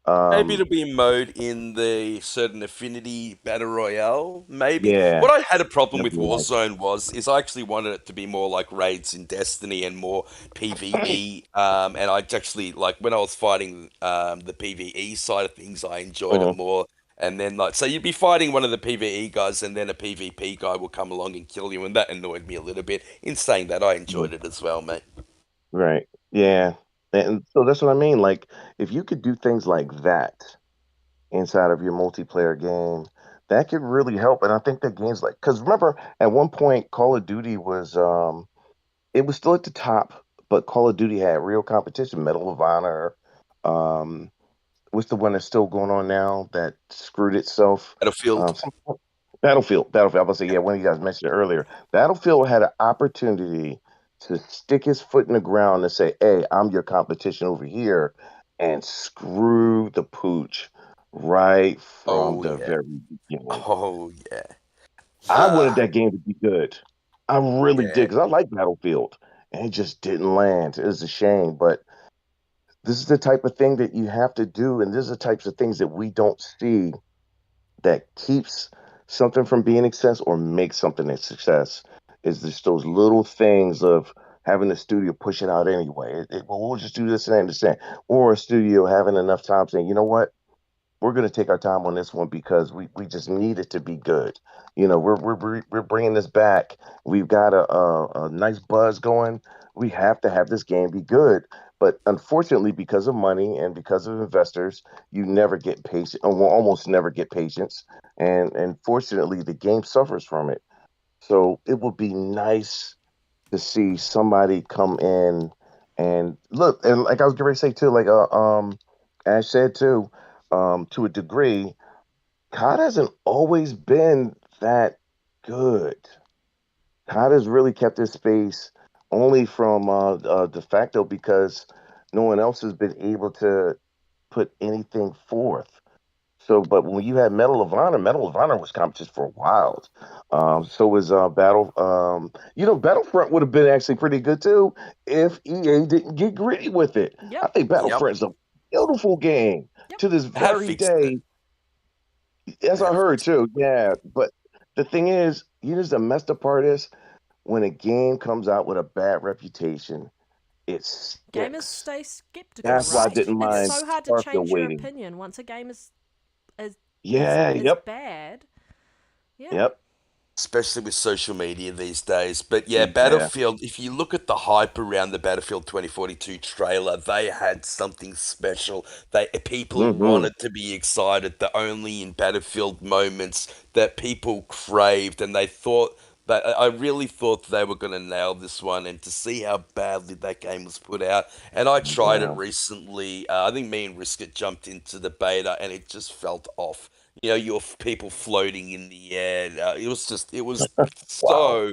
Maybe Um, it'll be a mode in the certain affinity battle royale. Maybe yeah, what I had a problem that'd with be nice. Warzone is I actually wanted it to be more like raids in Destiny and more PVE. And I actually like when I was fighting the PVE side of things, I enjoyed it Mhm, more. And then like so you'd be fighting one of the PVE guys, and then a PvP guy will come along and kill you, and that annoyed me a little bit. In saying that, I mhm. enjoyed it as well, mate. Right. Yeah. And so that's what I mean. Like, if you could do things like that inside of your multiplayer game, that could really help. And I think that games like, because remember, at one point, Call of Duty was, it was still at the top, but Call of Duty had real competition. Medal of Honor, um, what's the one that's still going on now that screwed itself? Battlefield. Battlefield. I was gonna say, yeah, one of you guys mentioned it earlier. Battlefield had an opportunity to stick his foot in the ground and say, "Hey, I'm your competition over here," and screw the pooch right from Oh the yeah. very beginning. Oh yeah. I wanted Uh, that game to be good. I really did yeah. because I like Battlefield, and it just didn't land. It was a shame, but this is the type of thing that you have to do, and these are the types of things that we don't see that keeps something from being a success or makes something a success is just those little things of having the studio push it out anyway. Well, we'll just do this and understand. Or a studio having enough time saying, you know what, we're going to take our time on this one because we just need it to be good. You know, we're bringing this back. We've got a nice buzz going. We have to have this game be good. But unfortunately, because of money and because of investors, you never get patient, or will almost never get patience. And fortunately, the game suffers from it. So it would be nice to see somebody come in and look, and like I was going to say too, like Ash said too, to a degree, COD hasn't always been that good. COD has really kept his space only from de facto because no one else has been able to put anything forth. So, but when you had Medal of Honor was competition for a while. So was Battlefront would have been actually pretty good too if EA didn't get gritty with it. I Yep. think Yep. Battlefront is a beautiful game Yep. to this Have very fixed it. day. As I Have heard fixed it. too, yeah. But the thing is, the messed up part is when a game comes out with a bad reputation, it Gamers sticks. stay skeptical, That's why I right? didn't It's mind so hard to Starfield change your waiting. opinion once a game is Yeah, is yep, bad. Yeah. yep, Especially with social media these days. But yeah, yeah. Battlefield, if you look at the hype around the Battlefield 2042 trailer, they had something special. People Hmm. wanted to be excited. The only in Battlefield moments that people craved, and they thought that I really thought they were going to nail this one. And to see how badly that game was put out, and I tried it Yeah, recently. I think me and Risket jumped into the beta, and it just felt off. Your people floating in the air. It was wow.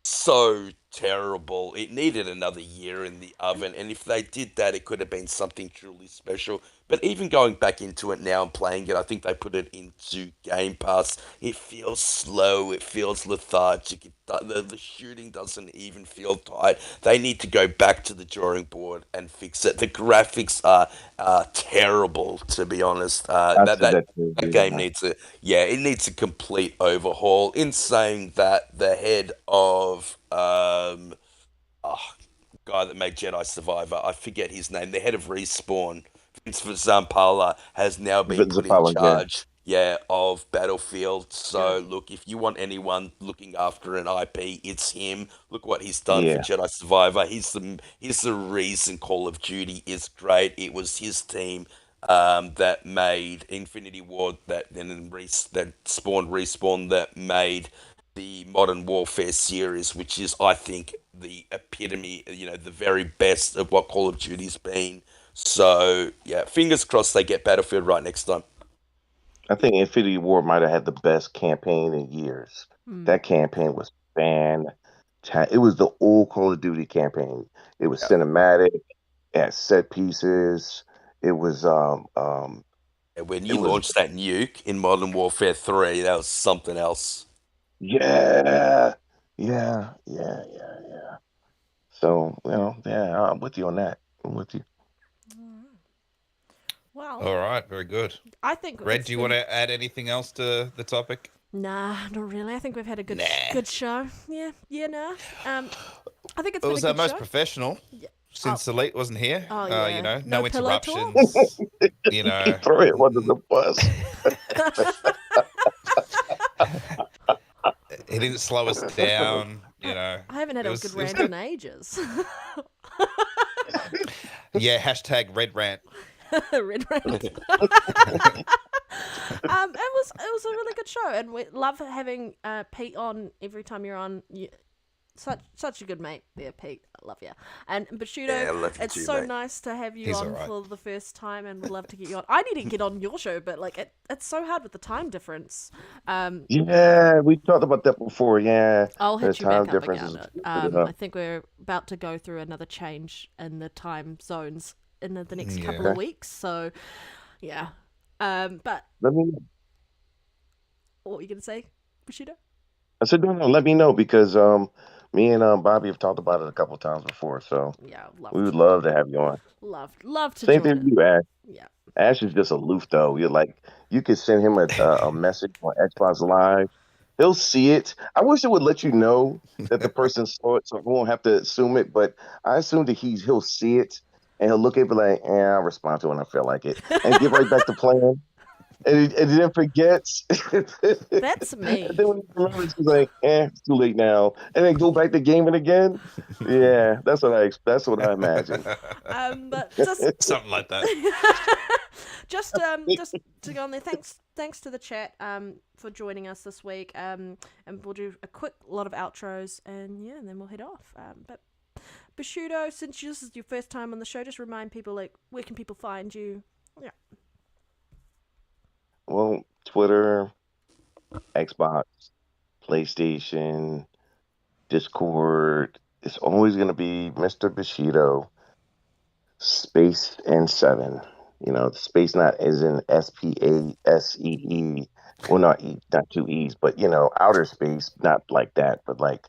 so terrible. It needed another year in the oven, and if they did that, it could have been something truly special. But even going back into it now and playing it, I think they put it into Game Pass. It feels slow. It feels lethargic. The shooting doesn't even feel tight. They need to go back to the drawing board and fix it. The graphics are terrible, to be honest. I said that too. That game Yeah. needs it needs a complete overhaul. In saying that, the head of oh, guy that made Jedi Survivor, I forget his name, the head of Respawn, Vince Zampala, has now been Vince put in Apollo, yeah, charge, of Battlefield. Good. So look, if you want anyone looking after an IP, it's him. Look what he's done for yeah. Jedi Survivor. He's the reason Call of Duty is great. It was his team that made Infinity Ward, that spawned Respawn, that made the Modern Warfare series, which is, I think, the epitome, the very best of what Call of Duty's been. So yeah, fingers crossed they get Battlefield right next time. I think Infinity War might have had the best campaign in years. Hmm. That campaign was fantastic. It was the old Call of Duty campaign. It was Yeah. cinematic. It had set pieces. It was And when it you was launched that nuke in Modern Warfare 3, that was something else. yeah, yeah. So yeah, I'm with you on that. I'm with you. Well, All right, very good. I think Red, it's do you been. want to add anything else to the topic? Nah, not really. I think we've had a good Nah. good show. Yeah, nah. I think it's It been a was our good most show. professional Yeah. since Elite wasn't here. Oh yeah. No pillow talk. interruptions. Throw it under the bus. He didn't slow us down. I haven't had It a was good it was rant good. in ages. Yeah, hashtag Red Rant. Red rant. It was a really good show, and we love having Pete on every time you're on. Such a good mate there, Pete. I love you. And Bashudo, Yeah, I love you it's too, so mate. nice to have you He's on alright. for the first time, and would love to get you on. I need to get on your show, but like it's so hard with the time difference. Yeah, we talked about that before. Yeah, I'll the hit you back time up difference is again. stupid. I think we're about to go through another change in the time zones in the next couple Yeah. of weeks. So, yeah. But Let me. what were you gonna say, Bushido? I said, no, let me know because me and Bobby have talked about it a couple times before, so Yeah, we would love to have you on. love to Same join thing it. with you, Ash. Yeah. Ash is just aloof though. You're like you could send him a message on Xbox Live. He'll see it. I wish it would let you know that the person saw it, so we won't have to assume it. But I assume that he'll see it and he'll look at it like, I'll respond to it when I feel like it, and get right back to playing. And then forgets. That's And me. then when he remembers, he's like, it's too late now. And then go back to gaming again. Yeah, that's what I imagine. But just Something like that. just to go on there. Thanks to the chat for joining us this week. And we'll do a quick lot of outros, and then we'll head off. But Bashudo, since this is your first time on the show, just remind people where can people find you? Yeah. Well, Twitter, Xbox, PlayStation, Discord. It's always going to be Mr. Bushido, Space and 7. The space not is in SPACE. Well, not two E's, but outer space, not like that, but like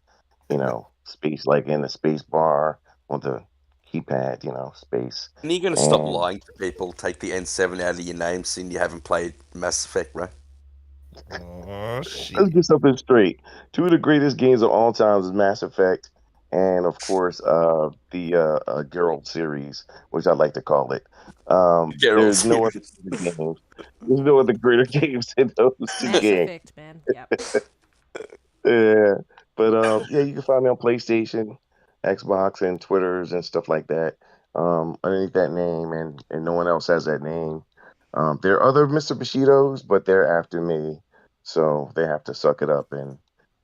space, like in the space bar on the keypad, space. And you're gonna stop And lying to people. Take the N7 out of your name, since you haven't played Mass Effect, bro. Oh let's shit. get something straight. Two of the greatest games of all times is Mass Effect, and of course, the Geralt series, which I like to call it. Geralt There's no other series. games. There's no other greater games than those two Mass games. Effect, man. Yep. Yeah, but yeah, you can find me on PlayStation, Xbox, and Twitters and stuff like that. Underneath that name, and no one else has that name. There are other Mr. Bushidos, but they're after me, so they have to suck it up, and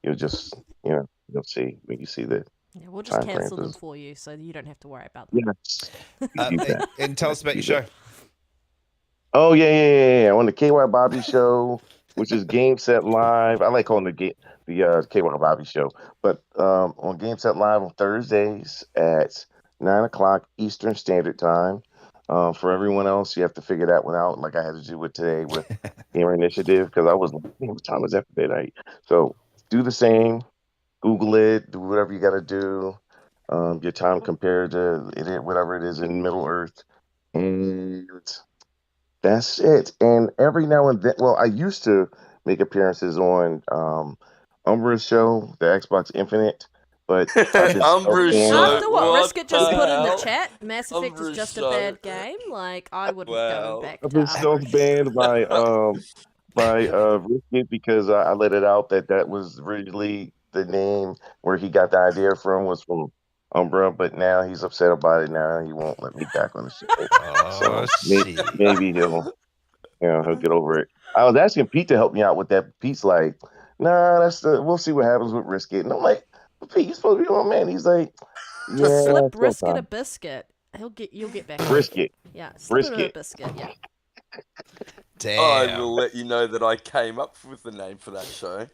you'll just you'll see when you see the Yeah, we'll just time cancel them frames. for you, so you don't have to worry about them. Yes, you do that. And tell us about your You do show. that. Oh yeah. On the KY Bobby show, which is Game Set Live. I like calling the KY Bobby show, but on Game Set Live on Thursdays at 9 o'clock Eastern Standard Time. For everyone else, you have to figure that one out, like I had to do it today with Gamer Initiative, because I was like, what time is that for tonight? So do the same. Google it. Do whatever you got to do. Your time compared to whatever it is in Middle Earth, and that's it. And every now and then, well, I used to make appearances on Umbra's show, the Xbox Infinite, but I've been Umbra's self-banned. show. After what What Risket just the put in the hell? chat, Mass Effect is Umbra's just a show. bad game. Like, I wouldn't go Wow. back I've to been Umbra. self-banned by Risket, because I let it out that was originally the name where he got the idea was from Umbra, but now he's upset about it. Now he won't let me back on the show. Oh So shit. maybe he'll get over it. I was asking Pete to help me out with that. Pete's like, nah, we'll see what happens with Risk It. And I'm like, but Pete, you're supposed to be my man. He's like, yeah, Slip Risket a sometime. biscuit. You'll get back. Risk it. Yeah, slip him a Brisket. biscuit. Yeah. I Damn. will let you know that I came up with the name for that show.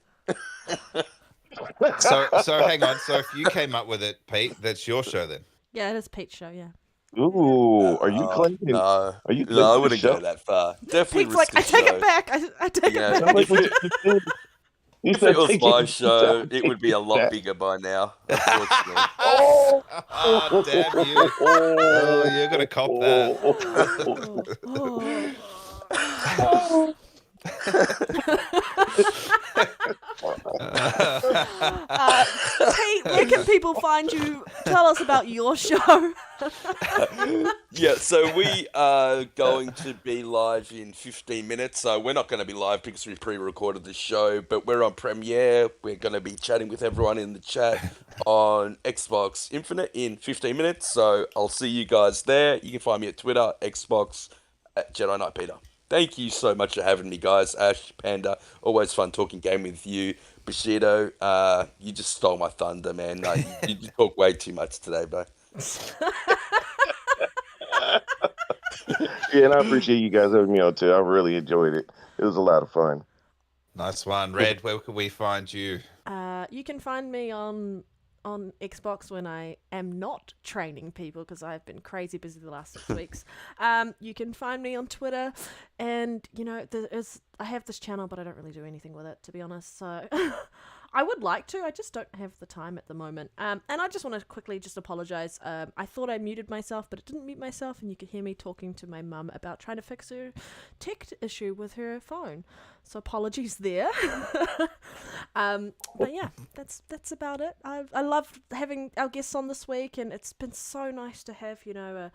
So hang on. So if you came up with it, Pete, that's your show then. Yeah, it is Pete's show. Yeah. Ooh, are you claiming? No, Are you no, claiming I the wouldn't show? go that far. Definitely Pete's like, I Risket's take show. it back. I take Yeah. it I'm back. like, what you If said, it was take my it show, back, it would be a lot back. bigger by now, unfortunately. Oh, Oh, damn you. Oh, you're gonna cop that. Pete, where can people find you? Tell us about your show. Yeah, so we are going to be live in 15 minutes. So we're not going to be live because we pre-recorded the show, but we're on Premiere. We're going to be chatting with everyone in the chat on Xbox Infinite in 15 minutes. So I'll see you guys there. You can find me at Twitter, Xbox, at Jedi Knight Peter. Thank you so much for having me, guys. Ash, Panda, always fun talking game with you. Bushido, you just stole my thunder, man. You talk way too much today, bro. Yeah, and I appreciate you guys having me on too. I really enjoyed it. It was a lot of fun. Nice one, Red. Where can we find you? You can find me on Xbox when I am not training people, because I've been crazy busy the last 6 weeks. You can find me on Twitter, and I have this channel, but I don't really do anything with it, to be honest. So I would like to, I just don't have the time at the moment. And I just want to quickly just apologize. I thought I muted myself, but it didn't mute myself, and you could hear me talking to my mum about trying to fix her tech issue with her phone. So apologies there. But yeah, that's about it. I love having our guests on this week, and it's been so nice to have a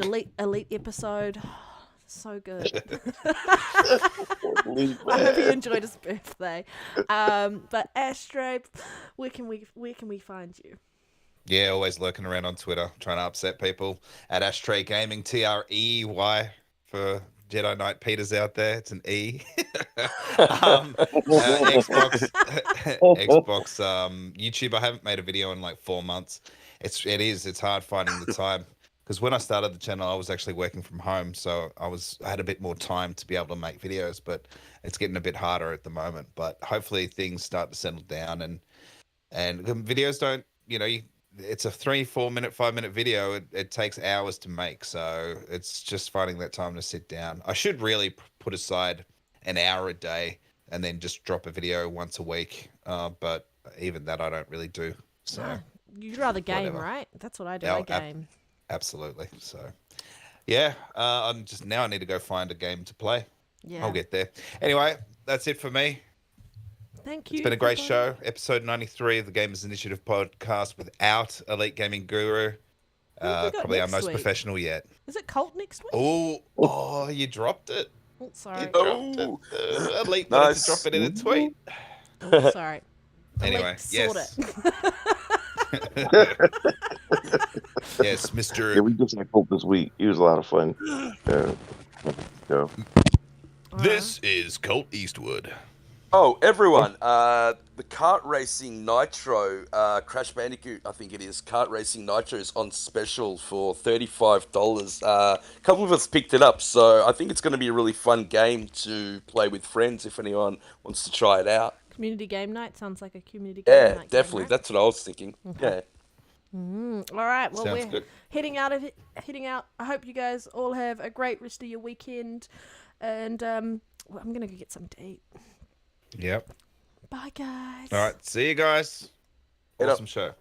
elite episode. So good. I hope he enjoyed his birthday. But Ashtrey, where can we find you? Yeah, always lurking around on Twitter, trying to upset people at EliteGaming, TREY for Jedi Knight Peters out there. It's an E. Xbox, YouTube. I haven't made a video in like 4 months. It's hard finding the time. Because when I started the channel, I was actually working from home, so I had a bit more time to be able to make videos, but it's getting a bit harder at the moment. But hopefully things start to settle down, and videos don't, it's a 3, 4 minute, 5 minute video. It takes hours to make, so it's just finding that time to sit down. I should really put aside an hour a day and then just drop a video once a week. But even that I don't really do. So You'd rather game, whatever. right? That's what I do. Yeah, I game. Absolutely. So yeah, I'm just now I need to go find a game to play. Yeah. I'll get there. Anyway, that's it for me. Thank you. It's been a great show. Episode 93 of the Gamers Initiative podcast without Elite Gaming Guru. Probably our next most week? professional yet. Is it Cult next week? Oh, you dropped it. Oh, You sorry. dropped it. Elite wanted to drop it in a tweet. Oh, sorry. Anyway, Elite, sort yes. it. Yes, Mr. Yeah, we just had Hope this week. It was a lot of fun. Yeah. This is Colt Eastwood. Oh, everyone! The Kart Racing Nitro, Crash Bandicoot, I think it is. Kart Racing Nitro is on special for $35. A couple of us picked it up, so I think it's going to be a really fun game to play with friends if anyone wants to try it out. Community game night sounds like a community game night. Yeah, definitely. Game, right? That's what I was thinking. Okay. Yeah. All right. Well, Sounds we're good. heading out. I hope you guys all have a great rest of your weekend, and I'm gonna go get something to eat. Yep. Bye, guys. All right. See you guys. Hit up. Awesome show.